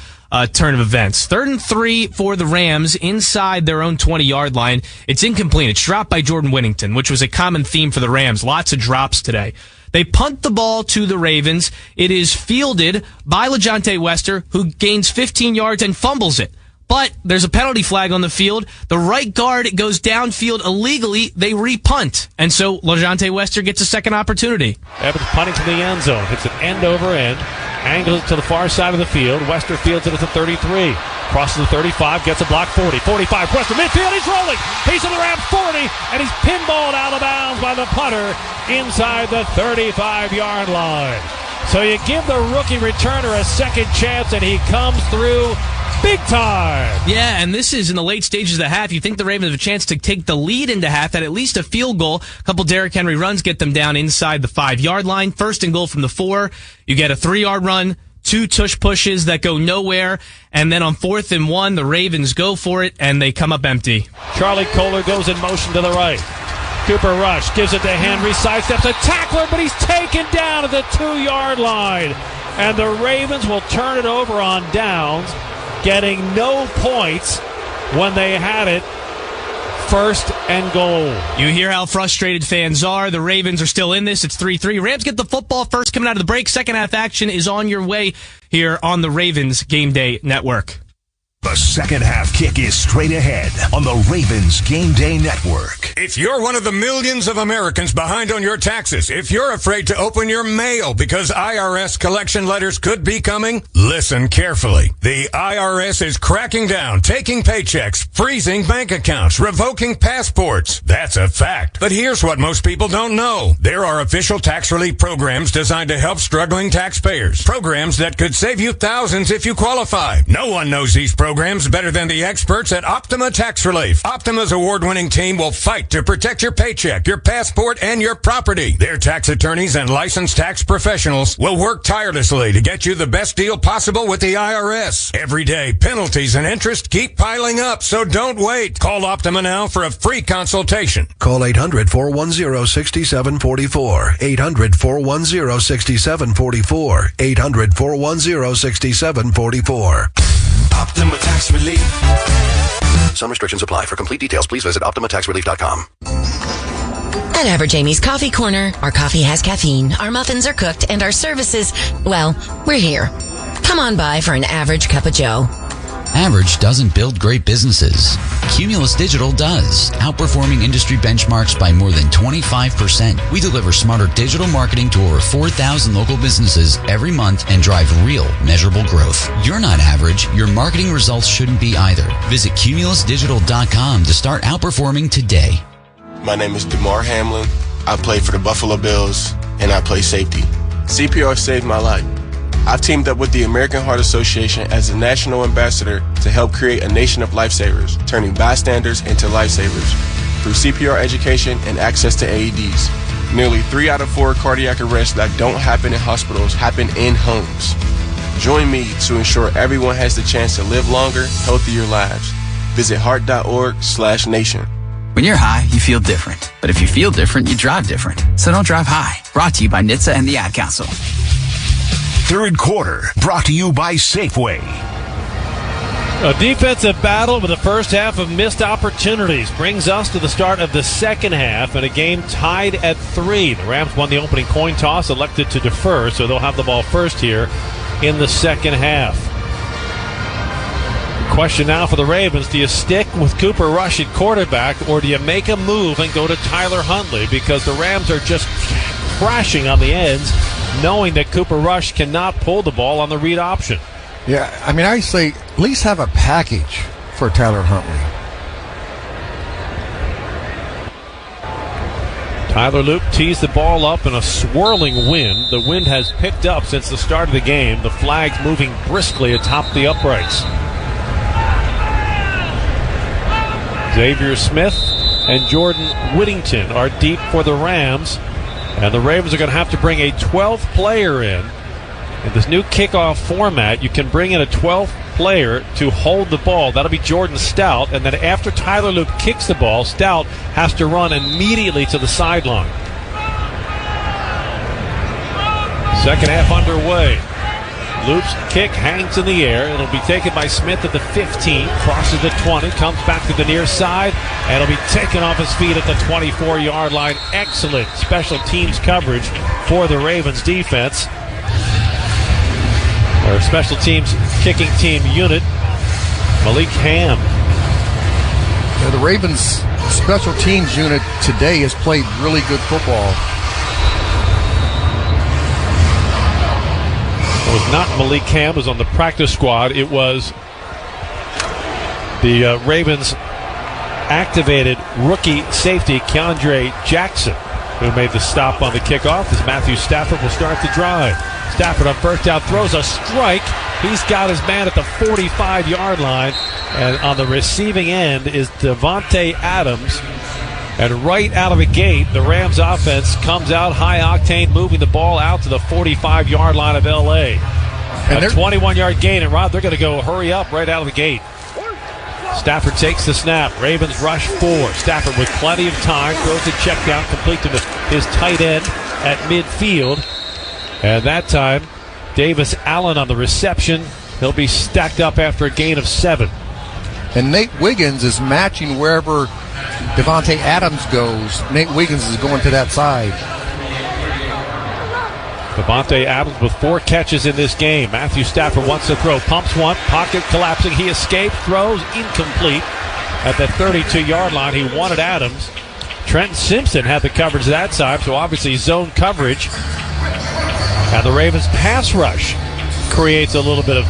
turn of events. 3rd and 3 for the Rams inside their own 20-yard line. It's incomplete. It's dropped by Jordan Whittington, which was a common theme for the Rams. Lots of drops today. They punt the ball to the Ravens. It is fielded by LaJohntay Wester, who gains 15 yards and fumbles it. But there's a penalty flag on the field. The right guard goes downfield illegally. They repunt. And so LaJohntay Wester gets a second opportunity. Evans punting to the end zone. Hits an end over end. Angles it to the far side of the field. Wester fields it at the 33. Crosses the 35. Gets a block 40. 45. Wester midfield. He's rolling. He's in the Rams 40. And he's pinballed out of bounds by the punter inside the 35-yard line. So you give the rookie returner a second chance, and he comes through big time. Yeah, and this is in the late stages of the half. You think the Ravens have a chance to take the lead into half at least a field goal. A couple Derrick Henry runs get them down inside the 5-yard line. 1st and goal from the 4. You get a 3-yard run, 2 tush pushes that go nowhere, and then on 4th and 1, the Ravens go for it, and they come up empty. Charlie Kohler goes in motion to the right. Cooper Rush gives it to Henry, sidesteps a tackler, but he's taken down at the 2-yard line. And the Ravens will turn it over on downs, getting no points when they had it 1st and goal. You hear how frustrated fans are. The Ravens are still in this. It's 3-3. Rams get the football first coming out of the break. Second half action is on your way here on the Ravens Game Day Network. The second half kick is straight ahead on the Ravens Game Day Network. If you're one of the millions of Americans behind on your taxes, if you're afraid to open your mail because IRS collection letters could be coming, listen carefully. The IRS is cracking down, taking paychecks, freezing bank accounts, revoking passports. That's a fact. But here's what most people don't know. There are official tax relief programs designed to help struggling taxpayers. Programs that could save you thousands if you qualify. No one knows these programs better than the experts at Optima Tax Relief. Optima's award-winning team will fight to protect your paycheck, your passport, and your property. Their tax attorneys and licensed tax professionals will work tirelessly to get you the best deal possible with the IRS. Every day, penalties and interest keep piling up, so don't wait. Call Optima now for a free consultation. Call 800-410-6744. 800-410-6744. 800-410-6744. Optima Tax Relief. Some restrictions apply. For complete details, please visit OptimaTaxRelief.com. At Average Amy's Coffee Corner, our coffee has caffeine, our muffins are cooked, and our services, well, we're here. Come on by for an average cup of joe. Average doesn't build great businesses. Cumulus Digital does, outperforming industry benchmarks by more than 25%. We deliver smarter digital marketing to over 4,000 local businesses every month and drive real, measurable growth. You're not average. Your marketing results shouldn't be either. Visit cumulusdigital.com to start outperforming today. My name is DeMar Hamlin. I play for the Buffalo Bills, and I play safety. CPR saved my life. I've teamed up with the American Heart Association as a national ambassador to help create a nation of lifesavers, turning bystanders into lifesavers through CPR education and access to AEDs. Nearly 3 out of 4 cardiac arrests that don't happen in hospitals happen in homes. Join me to ensure everyone has the chance to live longer, healthier lives. Visit heart.org/nation. When you're high, you feel different. But if you feel different, you drive different. So don't drive high. Brought to you by NHTSA and the Ad Council. Third quarter, brought to you by Safeway. A defensive battle with the first half of missed opportunities brings us to the start of the second half and a game tied at 3. The Rams won the opening coin toss, elected to defer, so they'll have the ball first here in the second half. Question now for the Ravens, do you stick with Cooper Rush at quarterback or do you make a move and go to Tyler Huntley? Because the Rams are just crashing on the ends, knowing that Cooper Rush cannot pull the ball on the read option. Yeah, I mean, I say at least have a package for Tyler Huntley. Tyler Loop tees the ball up in a swirling wind. The wind has picked up since the start of the game. The flags moving briskly atop the uprights. Xavier Smith and Jordan Whittington are deep for the Rams. And the Ravens are going to have to bring a 12th player in. In this new kickoff format, you can bring in a 12th player to hold the ball. That'll be Jordan Stout. And then after Tyler Loop kicks the ball, Stout has to run immediately to the sideline. Second half underway. Loop's kick hangs in the air. It'll be taken by Smith at the 15, crosses the 20, comes back to the near side, and it'll be taken off his feet at the 24-yard line. Excellent special teams coverage for the Ravens defense. Our special teams kicking team unit, Malik Ham. The Ravens special teams unit today has played really good football. It was not Malik Ham, was on the practice squad. It was the Ravens activated rookie safety Keandre Jackson who made the stop on the kickoff as Matthew Stafford will start the drive. Stafford on first down throws a strike. He's got his man at the 45-yard line, and on the receiving end is Devontae Adams. And right out of the gate, the Rams offense comes out high-octane, moving the ball out to the 45-yard line of L.A. And a 21-yard gain, and Rob, they're going to go hurry up right out of the gate. Stafford takes the snap. Ravens rush 4. Stafford with plenty of time, throws the check down, complete to his tight end at midfield. And that time, Davis Allen on the reception. He'll be stacked up after a gain of 7. And Nate Wiggins is matching wherever Devontae Adams goes. Nate Wiggins is going to that side. Devontae Adams with 4 catches in this game. Matthew Stafford wants to throw. Pumps one. Pocket collapsing. He escaped. Throws incomplete at the 32-yard line. He wanted Adams. Trenton Simpson had the coverage that time, so obviously zone coverage. And the Ravens pass rush creates a little bit of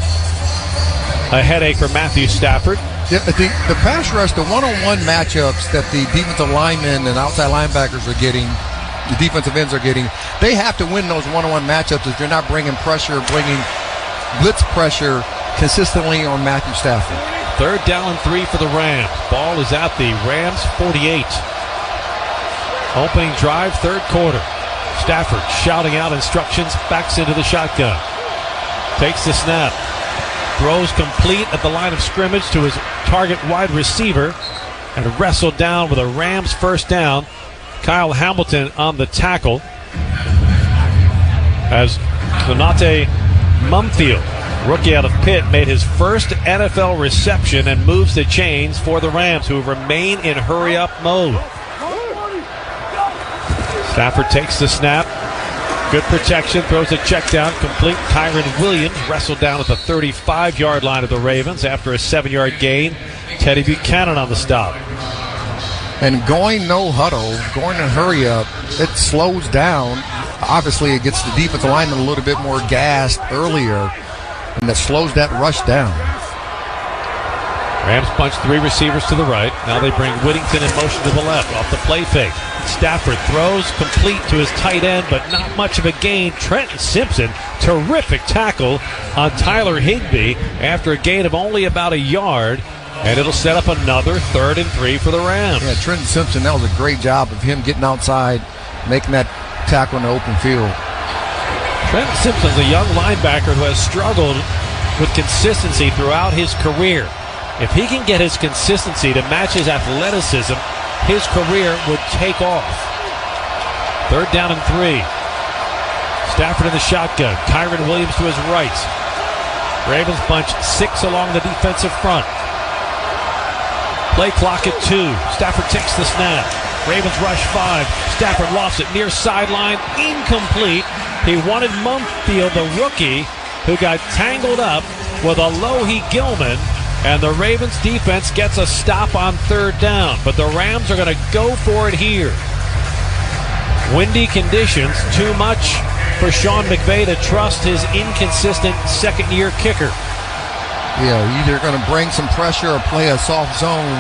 a headache for Matthew Stafford. Yeah, the pass rush, the one-on-one matchups that the defensive linemen and outside linebackers are getting, the defensive ends are getting, they have to win those one-on-one matchups if they're not bringing pressure, bringing blitz pressure consistently on Matthew Stafford. 3rd down and 3 for the Rams. Ball is at the Rams 48. Opening drive, 3rd quarter. Stafford shouting out instructions, backs into the shotgun. Takes the snap. Throws complete at the line of scrimmage to his target wide receiver and wrestled down with a Rams first down. Kyle Hamilton on the tackle as Donate Mumfield, rookie out of Pitt, made his first NFL reception and moves the chains for the Rams, who remain in hurry-up mode. Stafford takes the snap, Good protection, throws a check down, complete. Kyron Williams wrestled down at the 35-yard line of the Ravens after a 7-yard gain. Teddy Buchanan on the stop. And going no huddle, going in hurry up, it slows down. Obviously, it gets the defensive lineman a little bit more gassed earlier, and that slows that rush down. Rams punch 3 receivers to the right. Now they bring Whittington in motion to the left off the play fake. Stafford throws complete to his tight end, but not much of a gain. Trenton Simpson, terrific tackle on Tyler Higbee after a gain of only about a yard, and it'll set up another 3rd and 3 for the Rams. Yeah, Trenton Simpson, that was a great job of him getting outside, making that tackle in the open field. Trenton Simpson's a young linebacker who has struggled with consistency throughout his career. If he can get his consistency to match his athleticism, his career would take off. 3rd down and 3. Stafford in the shotgun. Kyron Williams to his right. Ravens bunch 6 along the defensive front. Play clock at 2. Stafford takes the snap. Ravens rush 5. Stafford lofts it near sideline. Incomplete. He wanted Mumfield, the rookie, who got tangled up with Alohi Gilman. And the Ravens defense gets a stop on 3rd down. But the Rams are going to go for it here. Windy conditions, too much for Sean McVay to trust his inconsistent second-year kicker. Yeah, either going to bring some pressure or play a soft zone.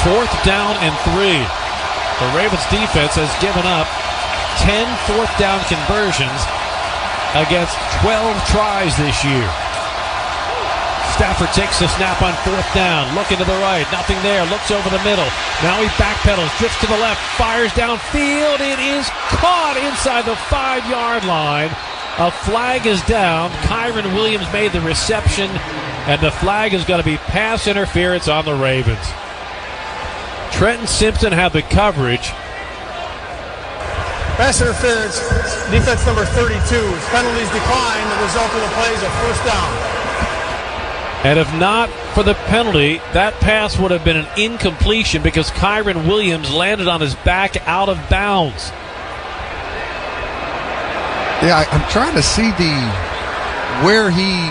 4th down and 3. The Ravens defense has given up 10 4th down conversions against 12 tries this year. Stafford takes the snap on 4th down. Looking to the right. Nothing there. Looks over the middle. Now he backpedals. Drifts to the left. Fires downfield. It is caught inside the 5-yard line. A flag is down. Kyron Williams made the reception, and the flag is going to be pass interference on the Ravens. Trenton Simpson had the coverage. Pass interference, defense number 32. Penalties decline. The result of the play is a 1st down. And if not for the penalty, that pass would have been an incompletion because Kyron Williams landed on his back out of bounds. Yeah, I'm trying to see where he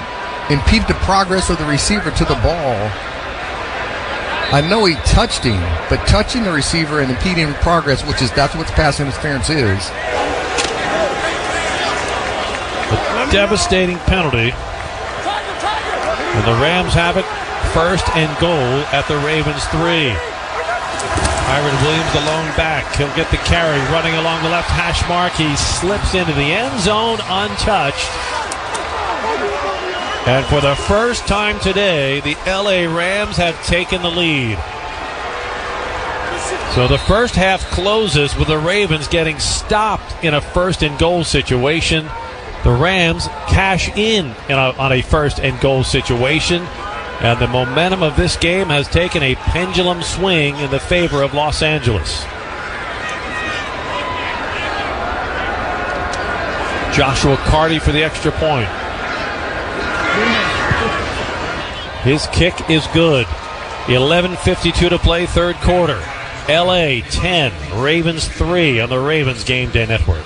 impeded the progress of the receiver to the ball. I know he touched him, but touching the receiver and impeding progress, that's what pass interference is. A devastating penalty. And the Rams have it 1st and goal at the Ravens 3. Kyron Williams, the lone back. He'll get the carry running along the left hash mark. He slips into the end zone untouched. And for the first time today, the LA Rams have taken the lead. So the first half closes with the Ravens getting stopped in a 1st and goal situation. The Rams cash in on a 1st and goal situation. And the momentum of this game has taken a pendulum swing in the favor of Los Angeles. Joshua Carty for the extra point. His kick is good. 11:52 to play, 3rd quarter. LA 10, Ravens 3 on the Ravens Game Day Network.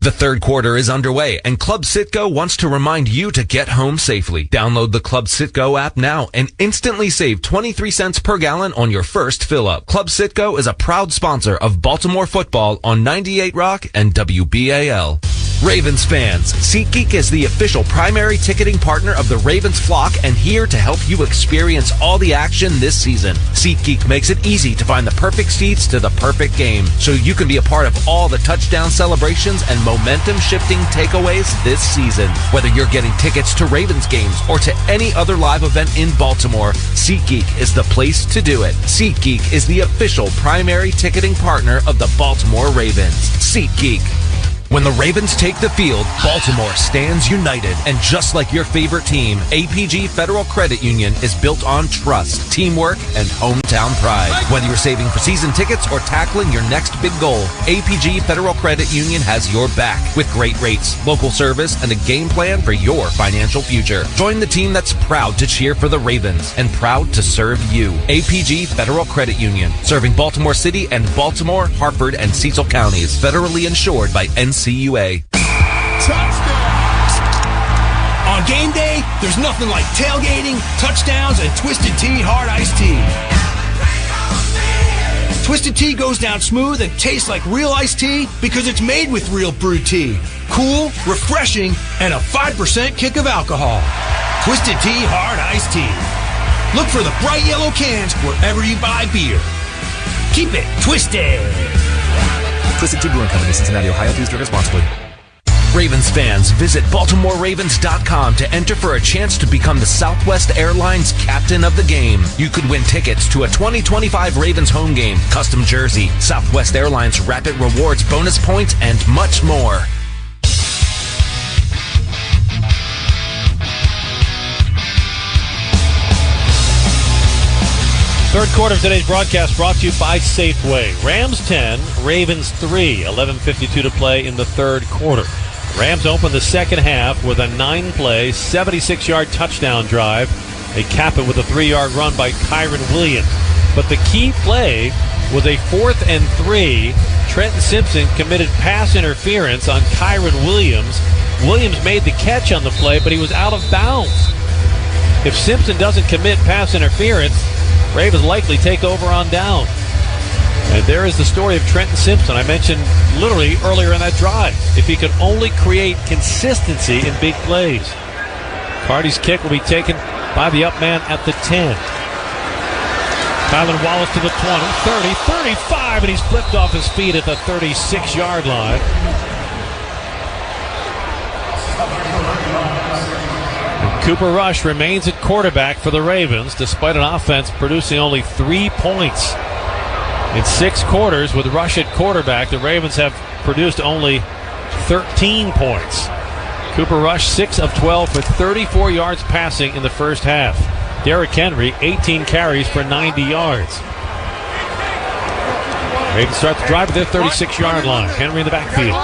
The 3rd quarter is underway, and Club Citgo wants to remind you to get home safely. Download the Club Citgo app now and instantly save 23 cents per gallon on your first fill-up. Club Citgo is a proud sponsor of Baltimore football on 98 Rock and WBAL. Ravens fans, SeatGeek is the official primary ticketing partner of the Ravens flock and here to help you experience all the action this season. SeatGeek makes it easy to find the perfect seats to the perfect game, so you can be a part of all the touchdown celebrations and momentum-shifting takeaways this season. Whether you're getting tickets to Ravens games or to any other live event in Baltimore, SeatGeek is the place to do it. SeatGeek is the official primary ticketing partner of the Baltimore Ravens. SeatGeek. When the Ravens take the field, Baltimore stands united. And just like your favorite team, APG Federal Credit Union is built on trust, teamwork, and hometown pride. Whether you're saving for season tickets or tackling your next big goal, APG Federal Credit Union has your back with great rates, local service, and a game plan for your financial future. Join the team that's proud to cheer for the Ravens and proud to serve you. APG Federal Credit Union, serving Baltimore City and Baltimore, Harford, and Cecil counties. Federally insured by NCUA. On game day, there's nothing like tailgating, touchdowns, and Twisted Tea Hard Iced Tea. Twisted Tea goes down smooth and tastes like real iced tea because it's made with real brewed tea. Cool, refreshing, and a 5% kick of alcohol. Twisted Tea Hard Iced Tea. Look for the bright yellow cans wherever you buy beer. Keep it twisted. Twisted Tea Brewing Company, Cincinnati, Ohio. Please drink responsibly. Ravens fans, visit BaltimoreRavens.com to enter for a chance to become the Southwest Airlines captain of the game. You could win tickets to a 2025 Ravens home game, custom jersey, Southwest Airlines Rapid Rewards bonus points, and much more. Third quarter of today's broadcast brought to you by Safeway. Rams 10, Ravens 3, 11:52 to play in the third quarter. Rams open the second half with a 9-play, 76-yard touchdown drive. They cap it with a 3-yard run by Kyron Williams. But the key play was a 4th and 3. Trenton Simpson committed pass interference on Kyron Williams. Williams made the catch on the play, but he was out of bounds. If Simpson doesn't commit pass interference, Ravens likely take over on down. And there is the story of Trenton Simpson. I mentioned literally earlier in that drive. If he could only create consistency in big plays. Carty's kick will be taken by the up man at the 10. Tyler Wallace to the 20, 30, 35, and he's flipped off his feet at the 36-yard line. And Cooper Rush remains at quarterback for the Ravens, despite an offense producing only 3 points. In 6 quarters, with Rush at quarterback, the Ravens have produced only 13 points. Cooper Rush, 6 of 12 for 34 yards passing in the first half. Derrick Henry, 18 carries for 90 yards. Ravens start the drive at their 36-yard line. Henry in the backfield.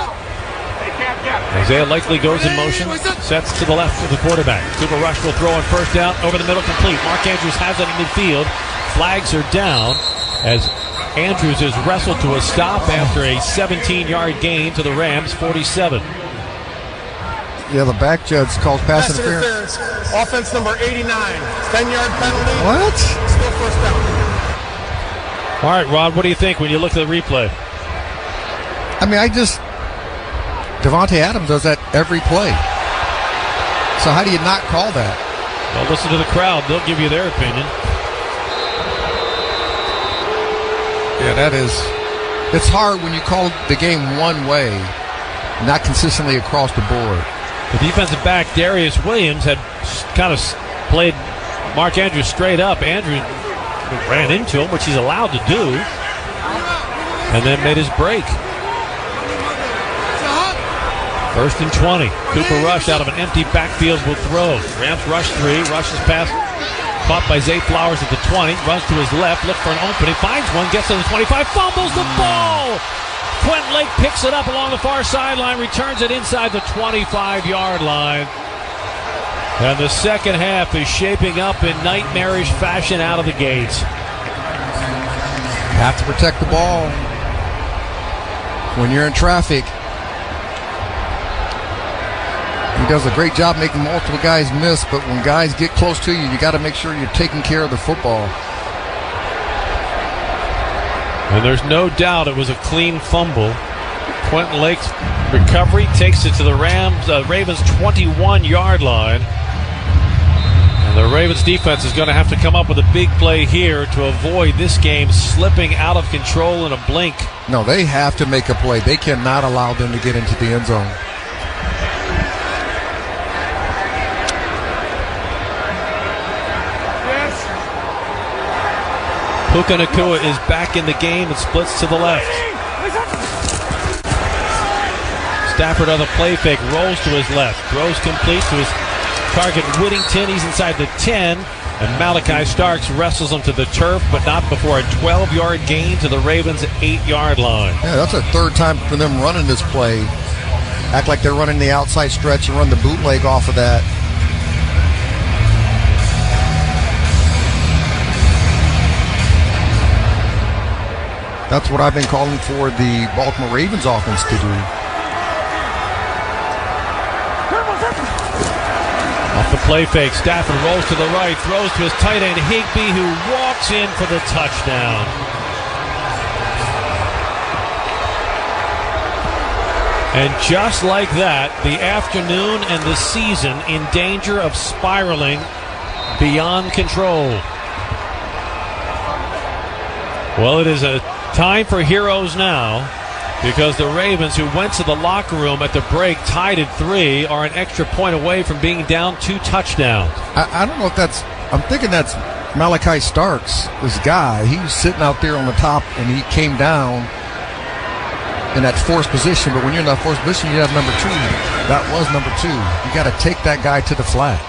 Isaiah likely goes in motion, sets to the left of the quarterback. Cooper Rush will throw on first down, over the middle, complete. Mark Andrews has it in midfield. Flags are down as Andrews is wrestled to a stop after a 17-yard gain to the Rams, 47. Yeah, the back judge calls pass interference. Offense number 89. 10-yard penalty. What? Still first down. All right, Rod, what do you think when you look at the replay? I mean, Devontae Adams does that every play. So how do you not call that? Well, listen to the crowd. They'll give you their opinion. Yeah, it's hard when you call the game one way, not consistently across the board. The defensive back, Darius Williams, had kind of played Mark Andrews straight up. Andrews ran into him, which he's allowed to do, and then made his break. First and 20. Cooper Rush out of an empty backfield will throw. Rams rush 3. Rush's pass caught by Zay Flowers at the 20. Runs to his left. Look for an opening. Finds one. Gets to the 25. Fumbles the ball. Quentin Lake picks it up along the far sideline. Returns it inside the 25-yard line. And the second half is shaping up in nightmarish fashion out of the gates. Have to protect the ball when you're in traffic. He does a great job making multiple guys miss, but when guys get close to you, you got to make sure you're taking care of the football. And there's no doubt it was a clean fumble. Quentin Lake's recovery takes it to the Ravens' 21-yard line. And the Ravens defense is going to have to come up with a big play here to avoid this game slipping out of control in a blink. No, they have to make a play. They cannot allow them to get into the end zone. Puka Nacua is back in the game and splits to the left. Stafford on the play fake, rolls to his left, throws complete to his target Whittington. He's inside the 10, and Malachi Starks wrestles him to the turf, but not before a 12-yard gain to the Ravens' 8-yard line. Yeah, that's a third time for them running this play. Act like they're running the outside stretch and run the bootleg off of that. That's what I've been calling for the Baltimore Ravens offense to do. Off the play fake, Stafford rolls to the right, throws to his tight end Higbee, who walks in for the touchdown. And just like that, the afternoon and the season in danger of spiraling beyond control. Well, it is a time for heroes now, because the Ravens, who went to the locker room at the break, tied at 3, are an extra point away from being down 2 touchdowns. I don't know if that's, I'm thinking that's Malachi Starks, this guy. He was sitting out there on the top, and he came down in that forced position. But when you're in that forced position, you have number 2. That was number 2. You got to take that guy to the flat.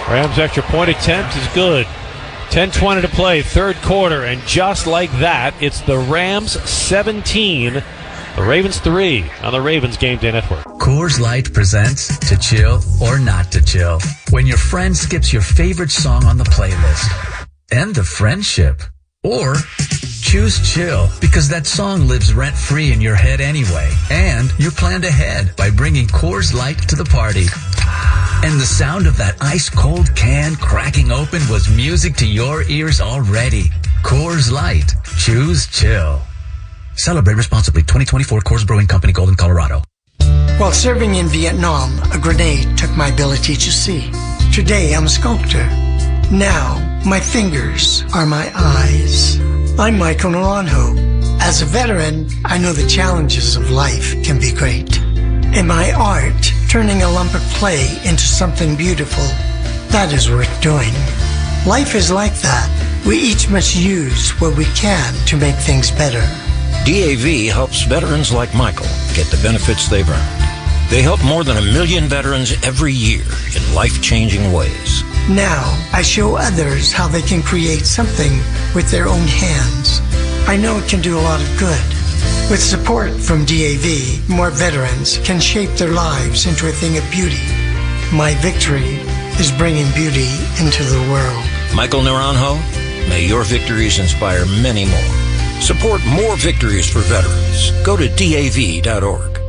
Rams' extra point attempt is good. 10:20 to play, third quarter, and just like that, it's the Rams 17, the Ravens 3 on the Ravens Game Day Network. Coors Light presents To Chill or Not to Chill. When your friend skips your favorite song on the playlist. End of friendship. Or choose chill, because that song lives rent-free in your head anyway. And you planned ahead by bringing Coors Light to the party. And the sound of that ice-cold can cracking open was music to your ears already. Coors Light. Choose chill. Celebrate responsibly. 2024 Coors Brewing Company, Golden, Colorado. While serving in Vietnam, a grenade took my ability to see. Today, I'm a sculptor. Now, my fingers are my eyes. I'm Michael Naranjo. As a veteran, I know the challenges of life can be great. In my art, turning a lump of clay into something beautiful, that is worth doing. Life is like that. We each must use what we can to make things better. DAV helps veterans like Michael get the benefits they've earned. They help more than 1 million veterans every year in life-changing ways. Now, I show others how they can create something with their own hands. I know it can do a lot of good. With support from DAV, more veterans can shape their lives into a thing of beauty. My victory is bringing beauty into the world. Michael Naranjo, may your victories inspire many more. Support more victories for veterans. Go to DAV.org.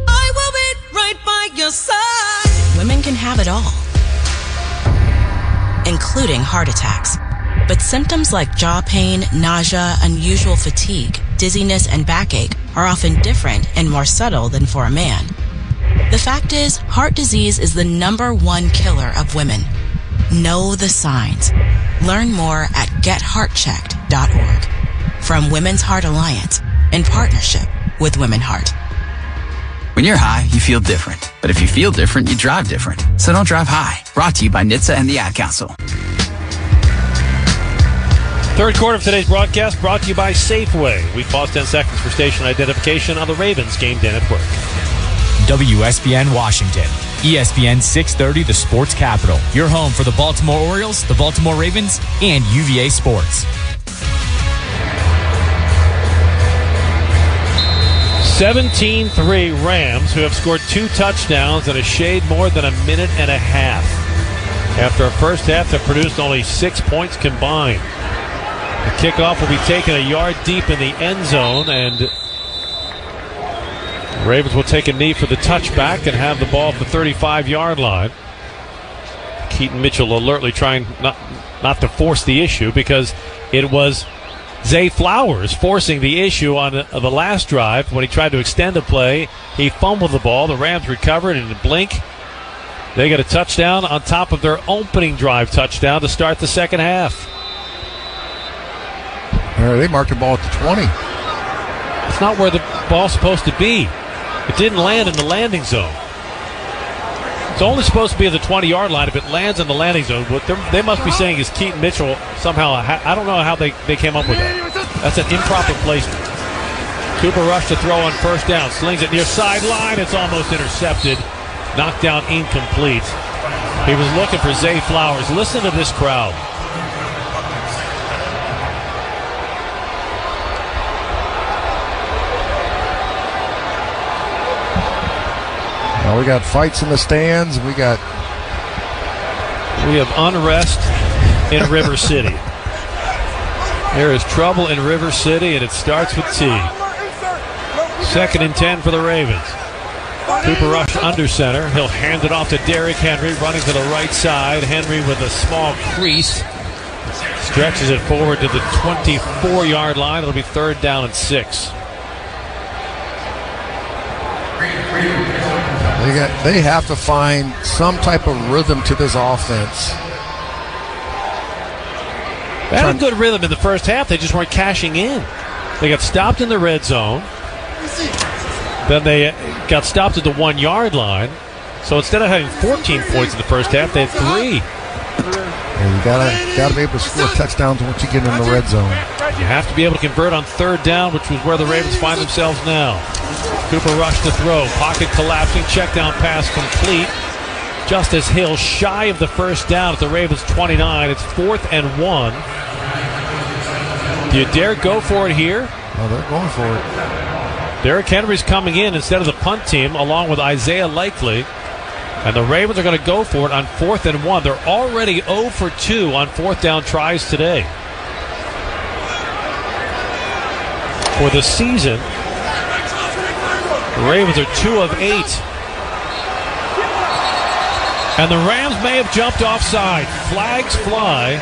I will be right by your side. Women can have it all, including heart attacks. But symptoms like jaw pain, nausea, unusual fatigue, dizziness, and backache are often different and more subtle than for a man. The fact is, heart disease is the #1 killer of women. Know the signs. Learn more at getheartchecked.org. From Women's Heart Alliance, in partnership with Women Heart. When you're high, you feel different. But if you feel different, you drive different. So don't drive high. Brought to you by NHTSA and the Ad Council. Third quarter of today's broadcast brought to you by Safeway. We pause 10 seconds for station identification on the Ravens Game Day Network. WSBN Washington. ESPN 630, the sports capital. Your home for the Baltimore Orioles, the Baltimore Ravens, and UVA Sports. 17-3 Rams, who have scored 2 touchdowns in a shade more than a minute and a half. After a first half that produced only 6 points combined. The kickoff will be taken a yard deep in the end zone, and the Ravens will take a knee for the touchback and have the ball at the 35-yard line. Keaton Mitchell alertly trying not to force the issue, because it was Zay Flowers forcing the issue on the last drive when he tried to extend the play. He fumbled the ball. The Rams recovered, and in a blink, they get a touchdown on top of their opening drive touchdown to start the second half. They marked the ball at the 20. It's not where the ball's supposed to be. It didn't land in the landing zone. It's only supposed to be at the 20-yard line if it lands in the landing zone. What they must be saying is Keaton Mitchell somehow, I don't know how they came up with that. That's an improper placement. Cooper Rush to throw on first down. Slings it near sideline. It's almost intercepted. Knocked down incomplete. He was looking for Zay Flowers. Listen to this crowd. Now we got fights in the stands. We have unrest in River City. There is trouble in River City, and it starts with T. 2nd and 10 for the Ravens. Cooper Rush under center. He'll hand it off to Derrick Henry, running to the right side. Henry with a small crease. Stretches it forward to the 24-yard line. It'll be 3rd down and 6. They have to find some type of rhythm to this offense. They had a good rhythm in the first half. They just weren't cashing in. They got stopped in the red zone. Then they got stopped at the 1-yard line. So instead of having 14 points in the first half, they had 3. Yeah, you gotta be able to score touchdowns once you get in the red zone. You have to be able to convert on 3rd down, which was where the Ravens find themselves now. Cooper Rush to throw. Pocket collapsing. Check down pass complete. Justice Hill shy of the first down at the Ravens 29. It's 4th and 1. Do you dare go for it here? Oh, they're going for it. Derrick Henry's coming in instead of the punt team, along with Isaiah Likely. And the Ravens are going to go for it on 4th and 1. They're already 0 for 2 on 4th down tries today. For the season, the Ravens are 2 of 8. And the Rams may have jumped offside. Flags fly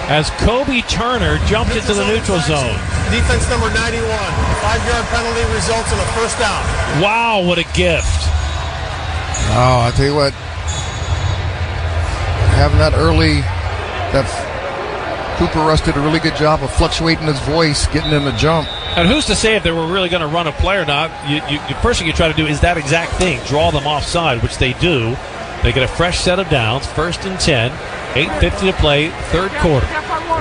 as Kobe Turner jumped into the neutral zone. Defense number 91. 5-yard penalty results in a 1st down. Wow, what a gift. Oh, I tell you what, having that early, Cooper Rush did a really good job of fluctuating his voice, getting in the jump. And who's to say if they were really going to run a play or not? The first thing you try to do is that exact thing, draw them offside, which they do. They get a fresh set of downs, 1st and 10, 8:50 to play, 3rd quarter.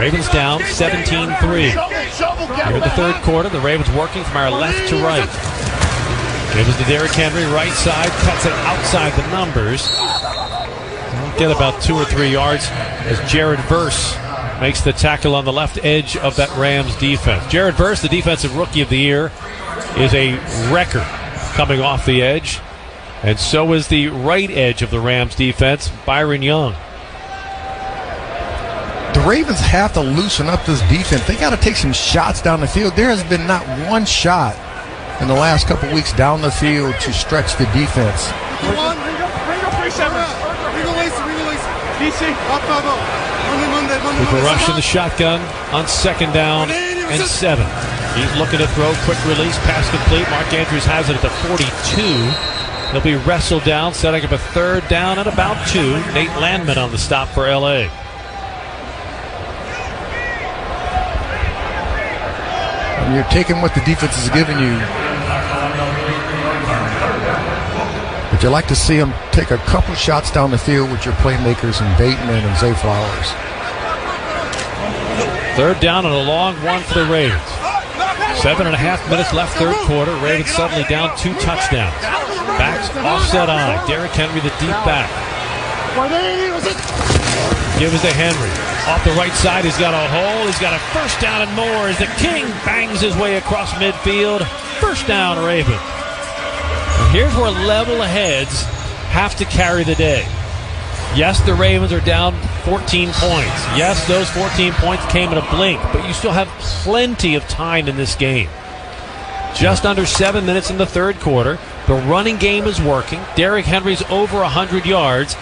Ravens down 17-3. Here in the 3rd quarter, the Ravens working from our left to right. Gives it to Derrick Henry, right side, cuts it outside the numbers. They'll get about 2 or 3 yards as Jared Verse makes the tackle on the left edge of that Rams defense. Jared Verse, the defensive rookie of the year, is a wrecker coming off the edge. And so is the right edge of the Rams defense, Byron Young. The Ravens have to loosen up this defense. They got to take some shots down the field. There has been not one shot in the last couple weeks down the field to stretch the defense. Cooper Rush in the shotgun on 2nd down and 7. He's looking to throw, quick release, pass complete. Mark Andrews has it at the 42. He'll be wrestled down, setting up a 3rd down at about 2. Nate Landman on the stop for L.A. And you're taking what the defense is giving you. But you like to see them take a couple shots down the field with your playmakers and Bateman and Zay Flowers. 3rd down and a long one for the Ravens. 7.5 minutes left, 3rd quarter. Ravens suddenly down 2 touchdowns. Backs offset eye. Derrick Henry, the deep back. Give it to Henry. Off the right side, he's got a hole. He's got a 1st down and more as the King bangs his way across midfield. 1st down, Ravens. And here's where level heads have to carry the day. Yes, the Ravens are down 14 points. Yes, those 14 points came in a blink, but you still have plenty of time in this game. Just under 7 minutes in the 3rd quarter. The running game is working. Derrick Henry's over 100 yards.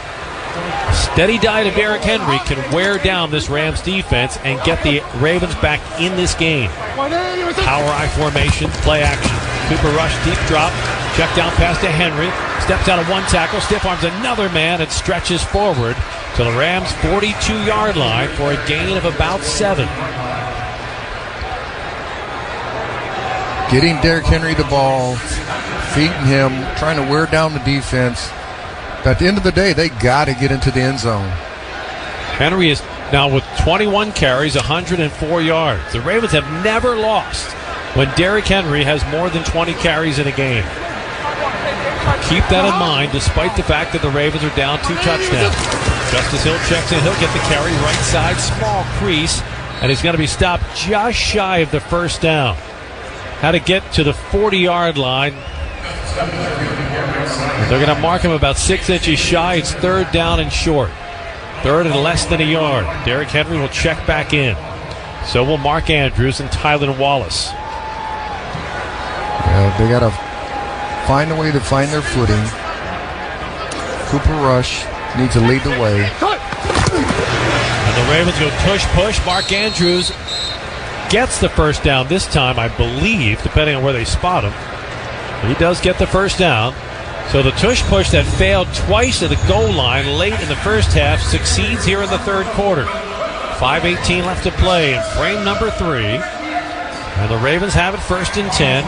Steady diet of Derrick Henry can wear down this Rams defense and get the Ravens back in this game. Power I formation, play action. Cooper Rush, deep drop. Check down pass to Henry. Steps out of 1 tackle, stiff arms another man and stretches forward to the Rams' 42-yard line for a gain of about 7. Getting Derrick Henry the ball, feeding him, trying to wear down the defense. But at the end of the day, they got to get into the end zone. Henry is now with 21 carries, 104 yards. The Ravens have never lost when Derrick Henry has more than 20 carries in a game. Keep that in mind, despite the fact that the Ravens are down 2 touchdowns. Justice Hill checks in. He'll get the carry right side, small crease, and he's going to be stopped just shy of the first down. Had to get to the 40-yard line. They're going to mark him about 6 inches shy. It's 3rd down and short. 3rd and less than a yard. Derrick Henry will check back in. So will Mark Andrews and Tylan Wallace. Yeah, they got to find a way to find their footing. Cooper Rush needs to lead the way. And the Ravens go tush-push. Mark Andrews gets the first down this time, I believe, depending on where they spot him. He does get the first down. So the tush-push that failed twice at the goal line late in the first half succeeds here in the 3rd quarter. 5:18 left to play in frame number 3. And the Ravens have it 1st and 10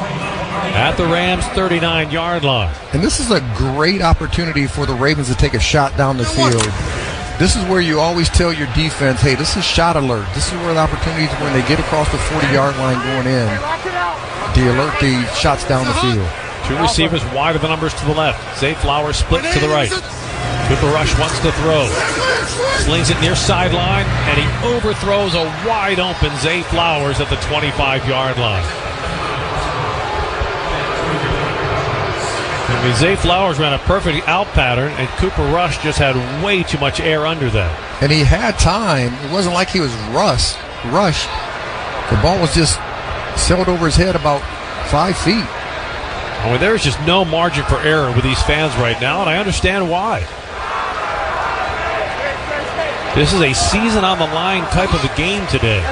at the Rams' 39-yard line. And this is a great opportunity for the Ravens to take a shot down the field. This is where you always tell your defense, hey, this is shot alert. This is where the opportunities when they get across the 40-yard line going in, to alert the shots down the field. 2 receivers wide of the numbers to the left. Zay Flowers split to the right. Cooper Rush wants to throw. Slings it near sideline, and he overthrows a wide-open Zay Flowers at the 25-yard line. I mean, Zay Flowers ran a perfect out pattern, and Cooper Rush just had way too much air under that. And he had time. It wasn't like he was rushed. The ball was just sailed over his head about 5 feet. I mean, there's just no margin for error with these fans right now, and I understand why. This is a season-on-the-line type of a game today.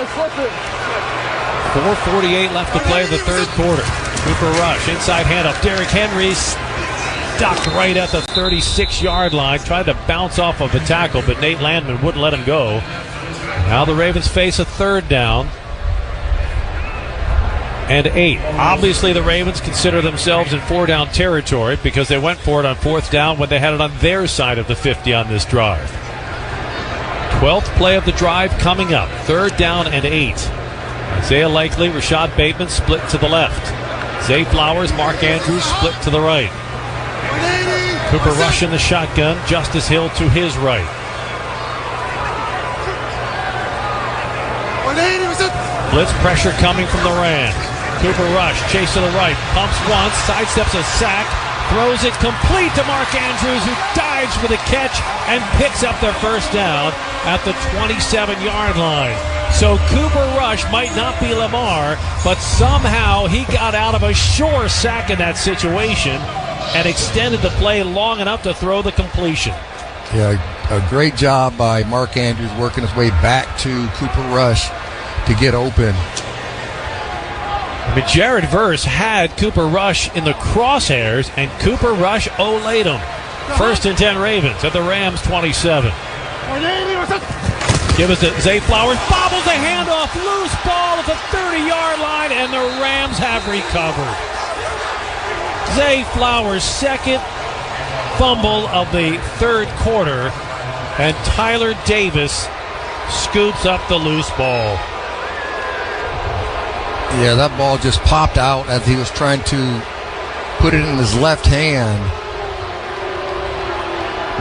4:48 left to play in the 3rd quarter. Cooper Rush, inside handoff. Derrick Henry stopped right at the 36-yard line. Tried to bounce off of a tackle, but Nate Landman wouldn't let him go. Now the Ravens face a 3rd down and 8. Obviously, the Ravens consider themselves in 4-down territory because they went for it on 4th down when they had it on their side of the 50 on this drive. 12th play of the drive coming up. 3rd down and 8. Isaiah Likely, Rashad Bateman split to the left. Zay Flowers, Mark Andrews split to the right. Cooper Rush in the shotgun. Justice Hill to his right. Blitz pressure coming from the Rams. Cooper Rush, chase to the right, pumps once, sidesteps a sack, throws it complete to Mark Andrews, who dives for the catch and picks up their first down at the 27-yard line. So Cooper Rush might not be Lamar, but somehow he got out of a sure sack in that situation and extended the play long enough to throw the completion. Yeah, a great job by Mark Andrews working his way back to Cooper Rush to get open. I mean, Jared Verse had Cooper Rush in the crosshairs, and Cooper Rush olayed him. 1st and 10 Ravens at the Rams 27. Give us to Zay Flowers. Bobbles a handoff. Loose ball at the 30-yard line, and the Rams have recovered. Zay Flowers' 2nd fumble of the 3rd quarter, and Tyler Davis scoops up the loose ball. Yeah, that ball just popped out as he was trying to put it in his left hand.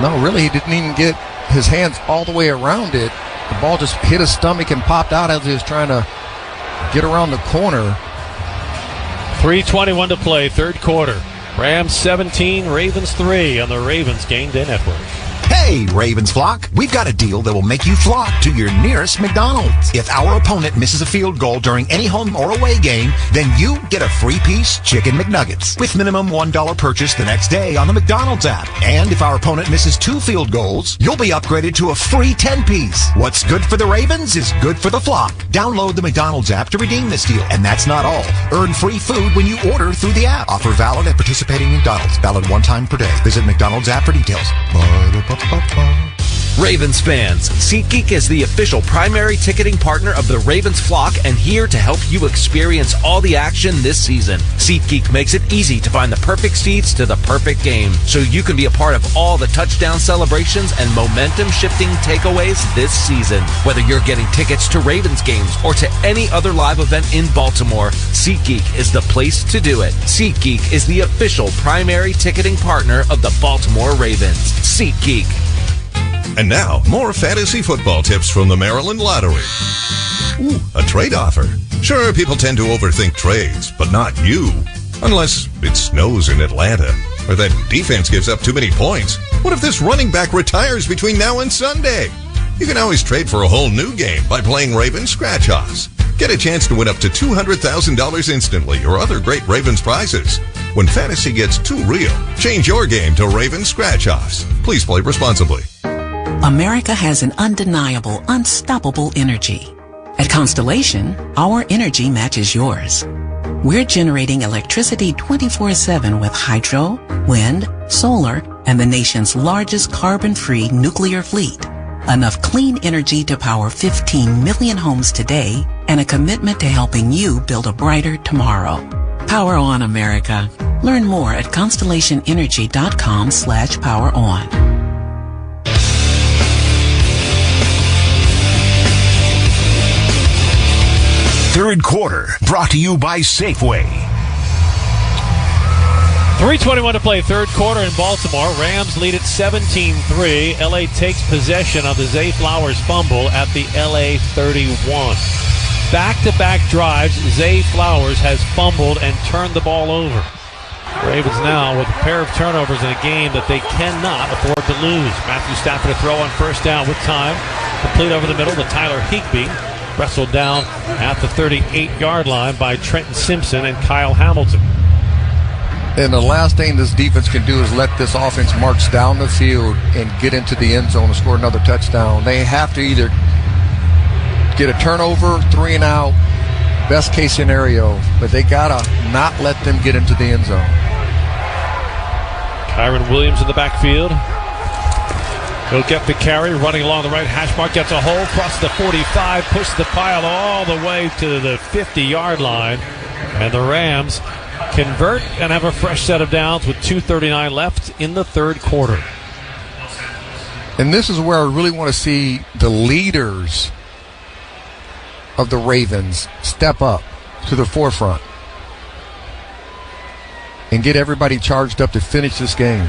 No, really, he didn't even get his hands all the way around it. The ball just hit his stomach and popped out as he was trying to get around the corner. 3:21 to play, 3rd quarter. Rams 17, Ravens 3 on the Ravens Game Day Network. Hey, Ravens flock, we've got a deal that will make you flock to your nearest McDonald's. If our opponent misses a field goal during any home or away game, then you get a free piece Chicken McNuggets with minimum $1 purchase the next day on the McDonald's app. And if our opponent misses 2 field goals, you'll be upgraded to a free 10-piece. What's good for the Ravens is good for the flock. Download the McDonald's app to redeem this deal. And that's not all. Earn free food when you order through the app. Offer valid at participating McDonald's. Valid 1 time per day. Visit McDonald's app for details. Ravens fans, SeatGeek is the official primary ticketing partner of the Ravens flock and here to help you experience all the action this season. SeatGeek makes it easy to find the perfect seats to the perfect game, so you can be a part of all the touchdown celebrations and momentum-shifting takeaways this season. Whether you're getting tickets to Ravens games or to any other live event in Baltimore, SeatGeek is the place to do it. SeatGeek is the official primary ticketing partner of the Baltimore Ravens. SeatGeek. And now, more fantasy football tips from the Maryland Lottery. Ooh, a trade offer. Sure, people tend to overthink trades, but not you. Unless it snows in Atlanta, or that defense gives up too many points. What if this running back retires between now and Sunday? You can always trade for a whole new game by playing Ravens Scratch-Offs. Get a chance to win up to $200,000 instantly or other great Ravens prizes. When fantasy gets too real, change your game to Ravens Scratch-Offs. Please play responsibly. America has an undeniable, unstoppable energy. At Constellation, our energy matches yours. We're generating electricity 24/7 with hydro, wind, solar, and the nation's largest carbon-free nuclear fleet. Enough clean energy to power 15 million homes today and a commitment to helping you build a brighter tomorrow. Power on, America. Learn more at constellationenergy.com/poweron. Third quarter, brought to you by Safeway. 3:21 to play, third quarter in Baltimore. Rams lead at 17-3. LA takes possession of the Zay Flowers fumble at the LA 31. Back-to-back drives, Zay Flowers has fumbled and turned the ball over. Ravens now with a pair of turnovers in a game that they cannot afford to lose. Matthew Stafford to throw on first down with time. Complete over the middle to Tyler Higbee. Wrestled down at the 38-yard line by Trenton Simpson and Kyle Hamilton. And the last thing this defense can do is let this offense march down the field and get into the end zone and score another touchdown. They have to either get a turnover, 3 and out, best case scenario, but they gotta not let them get into the end zone. Kyron Williams in the backfield. He'll get the carry, running along the right hash mark, gets a hole, crosses the 45, pushes the pile all the way to the 50-yard line, and the Rams convert and have a fresh set of downs with 2:39 left in the third quarter. And this is where I really want to see the leaders of the Ravens step up to the forefront and get everybody charged up to finish this game.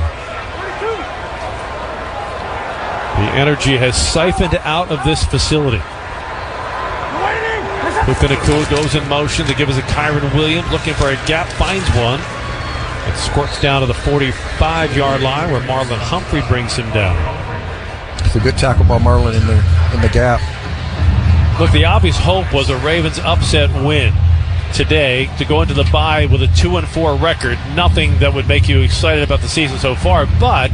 The energy has siphoned out of this facility. Puka goes in motion to give us a Kyron Williams, looking for a gap, finds one. It squirts down to the 45-yard line where Marlon Humphrey brings him down. It's a good tackle by Marlon in the gap. Look, the obvious hope was a Ravens upset win today to go into the bye with a 2-4 record. Nothing that would make you excited about the season so far, but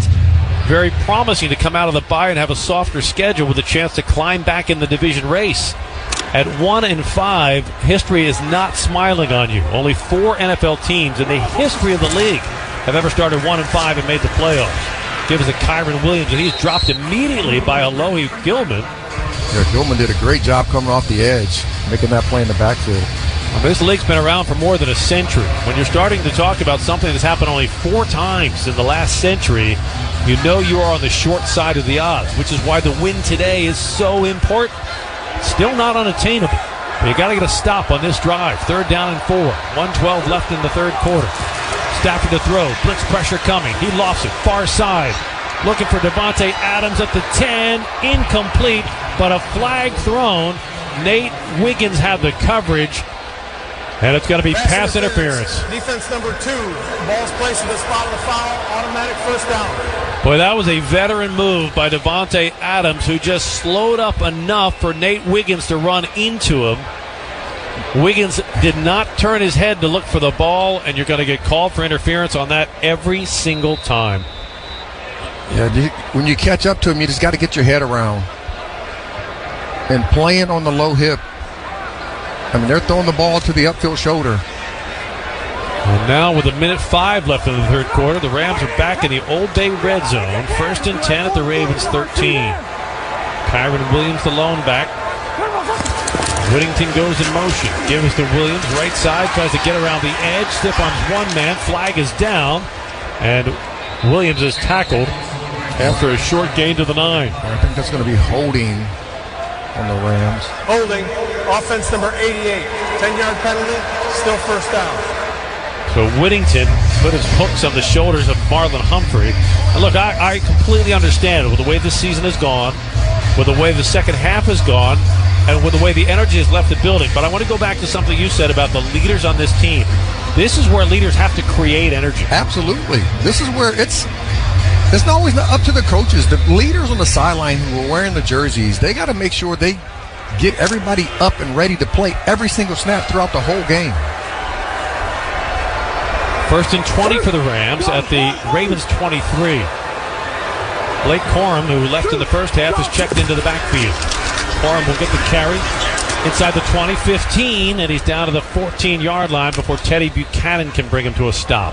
very promising to come out of the bye and have a softer schedule with a chance to climb back in the division race. At 1-5, history is not smiling on you. Only 4 NFL teams in the history of the league have ever started 1-5 and made the playoffs. Give us a Kyron Williams, and he's dropped immediately by Alohi Gilman. Yeah, Gilman did a great job coming off the edge, making that play in the backfield. Well, this league's been around for more than a century. When you're starting to talk about something that's happened only 4 times in the last century, you know you are on the short side of the odds, which is why the win today is so important. Still not unattainable, but you got to get a stop on this drive. 3rd down and 4. 1:12 left in the third quarter. Stafford to throw. Blitz pressure coming. He lofts it. Far side. Looking for Devontae Adams at the 10. Incomplete, but a flag thrown. Nate Wiggins had the coverage. And it's going to be pass interference. Defense number 2. Ball's placed at the spot of the foul. Automatic first down. Boy, that was a veteran move by Devontae Adams, who just slowed up enough for Nate Wiggins to run into him. Wiggins did not turn his head to look for the ball, and you're going to get called for interference on that every single time. Yeah, when you catch up to him, you just got to get your head around. And playing on the low hip, I mean, they're throwing the ball to the upfield shoulder. And now with 1:05 left in the third quarter, the Rams are back in the Old Bay red zone. 1st and 10 at the Ravens 13. Kyron Williams, the lone back. Whittington goes in motion. Gives to Williams, right side, tries to get around the edge. Stiff arms one man. Flag is down. And Williams is tackled after a short gain to the 9. I think that's going to be holding on the Rams. Holding. Offense number 88. 10-yard penalty. Still first down. So Whittington put his hooks on the shoulders of Marlon Humphrey. And look, I completely understand with the way this season has gone, with the way the second half has gone, and with the way the energy has left the building. But I want to go back to something you said about the leaders on this team. This is where leaders have to create energy. Absolutely. This is where it's not always up to the coaches. The leaders on the sideline who are wearing the jerseys, they got to make sure they get everybody up and ready to play every single snap throughout the whole game. 1st and 20 for the Rams at the Ravens 23. Blake Corum, who left in the first half, is checked into the backfield. Corum will get the carry inside the 20, 15, and he's down to the 14-yard line before Teddy Buchanan can bring him to a stop.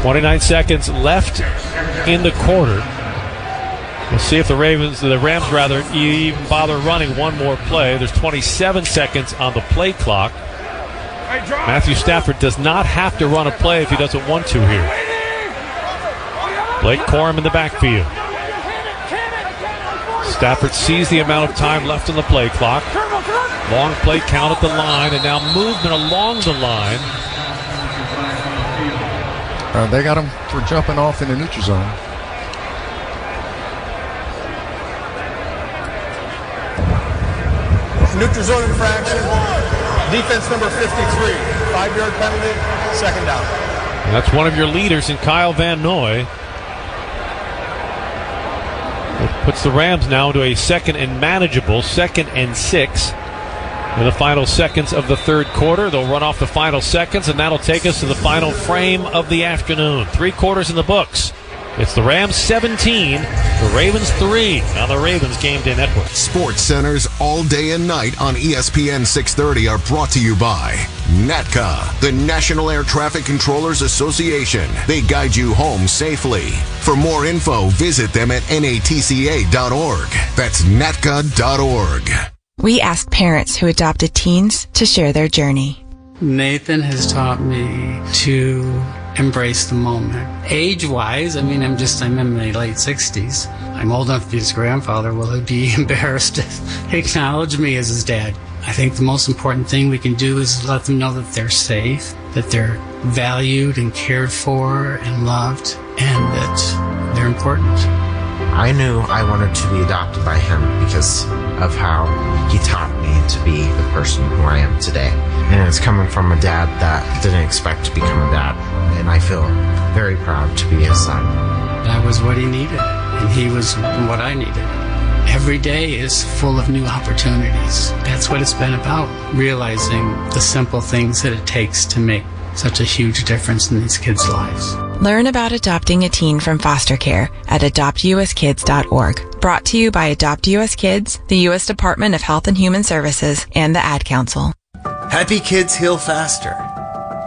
29 seconds left in the quarter. We'll see if the Rams even bother running one more play. There's 27 seconds on the play clock. Matthew Stafford does not have to run a play if he doesn't want to here. Blake Corum in the backfield. Stafford sees the amount of time left on the play clock. Long play count at the line, and now movement along the line. They got him for jumping off in the neutral zone. Neutral zone infraction. Defense number 53. 5-yard penalty. Second down. And that's one of your leaders in Kyle Van Noy. It puts the Rams now into a 2nd and manageable, 2nd and 6. In the final seconds of the third quarter, they'll run off the final seconds, and that'll take us to the final frame of the afternoon. 3 quarters in the books. It's the Rams 17, the Ravens 3 on the Ravens Game Day Network. Sports Centers all day and night on ESPN 630 are brought to you by NATCA, the National Air Traffic Controllers Association. They guide you home safely. For more info, visit them at natca.org. That's natca.org. We ask parents who adopted teens to share their journey. Nathan has taught me to embrace the moment. Age-wise, I'm in my late 60s. I'm old enough to be his grandfather. Will he be embarrassed to acknowledge me as his dad? I think the most important thing we can do is let them know that they're safe, that they're valued and cared for and loved, and that they're important. I knew I wanted to be adopted by him because of how he taught me to be the person who I am today. And it's coming from a dad that didn't expect to become a dad. And I feel very proud to be his son. That was what he needed, and he was what I needed. Every day is full of new opportunities. That's what it's been about, realizing the simple things that it takes to make such a huge difference in these kids' lives. Learn about adopting a teen from foster care at adoptuskids.org. Brought to you by Adopt US Kids, the U.S. Department of Health and Human Services, and the Ad Council. Happy kids heal faster.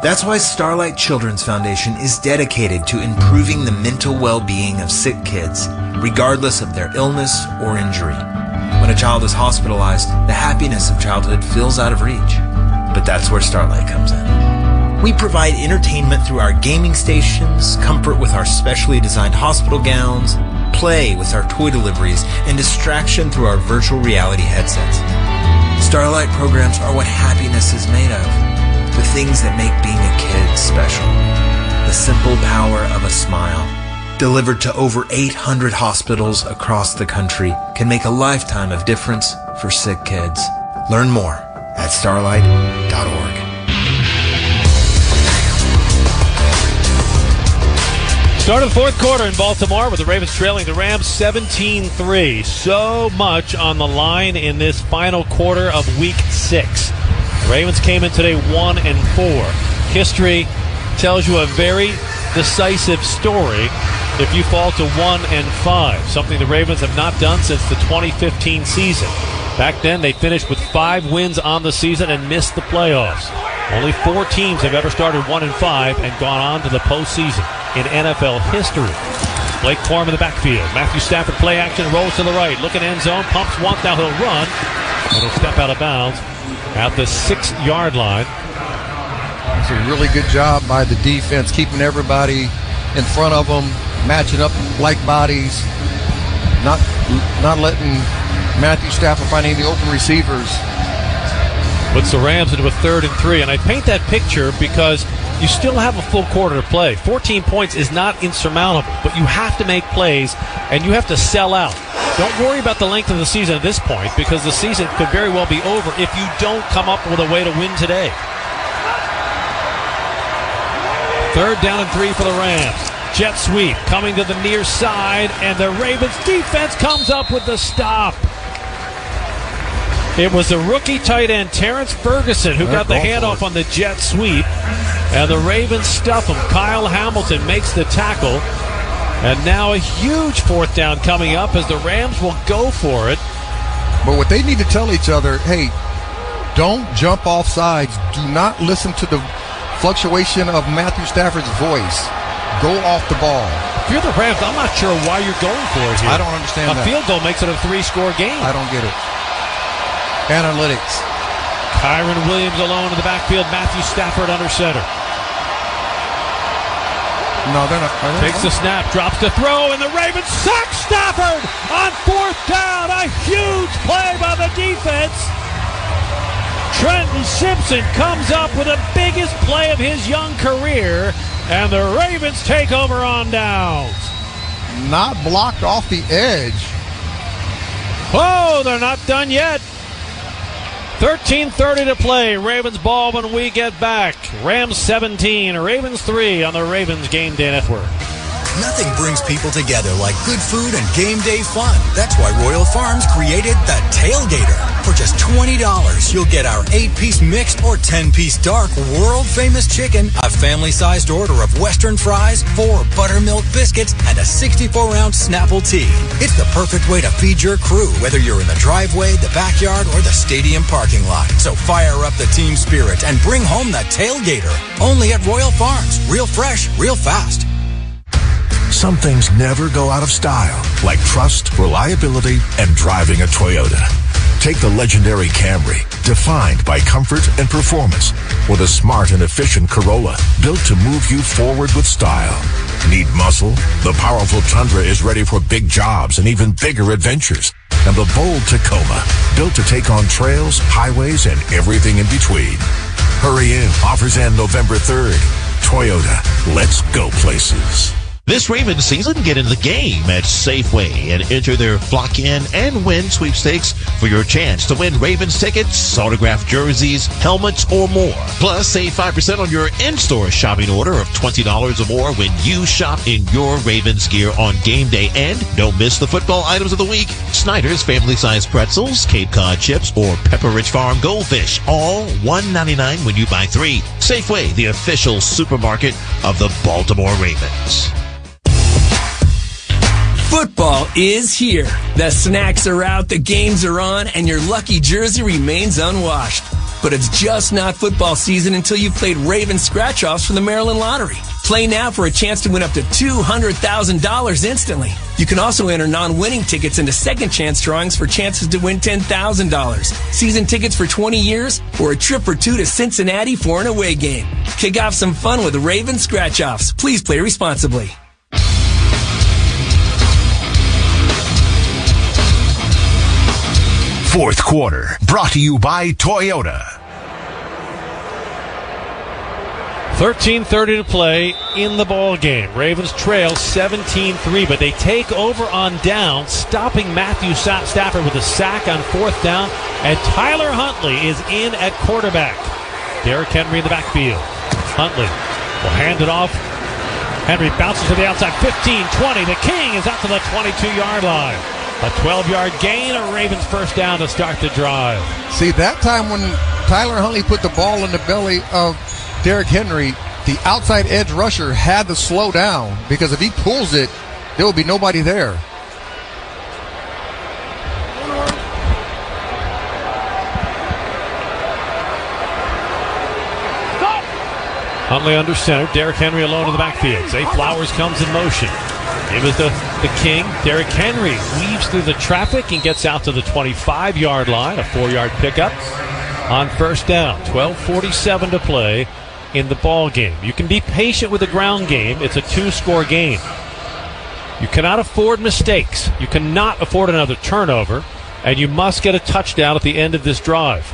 That's why Starlight Children's Foundation is dedicated to improving the mental well-being of sick kids, regardless of their illness or injury. When a child is hospitalized, the happiness of childhood feels out of reach. But that's where Starlight comes in. We provide entertainment through our gaming stations, comfort with our specially designed hospital gowns, play with our toy deliveries, and distraction through our virtual reality headsets. Starlight programs are what happiness is made of, the things that make being a kid special. The simple power of a smile, delivered to over 800 hospitals across the country, can make a lifetime of difference for sick kids. Learn more at starlight.org. Start of the fourth quarter in Baltimore with the Ravens trailing the Rams 17-3. So much on the line in this final quarter of Week 6. The Ravens came in today 1-4. History tells you a very decisive story if you fall to 1-5, something the Ravens have not done since the 2015 season. Back then, they finished with 5 wins on the season and missed the playoffs. Only 4 teams have ever started 1-5 and gone on to the postseason in NFL history. Blake Corum in the backfield. Matthew Stafford play action, rolls to the right. Looking end zone, pumps once, now he'll run. It'll step out of bounds at the 6-yard line. It's a really good job by the defense, keeping everybody in front of them, matching up like bodies, not letting Matthew Stafford find any open receivers. Puts the Rams into a 3rd and 3, and I paint that picture because you still have a full quarter to play. 14 points is not insurmountable, but you have to make plays, and you have to sell out. Don't worry about the length of the season at this point, because the season could very well be over if you don't come up with a way to win today. 3rd down and 3 for the Rams. Jet sweep coming to the near side, and the Ravens defense comes up with the stop. It was the rookie tight end, Terrence Ferguson, who got the handoff on the jet sweep, and the Ravens stuff him. Kyle Hamilton makes the tackle, and now a huge 4th down coming up as the Rams will go for it. But what they need to tell each other, hey, don't jump off sides. Do not listen to the fluctuation of Matthew Stafford's voice. Go off the ball. If you're the Rams, I'm not sure why you're going for it here. I don't understand that. A field goal makes it a 3-score game. I don't get it. Analytics. Kyron Williams alone in the backfield. Matthew Stafford under center. No, they're not. Takes the snap, drops the throw, and the Ravens sack Stafford on 4th down. A huge play by the defense. Trenton Simpson comes up with the biggest play of his young career, and the Ravens take over on downs. Not blocked off the edge. Oh, they're not done yet. 13:30 to play. Ravens ball when we get back. Rams 17, Ravens 3 on the Ravens Game Day Network. Nothing brings people together like good food and game day fun. That's why Royal Farms created the Tailgater. For just $20, you'll get our 8-piece mixed or 10-piece dark world-famous chicken, a family-sized order of Western fries, 4 buttermilk biscuits, and a 64-ounce Snapple tea. It's the perfect way to feed your crew, whether you're in the driveway, the backyard, or the stadium parking lot. So fire up the team spirit and bring home the Tailgater. Only at Royal Farms. Real fresh, real fast. Some things never go out of style, like trust, reliability, and driving a Toyota. Take the legendary Camry, defined by comfort and performance, or the smart and efficient Corolla, built to move you forward with style. Need muscle? The powerful Tundra is ready for big jobs and even bigger adventures. And the bold Tacoma, built to take on trails, highways, and everything in between. Hurry in. Offers end November 3rd. Toyota. Let's go places. This Ravens season, get in the game at Safeway and enter their Flock In and Win sweepstakes for your chance to win Ravens tickets, autographed jerseys, helmets, or more. Plus, save 5% on your in-store shopping order of $20 or more when you shop in your Ravens gear on game day. And don't miss the football items of the week. Snyder's family-sized pretzels, Cape Cod chips, or Pepper Rich Farm goldfish, all $1.99 when you buy 3. Safeway, the official supermarket of the Baltimore Ravens. Football is here. The snacks are out, the games are on, and your lucky jersey remains unwashed. But it's just not football season until you've played Ravens scratch-offs for the Maryland Lottery. Play now for a chance to win up to $200,000 instantly. You can also enter non-winning tickets into second chance drawings for chances to win $10,000. Season tickets for 20 years or a trip or 2 to Cincinnati for an away game. Kick off some fun with Ravens scratch-offs. Please play responsibly. Fourth quarter, brought to you by Toyota. 13:30 to play in the ball game. Ravens trail 17-3, but they take over on down, stopping Matthew Stafford with a sack on 4th down, and Tyler Huntley is in at quarterback. Derrick Henry in the backfield. Huntley will hand it off. Henry bounces to the outside, 15, 20. The King is out to the 22-yard line. A 12-yard gain, a Ravens first down to start the drive. See, that time when Tyler Huntley put the ball in the belly of Derrick Henry, the outside edge rusher had to slow down, because if he pulls it, there will be nobody there. Huntley under center. Derrick Henry alone in the backfield. Zay Flowers comes in motion. It was the king, Derrick Henry, weaves through the traffic and gets out to the 25-yard line, a 4-yard pickup on first down. 12:47 to play in the ball game. You can be patient with the ground game. It's a 2-score game. You cannot afford mistakes. You cannot afford another turnover, and you must get a touchdown at the end of this drive.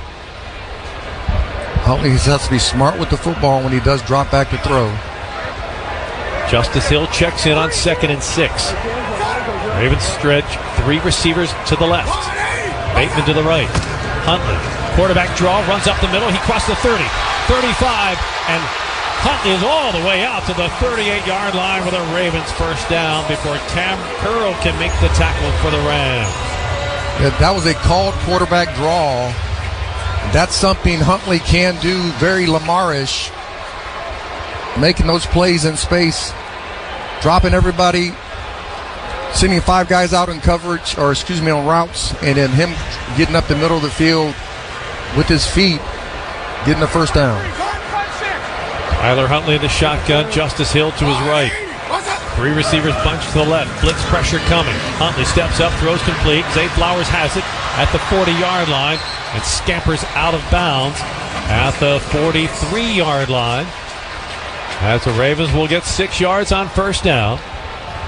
Huntley has to be smart with the football when he does drop back to throw. Justice Hill checks in on 2nd and 6. Ravens stretch 3 receivers to the left. Bateman to the right. Huntley, quarterback draw, runs up the middle. He crossed the 30, 35, and Huntley is all the way out to the 38-yard line with a Ravens first down before Cam Curl can make the tackle for the Rams. That was a called quarterback draw. That's something Huntley can do, very Lamar-ish, making those plays in space, dropping everybody, sending 5 guys out in coverage, on routes, and then him getting up the middle of the field with his feet, getting the first down. Tyler Huntley in the shotgun, Justice Hill to his right. 3 receivers bunched to the left, blitz pressure coming. Huntley steps up, throws complete. Zay Flowers has it at the 40-yard line and scampers out of bounds at the 43-yard line. As the Ravens will get 6 yards on first down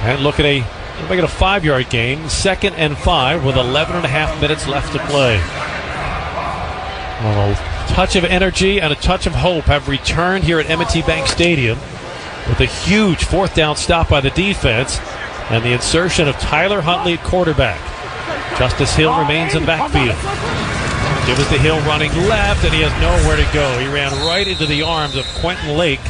and look at a 5-yard gain, 2nd and 5 with 11.5 minutes left to play. Well, a touch of energy and a touch of hope have returned here at M&T Bank Stadium with a huge 4th down stop by the defense and the insertion of Tyler Huntley at quarterback. Justice Hill remains in backfield. Give it to Hill running left, and he has nowhere to go. He ran right into the arms of Quentin Lake.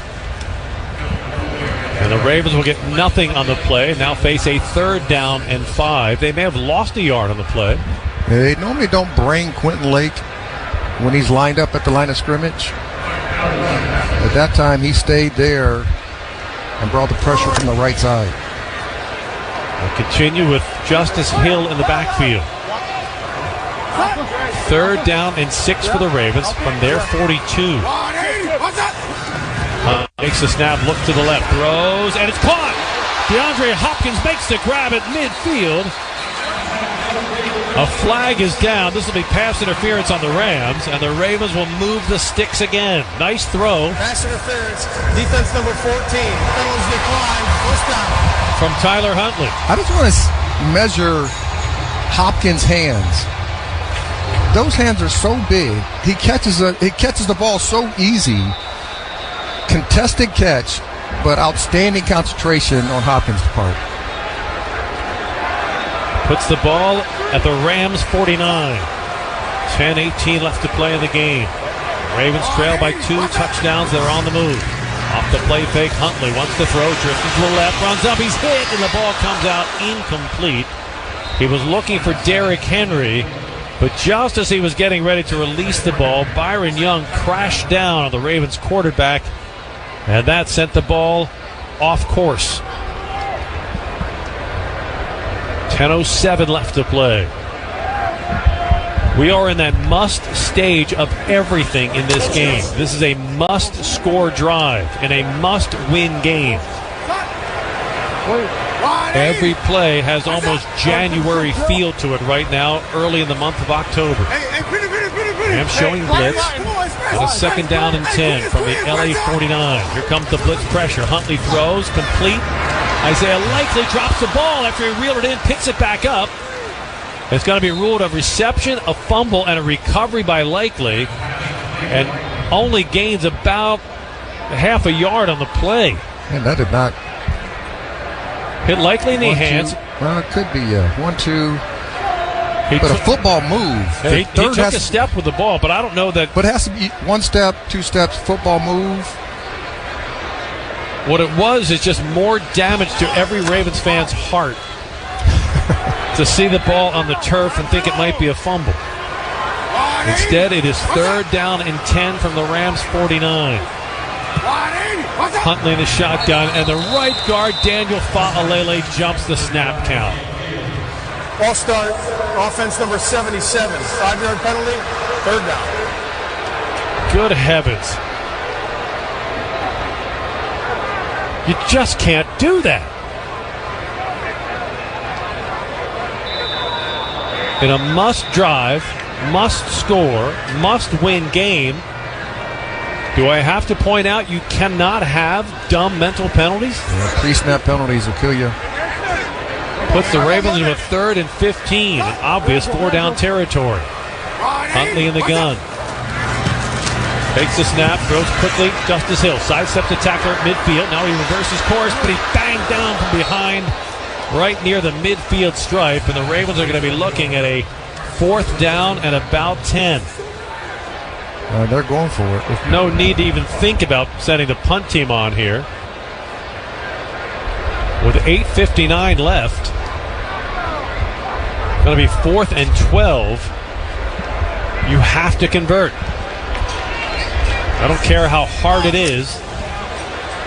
And the Ravens will get nothing on the play, now face a 3rd down and 5. They may have lost a yard on the play. They normally don't bring Quentin Lake when he's lined up at the line of scrimmage. At that time, he stayed there and brought the pressure from the right side. We'll continue with Justice Hill in the backfield. 3rd down and 6 for the Ravens from their 42. Makes the snap, look to the left, throws, and it's caught. DeAndre Hopkins makes the grab at midfield. A flag is down. This will be pass interference on the Rams, and the Ravens will move the sticks again. Nice throw. Pass interference. Defense number 14. Penalties decline. First down. From Tyler Huntley. I just want to measure Hopkins' hands. Those hands are so big. He catches the ball so easy. Contested catch, but outstanding concentration on Hopkins' part. Puts the ball at the Rams 49. 10-18 left to play in the game. Ravens trail by 2 touchdowns. They're on the move. Off the play fake, Huntley wants to throw, drifting to the left, runs up, he's hit, and the ball comes out incomplete. He was looking for Derrick Henry, but just as he was getting ready to release the ball, Byron Young crashed down on the Ravens quarterback, and that sent the ball off course. 10:07 left to play. We are in that must stage of everything in this game. This is a must-score drive and a must-win game. Every play has almost January feel to it right now, early in the month of October. Rams showing blitz on a 2nd down and 10 from the LA 49. Here comes the blitz pressure. Huntley throws, complete. Isaiah Likely drops the ball after he reeled it in, picks it back up. It's going to be ruled a reception, a fumble, and a recovery by Likely, and only gains about half a yard on the play. And that did not hit Likely in the hands. Well, it could be 1-2. But a football move. He took a step with the ball, but I don't know that. But it has to be 1 step, 2 steps, football move. What it was is just more damage to every Ravens fan's heart to see the ball on the turf and think it might be a fumble. Instead, it is 3rd down and 10 from the Rams 49. Huntley in the shotgun, and the right guard, Daniel Fa'alele, jumps the snap count. Ball start, offense number 77. 5-yard penalty, 3rd down. Good heavens. You just can't do that. in a must-drive, must-score, must-win game, do I have to point out you cannot have dumb mental penalties? Yeah, pre-snap penalties will kill you. Puts the Ravens into a 3rd and 15, an obvious 4-down territory. Huntley in the gun. Takes the snap, throws quickly. Justice Hill sidesteps the tackler at midfield. Now he reverses course, but he's banged down from behind right near the midfield stripe, and the Ravens are going to be looking at a 4th down and about 10. They're going for it. No need to even think about sending the punt team on here. With 8:59 left, it's going to be 4th and 12. You have to convert. I don't care how hard it is.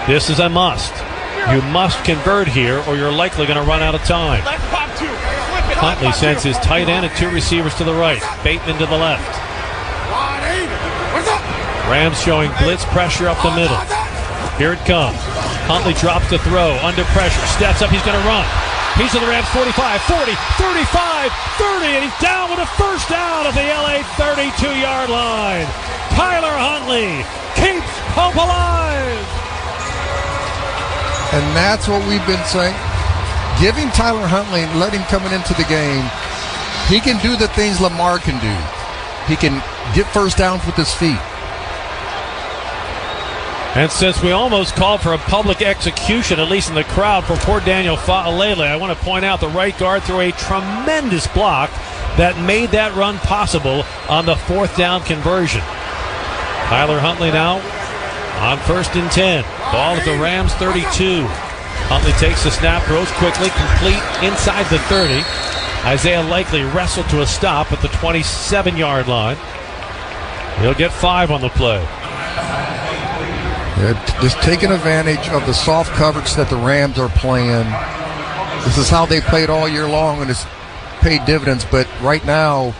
This is a must. You must convert here, or you're likely going to run out of time. Huntley sends his tight end and 2 receivers to the right. Bateman to the left. Rams showing blitz pressure up the middle. Here it comes. Huntley drops the throw, under pressure, steps up, he's going to run. He's to the Rams 45, 40, 35, 30, and he's down with a 1st down at the LA 32-yard line. Tyler Huntley keeps hope alive. And that's what we've been saying. Giving Tyler Huntley and letting him coming into the game, he can do the things Lamar can do. He can get 1st downs with his feet. And since we almost called for a public execution, at least in the crowd, for poor Daniel Fa'alele, I want to point out the right guard threw a tremendous block that made that run possible on the 4th down conversion. Tyler Huntley now on 1st and 10. Ball at the Rams 32. Huntley takes the snap, throws quickly, complete inside the 30. Isaiah Likely wrestled to a stop at the 27-yard line. He'll get 5 on the play. They're just taking advantage of the soft coverage that the Rams are playing. This is how they played all year long, and it's paid dividends. But right now,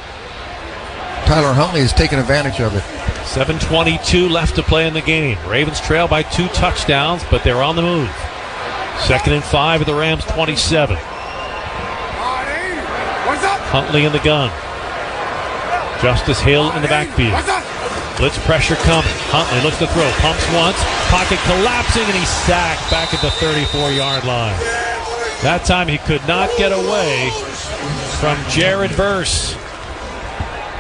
Tyler Huntley is taking advantage of it. 7:22 left to play in the game. Ravens trail by 2 touchdowns, but they're on the move. 2nd and 5 at the Rams 27. Huntley in the gun. Justice Hill in the backfield. Blitz pressure coming. Huntley looks to throw. Pumps once. Pocket collapsing, and he's sacked back at the 34-yard line. That time he could not get away from Jared Verse.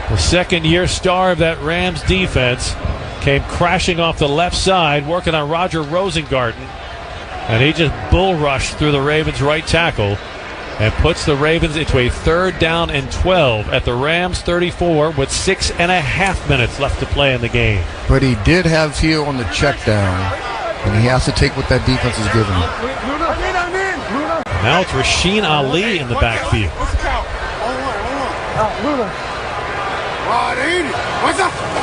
The second-year star of that Rams defense came crashing off the left side, working on Roger Rosengarten. And he just bull rushed through the Ravens' right tackle and puts the Ravens into a 3rd down and 12 at the Rams 34 with 6.5 minutes left to play in the game. But he did have Hill on the check down, and he has to take what that defense is giving him. Now it's Rasheen Ali in the backfield.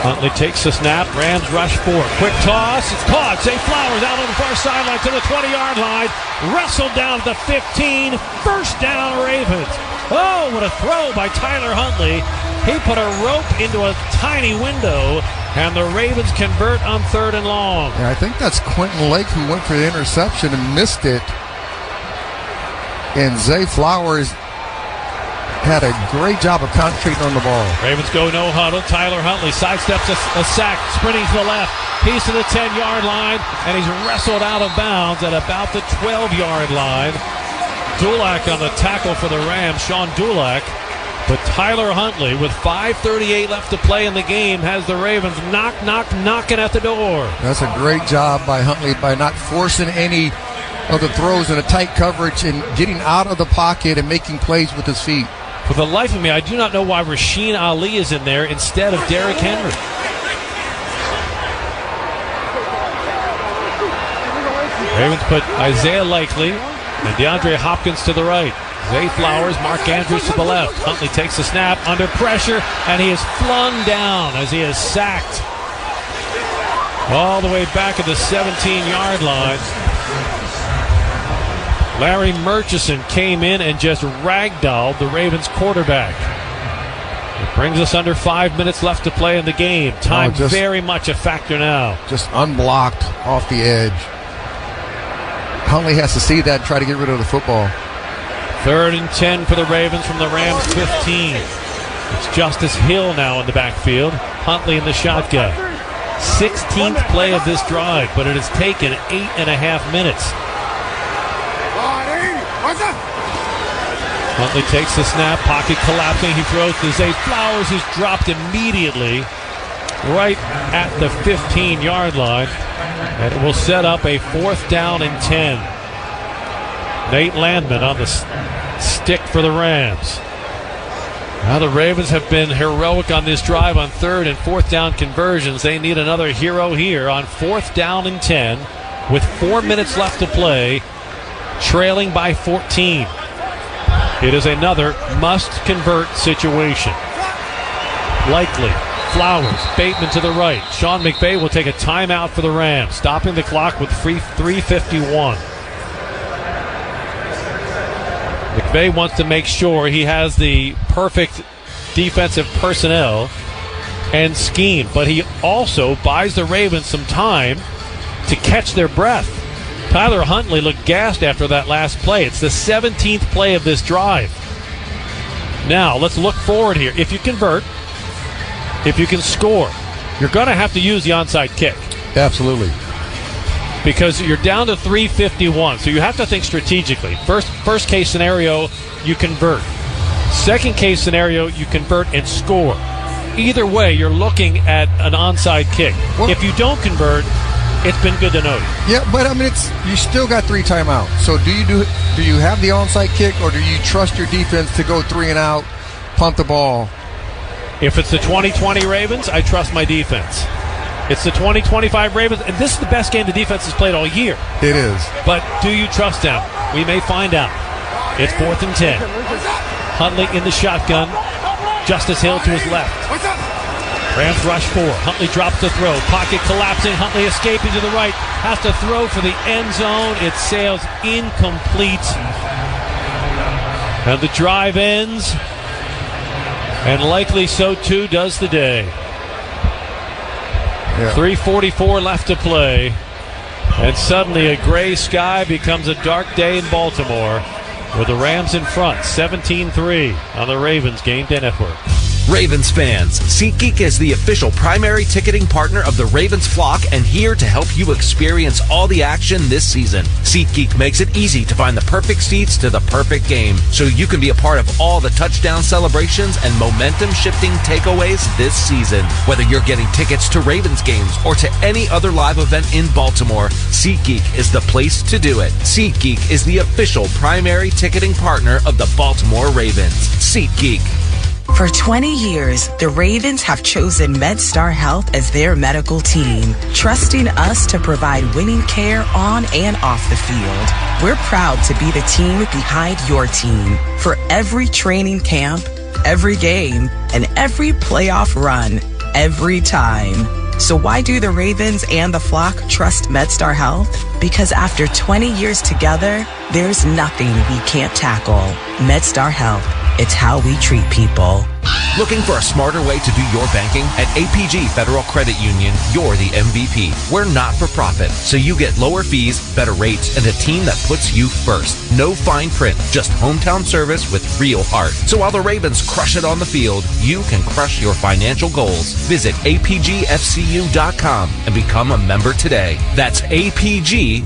Huntley takes the snap. Rams rush 4. Quick toss. It's caught. Zay Flowers out on the far sideline to the 20-yard line. Wrestled down at the 15. 1st down, Ravens. Oh, what a throw by Tyler Huntley. He put a rope into a tiny window, and the Ravens convert on 3rd and long. Yeah, I think that's Quentin Lake who went for the interception and missed it. And Zay Flowers had a great job of concentrating on the ball. Ravens go no huddle. Tyler Huntley sidesteps a sack, sprinting to the left. He's to the 10-yard line, and he's wrestled out of bounds at about the 12-yard line. Dulac on the tackle for the Rams, Sean Dulac. But Tyler Huntley, with 5:38 left to play in the game, has the Ravens knocking at the door. That's a great job by Huntley by not forcing any of the throws in a tight coverage and getting out of the pocket and making plays with his feet. For the life of me, I do not know why Rasheen Ali is in there instead of Derrick Henry. Ravens put Isaiah Likely and DeAndre Hopkins to the right. Zay Flowers, Mark Andrews to the left. Huntley takes the snap under pressure, and he is flung down as he is sacked all the way back at the 17-yard line. Larry Murchison came in and just ragdolled the Ravens quarterback. It brings us under 5 minutes left to play in the game. Time very much a factor now. Just unblocked off the edge. Huntley has to see that and try to get rid of the football. 3rd and 10 for the Ravens from the Rams 15. It's Justice Hill now in the backfield. Huntley in the shotgun. 16th play of this drive, but it has taken 8.5 minutes. Huntley takes the snap, pocket collapsing. He throws to Zay Flowers, who's dropped immediately right at the 15-yard line. And it will set up a 4th down and 10. Nate Landman on the stick for the Rams. Now the Ravens have been heroic on this drive on 3rd and 4th down conversions. They need another hero here on 4th down and 10 with 4 minutes left to play, trailing by 14. It is another must-convert situation. Likely. Flowers, Bateman to the right. Sean McVay will take a timeout for the Rams, stopping the clock with 3:51. McVay wants to make sure he has the perfect defensive personnel and scheme, but he also buys the Ravens some time to catch their breath. Tyler Huntley looked gassed after that last play. It's the 17th play of this drive. Now, let's look forward here. If you convert, if you can score, you're going to have to use the onside kick. Absolutely. Because you're down to 3:51, so you have to think strategically. First case scenario, you convert. Second case scenario, you convert and score. Either way, you're looking at an onside kick. Well, if you don't convert, it's been good to know you. Yeah, but I mean, you still got 3 timeouts. So do you have the onside kick, or do you trust your defense to go 3 and out, punt the ball? If it's the 2020 Ravens, I trust my defense. It's the 2025 Ravens, and this is the best game the defense has played all year. It is. But do you trust them? We may find out. It's 4th and 10. Huntley in the shotgun. Justice Hill to his left. Rams rush 4. Huntley drops the throw. Pocket collapsing. Huntley escaping to the right. Has to throw for the end zone. It sails incomplete. And the drive ends. And likely so too does the day. Yeah. 3:44 left to play. And suddenly a gray sky becomes a dark day in Baltimore with the Rams in front, 17-3 on the Ravens Game Day Network. Ravens fans, SeatGeek is the official primary ticketing partner of the Ravens flock and here to help you experience all the action this season. SeatGeek makes it easy to find the perfect seats to the perfect game so you can be a part of all the touchdown celebrations and momentum-shifting takeaways this season. Whether you're getting tickets to Ravens games or to any other live event in Baltimore, SeatGeek is the place to do it. SeatGeek is the official primary ticketing partner of the Baltimore Ravens. SeatGeek. For 20 years, the Ravens have chosen MedStar Health as their medical team, trusting us to provide winning care on and off the field. We're proud to be the team behind your team for every training camp, every game, and every playoff run, every time. So why do the Ravens and the flock trust MedStar Health? Because after 20 years together, there's nothing we can't tackle. MedStar Health. It's how we treat people. Looking for a smarter way to do your banking? At APG Federal Credit Union, you're the MVP. We're not for profit, so you get lower fees, better rates, and a team that puts you first. No fine print, just hometown service with real heart. So while the Ravens crush it on the field, you can crush your financial goals. Visit apgfcu.com and become a member today. That's apgfcu.com.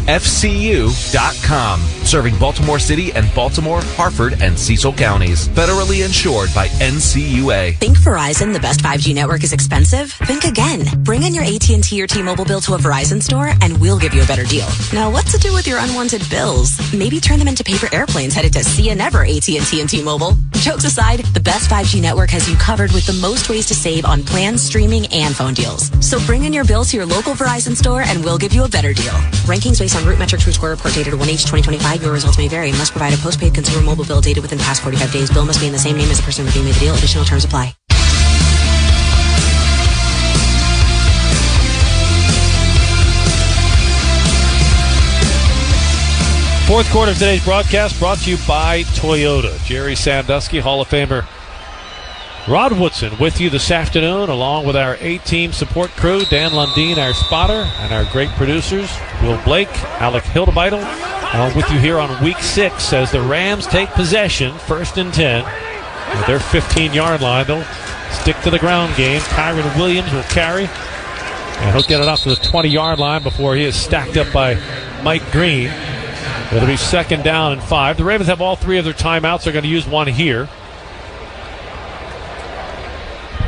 Serving Baltimore City and Baltimore, Harford, and Cecil counties. Federally insured by NCUA. Think Verizon, the best 5G network, is expensive? Think again. Bring in your AT&T or T-Mobile bill to a Verizon store and we'll give you a better deal. Now, what to do with your unwanted bills? Maybe turn them into paper airplanes headed to See Ya Never AT&T and T-Mobile. Jokes aside, the best 5G network has you covered with the most ways to save on plans, streaming, and phone deals. So bring in your bill to your local Verizon store and we'll give you a better deal. Rankings based on Root Metrics Root Score report dated 1H2025. Your results may vary. Must provide a postpaid consumer mobile bill dated within past 45 days. Bill must be in the same name as the person redeeming the deal. Additional terms apply. Fourth quarter of today's broadcast brought to you by Toyota. Jerry Sandusky, Hall of Famer Rod Woodson with you this afternoon, along with our A-Team support crew, Dan Lundeen, our spotter, and our great producers, Will Blake, Alec Hildebeitel, with you here on Week 6 as the Rams take possession, 1st and 10, At their 15-yard line, they'll stick to the ground game. Kyron Williams will carry, and he'll get it up to the 20-yard line before he is stacked up by Mike Green. It'll be 2nd down and 5. The Ravens have all 3 of their timeouts. They're going to use one here.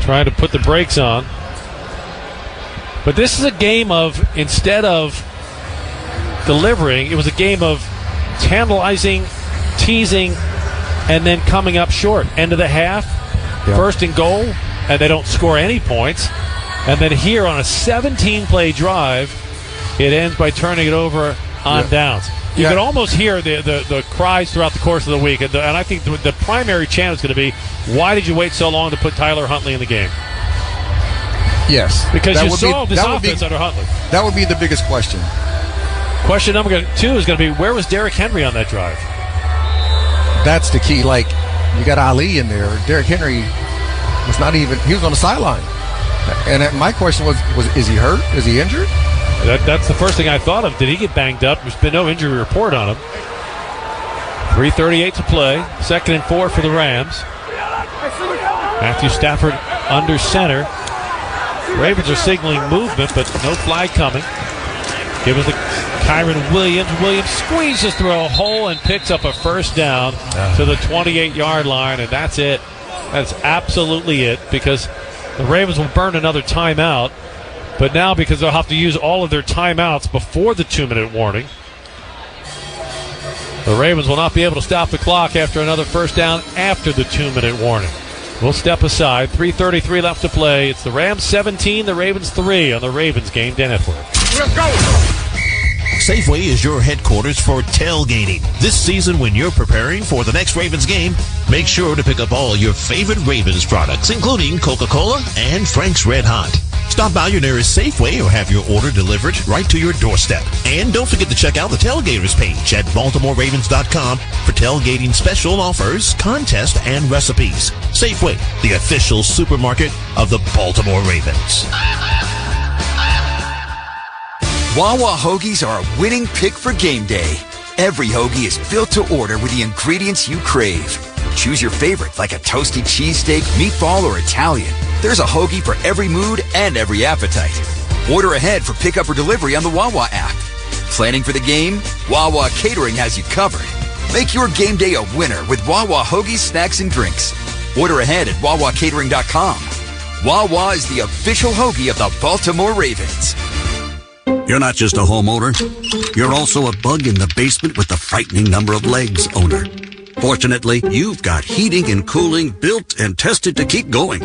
Trying to put the brakes on. But this is a game of, instead of delivering, it was a game of tantalizing, teasing, and then coming up short. End of the half, 1st and goal, and they don't score any points. And then here on a 17-play drive, it ends by turning it over on downs. You can almost hear the cries throughout the course of the week. And I think the primary chant is going to be, why did you wait so long to put Tyler Huntley in the game? Yes. Because you saw this offense under Huntley. That would be the biggest question. Question number 2 is going to be, where was Derrick Henry on that drive? That's the key. Like, you got Ali in there. Derrick Henry was not even, he was on the sideline. And my question was is he hurt? Is he injured? That's the first thing I thought of. Did he get banged up? There's been no injury report on him. 3:38 to play. 2nd and 4 for the Rams. Matthew Stafford under center. Ravens are signaling movement, but no flag coming. Give it to Kyron Williams. Williams squeezes through a hole and picks up a 1st down to the 28-yard line, and that's it. That's absolutely it, because the Ravens will burn another timeout. But now, because they'll have to use all of their timeouts before the 2-minute warning, the Ravens will not be able to stop the clock after another 1st down after the 2-minute warning. We'll step aside. 3:33 left to play. It's the Rams 17, the Ravens 3 on the Ravens Game Day Network. Let's go! Safeway is your headquarters for tailgating. This season, when you're preparing for the next Ravens game, make sure to pick up all your favorite Ravens products, including Coca-Cola and Frank's Red Hot. Stop by your nearest Safeway or have your order delivered right to your doorstep. And don't forget to check out the Tailgaters page at BaltimoreRavens.com for tailgating special offers, contests, and recipes. Safeway, the official supermarket of the Baltimore Ravens. Wawa hoagies are a winning pick for game day. Every hoagie is built to order with the ingredients you crave. Choose your favorite, like a toasty cheesesteak, meatball, or Italian. There's a hoagie for every mood and every appetite. Order ahead for pickup or delivery on the Wawa app. Planning for the game? Wawa Catering has you covered. Make your game day a winner with Wawa hoagies, snacks, and drinks. Order ahead at WawaCatering.com. Wawa is the official hoagie of the Baltimore Ravens. You're not just a homeowner. You're also a bug in the basement with the frightening number of legs owner. Fortunately, you've got heating and cooling built and tested to keep going.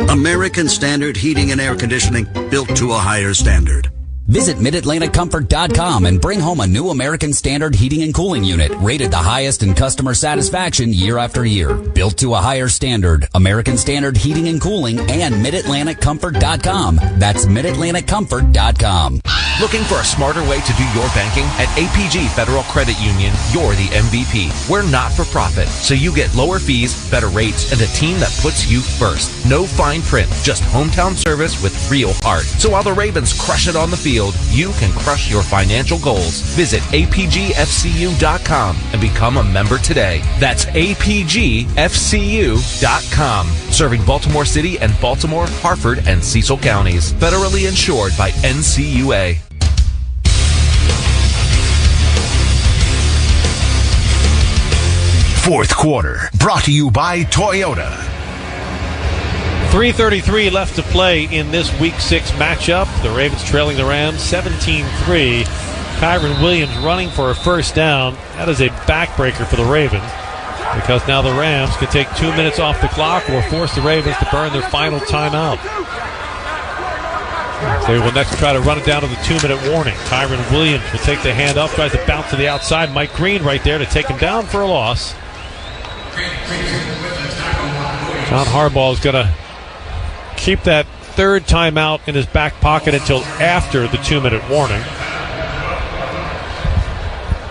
American Standard Heating and Air Conditioning, built to a higher standard. Visit MidAtlanticComfort.com and bring home a new American Standard heating and cooling unit, rated the highest in customer satisfaction year after year. Built to a higher standard, American Standard Heating and Cooling, and MidAtlanticComfort.com. That's MidAtlanticComfort.com. Looking for a smarter way to do your banking? At APG Federal Credit Union, you're the MVP. We're not for profit, so you get lower fees, better rates, and a team that puts you first. No fine print, just hometown service with real heart. So while the Ravens crush it on the field, you can crush your financial goals. Visit apgfcu.com and become a member today. That's apgfcu.com. Serving Baltimore City and Baltimore, Harford, and Cecil counties. Federally insured by NCUA. Fourth quarter, brought to you by Toyota. 3:33 left to play in this Week 6 matchup. The Ravens trailing the Rams 17-3. Kyron Williams running for a 1st down. That is a backbreaker for the Ravens, because now the Rams can take 2 minutes off the clock or force the Ravens to burn their final timeout. They will next try to run it down to the 2-minute warning. Kyron Williams will take the handoff, tries to bounce to the outside. Mike Green right there to take him down for a loss. John Harbaugh is going to keep that 3rd timeout in his back pocket until after the 2-minute warning.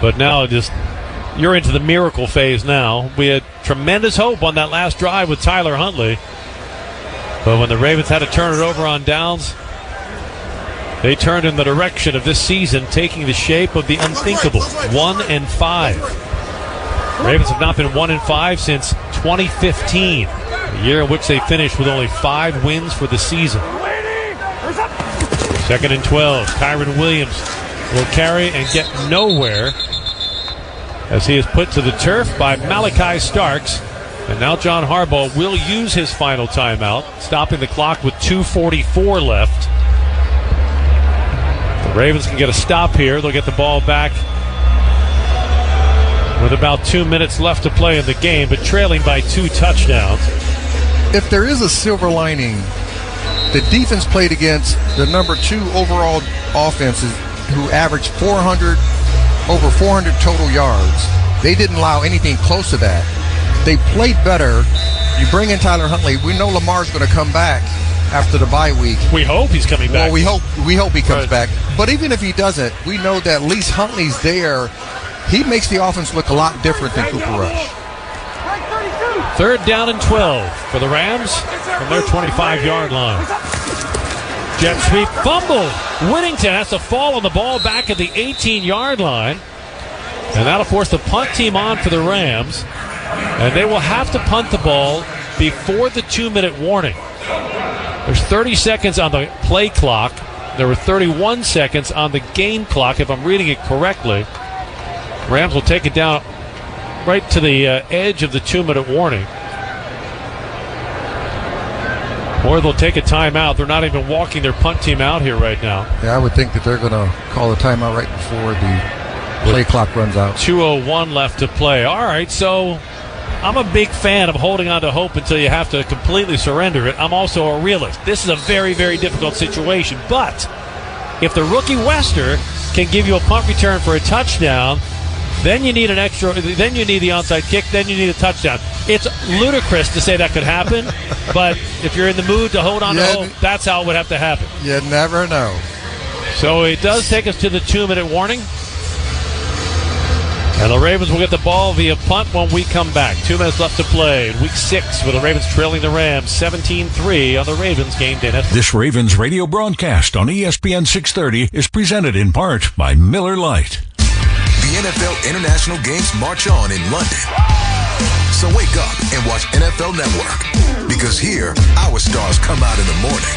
But now you're into the miracle phase now. We had tremendous hope on that last drive with Tyler Huntley. But when the Ravens had to turn it over on downs, they turned in the direction of this season, taking the shape of the unthinkable. 1-5. Ravens have not been 1-5 since 2015, a year in which they finished with only 5 wins for the season. 2nd and 12. Kyron Williams will carry and get nowhere as he is put to the turf by Malachi Starks. And now John Harbaugh will use his final timeout, stopping the clock with 2:44 left. The Ravens can get a stop here. They'll get the ball back with about 2 minutes left to play in the game, but trailing by 2 touchdowns. If there is a silver lining, the defense played against the number 2 overall offenses who averaged over 400 total yards. They didn't allow anything close to that. They played better. You bring in Tyler Huntley. We know Lamar's going to come back after the bye week. We hope he's coming back. Well, we hope he comes back. But even if he doesn't, we know that at least Huntley's there. He makes the offense look a lot different than Cooper Rush. 3rd down and 12 for the Rams from their 25-yard line. Jet sweep, fumble. Whittington has to fall on the ball back at the 18-yard line. And that'll force the punt team on for the Rams. And they will have to punt the ball before the 2-minute warning. There's 30 seconds on the play clock. There were 31 seconds on the game clock, if I'm reading it correctly. Rams will take it down right to the edge of the 2-minute warning. Or they'll take a timeout. They're not even walking their punt team out here right now. Yeah, I would think that they're going to call a timeout right before the play clock runs out. 2:01 left to play. All right, so I'm a big fan of holding on to hope until you have to completely surrender it. I'm also a realist. This is a very, very difficult situation. But if the rookie Wester can give you a punt return for a touchdown, then you need an extra. Then you need the onside kick. Then you need a touchdown. It's ludicrous to say that could happen, but if you're in the mood to hold on to hope, that's how it would have to happen. You never know. So it does take us to the 2-minute warning. And the Ravens will get the ball via punt when we come back. 2 minutes left to play in Week 6 with the Ravens trailing the Rams 17-3 on the Ravens Game Day Network. This Ravens radio broadcast on ESPN 630 is presented in part by Miller Lite. The NFL International Games march on in London. So wake up and watch NFL Network. Because here, our stars come out in the morning.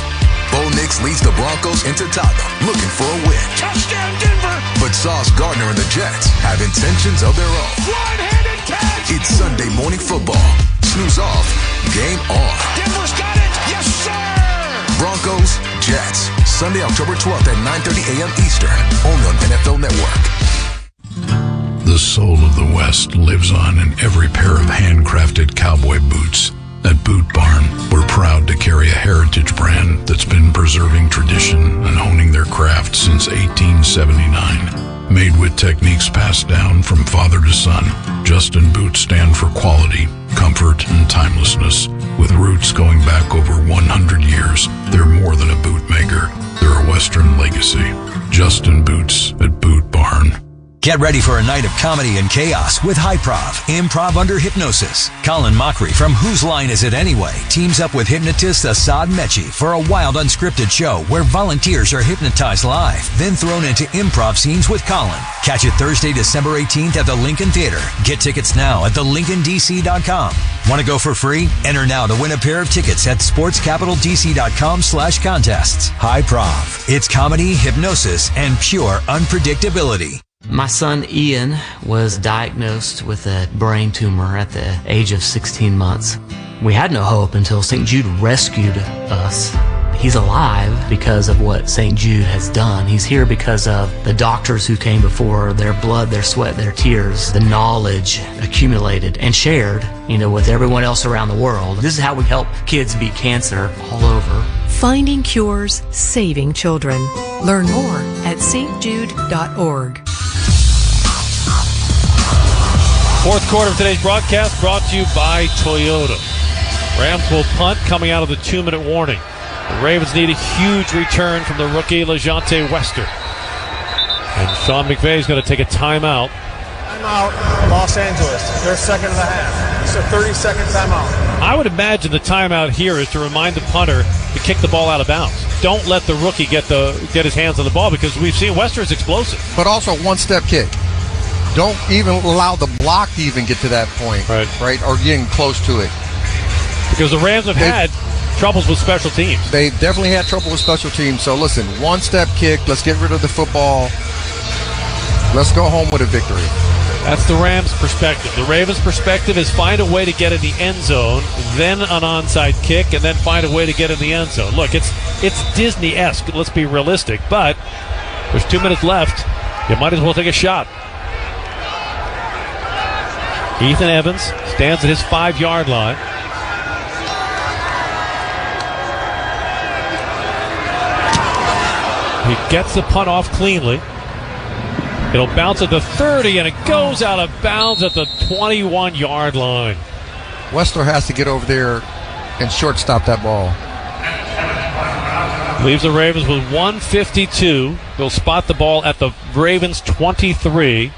Bo Nix leads the Broncos into Tottenham, looking for a win. Touchdown, Denver! But Sauce Gardner and the Jets have intentions of their own. One-handed catch! It's Sunday morning football. Snooze off, game on. Denver's got it! Yes, sir! Broncos, Jets. Sunday, October 12th at 9:30 a.m. Eastern. Only on NFL Network. The soul of the West lives on in every pair of handcrafted cowboy boots. At Boot Barn, we're proud to carry a heritage brand that's been preserving tradition and honing their craft since 1879. Made with techniques passed down from father to son, Justin boots stand for quality, comfort, and timelessness. With roots going back over 100 years, they're more than a boot maker. They're a Western legacy. Justin Boots at Boot Barn. Get ready for a night of comedy and chaos with Hyprov, Improv Under Hypnosis. Colin Mockery from Whose Line Is It Anyway teams up with hypnotist Assad Mechi for a wild unscripted show where volunteers are hypnotized live, then thrown into improv scenes with Colin. Catch it Thursday, December 18th at the Lincoln Theater. Get tickets now at thelincolndc.com. Want to go for free? Enter now to win a pair of tickets at sportscapitaldc.com/contests. Hyprov. It's comedy, hypnosis, and pure unpredictability. My son Ian was diagnosed with a brain tumor at the age of 16 months. We had no hope until St. Jude rescued us. He's alive because of what St. Jude has done. He's here because of the doctors who came before, their blood, their sweat, their tears, the knowledge accumulated and shared, with everyone else around the world. This is how we help kids beat cancer all over. Finding cures, saving children. Learn more at stjude.org. Fourth quarter of today's broadcast brought to you by Toyota. Rams will punt coming out of the 2-minute warning. The Ravens need a huge return from the rookie LeJante Wester. And Sean McVay is going to take a timeout. Timeout, Los Angeles. Their second and a half. It's a 30-second timeout. I would imagine the timeout here is to remind the punter to kick the ball out of bounds. Don't let the rookie get his hands on the ball because we've seen Wester is explosive. But also one-step kick. don't even allow the block to even get to that point, right? Or getting close to it. Because the Rams have had troubles with special teams. They definitely had trouble with special teams. So listen, one-step kick. Let's get rid of the football. Let's go home with a victory. That's the Rams' perspective. The Ravens' perspective is find a way to get in the end zone, then an onside kick, and then find a way to get in the end zone. Look, it's Disney-esque. Let's be realistic. But there's 2 minutes left. You might as well take a shot. Ethan Evans stands at his 5-yard line. He gets the punt off cleanly. It'll bounce at the 30, and it goes out of bounds at the 21-yard line. Wessler has to get over there and shortstop that ball. Leaves the Ravens with 1:52. They'll spot the ball at the Ravens 23.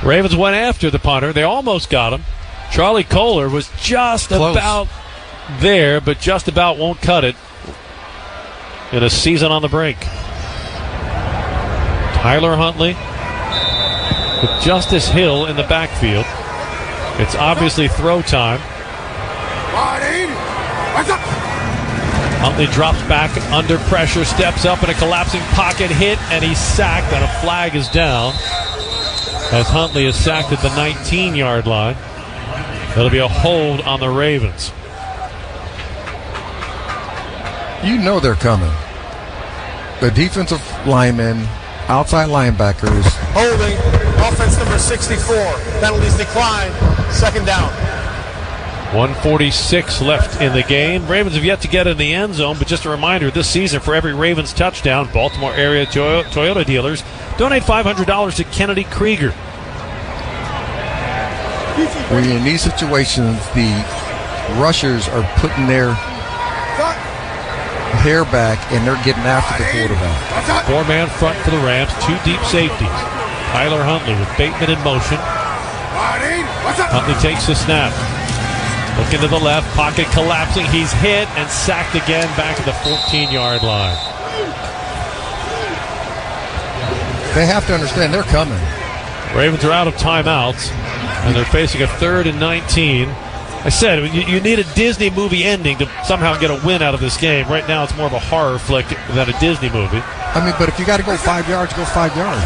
Ravens went after the punter. They almost got him. Charlie Kohler was just close. About there, but just about won't cut it in a season on the brink. Tyler Huntley with Justice Hill in the backfield. It's obviously throw time. Huntley drops back under pressure, steps up in a collapsing pocket, hit, and he's sacked, and a flag is down as Huntley is sacked at the 19-yard line. That'll be a hold on the Ravens. You know they're coming. The defensive linemen, outside linebackers. Holding, offense number 64. Penalties decline, second down. 1:46 left in the game. Ravens have yet to get in the end zone, but just a reminder, this season for every Ravens touchdown, Baltimore area Toyota dealers donate $500 to Kennedy Krieger. When in these situations, the rushers are putting their hair back and they're getting after the quarterback. 4-man front for the Rams, 2 deep safeties. Tyler Huntley with Bateman in motion. Huntley takes the snap. Looking to the left, pocket collapsing. He's hit and sacked again back at the 14-yard line. They have to understand they're coming. Ravens are out of timeouts, and they're facing a 3rd and 19. I said, you need a Disney movie ending to somehow get a win out of this game. Right now, it's more of a horror flick than a Disney movie. I mean, but if you got to go 5 yards, go 5 yards.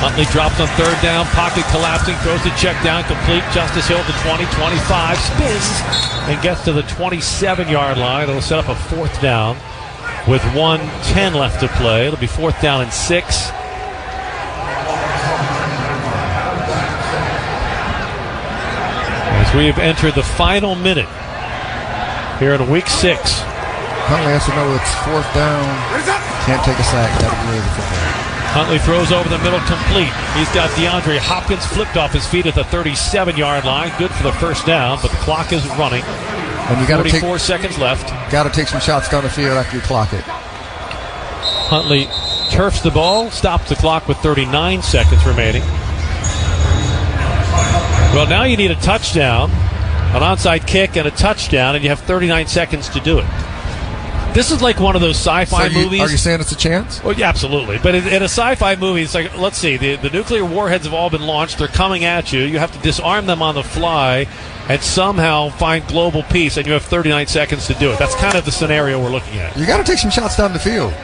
Huntley drops on 3rd down, pocket collapsing, throws the check down, complete. Justice Hill to 20, 25, spins, and gets to the 27-yard line. It'll set up a 4th down with 1:10 left to play. It'll be 4th down and 6. As we have entered the final minute here in week 6. Huntley has to know it's 4th down. Can't take a sack. That'll be the football. Huntley throws over the middle, complete. He's got DeAndre Hopkins flipped off his feet at the 37-yard line. Good for the 1st down, but the clock is running. And you got 44 seconds left. Got to take some shots down the field after you clock it. Huntley turfs the ball, stops the clock with 39 seconds remaining. Well, now you need a touchdown, an onside kick, and a touchdown, and you have 39 seconds to do it. This is like one of those sci-fi movies. Are you saying it's a chance? Well, yeah, absolutely. But in a sci-fi movie, it's like, let's see, the nuclear warheads have all been launched. They're coming at you. You have to disarm them on the fly and somehow find global peace, and you have 39 seconds to do it. That's kind of the scenario we're looking at. You got to take some shots down the field.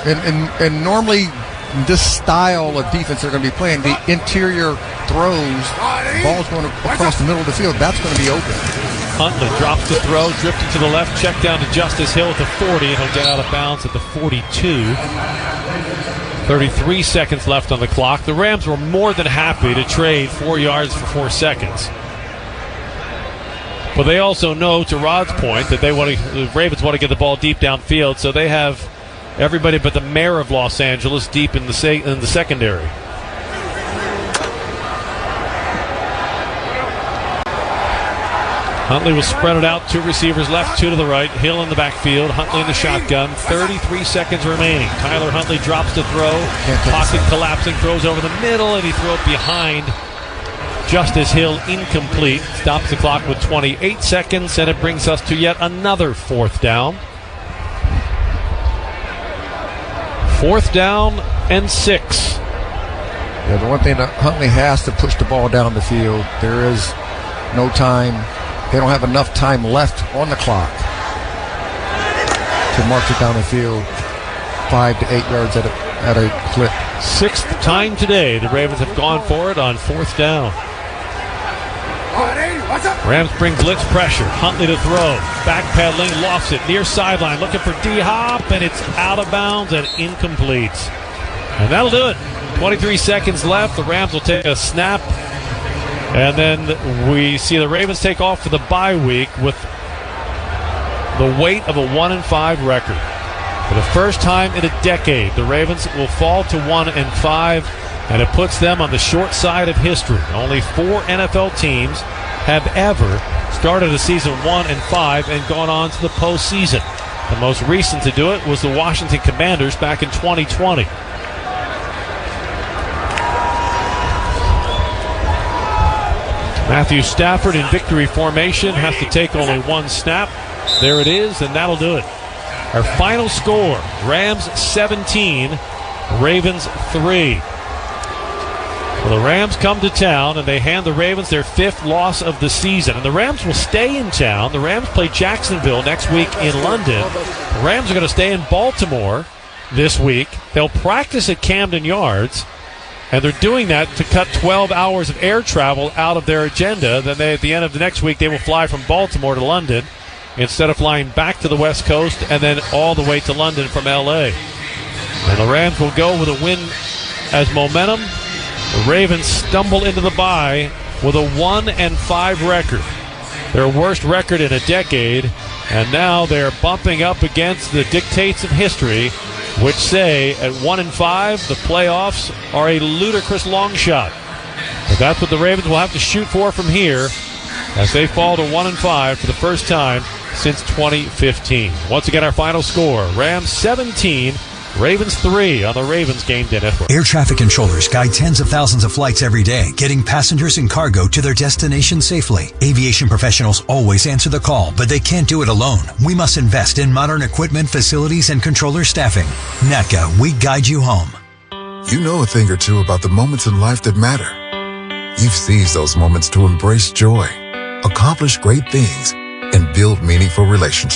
And normally this style of defense they're going to be playing, the interior throws, ball's going across the middle of the field, that's going to be open. Huntley drops the throw, drifting to the left, check down to Justice Hill at the 40, and he'll get out of bounds at the 42. 33 seconds left on the clock. The Rams were more than happy to trade 4 yards for 4 seconds. But they also know, to Rod's point, that the Ravens want to get the ball deep downfield, so they have everybody but the mayor of Los Angeles deep in the secondary. Huntley will spread it out. 2 receivers left, 2 to the right. Hill in the backfield. Huntley in the shotgun. 33 seconds remaining. Tyler Huntley drops to throw. Pocket collapsing. Throws over the middle, and he throws it behind Justice Hill. Incomplete. Stops the clock with 28 seconds, and it brings us to yet another 4th down. 4th down and 6. Yeah, the one thing that Huntley has to push the ball down the field. There is no time. They don't have enough time left on the clock to march it down the field 5 to 8 yards at a clip. 6th time today the Ravens have gone for it on 4th down. Rams bring blitz pressure. Huntley to throw. Backpedaling, lofts it. Near sideline, looking for D-Hop, and it's out of bounds and incomplete. And that'll do it. 23 seconds left. The Rams will take a snap. And then we see the Ravens take off for the bye week with the weight of a 1-5 record. For the first time in a decade, the Ravens will fall to 1-5, and it puts them on the short side of history. Only 4 NFL teams have ever started a season 1-5 and gone on to the postseason. The most recent to do it was the Washington Commanders back in 2020. Matthew Stafford in victory formation has to take only 1 snap. There it is, and that'll do it. Our final score, Rams 17, Ravens 3. Well, the Rams come to town, and they hand the Ravens their 5th loss of the season. And the Rams will stay in town. The Rams play Jacksonville next week in London. The Rams are going to stay in Baltimore this week. They'll practice at Camden Yards, and they're doing that to cut 12 hours of air travel out of their agenda. Then at the end of the next week, they will fly from Baltimore to London instead of flying back to the West Coast and then all the way to London from L.A. And the Rams will go with a win as momentum. The Ravens stumble into the bye with a 1-5 record, their worst record in a decade, and now they're bumping up against the dictates of history, which say at 1-5, the playoffs are a ludicrous long shot. But that's what the Ravens will have to shoot for from here as they fall to 1-5 for the first time since 2015. Once again, our final score, Rams 17, Ravens 3 on the Ravens Game Day Network. Air traffic controllers guide tens of thousands of flights every day, getting passengers and cargo to their destination safely. Aviation professionals always answer the call, but they can't do it alone. We must invest in modern equipment, facilities, and controller staffing. NATCA, we guide you home. You know a thing or two about the moments in life that matter. You've seized those moments to embrace joy, accomplish great things, and build meaningful relationships.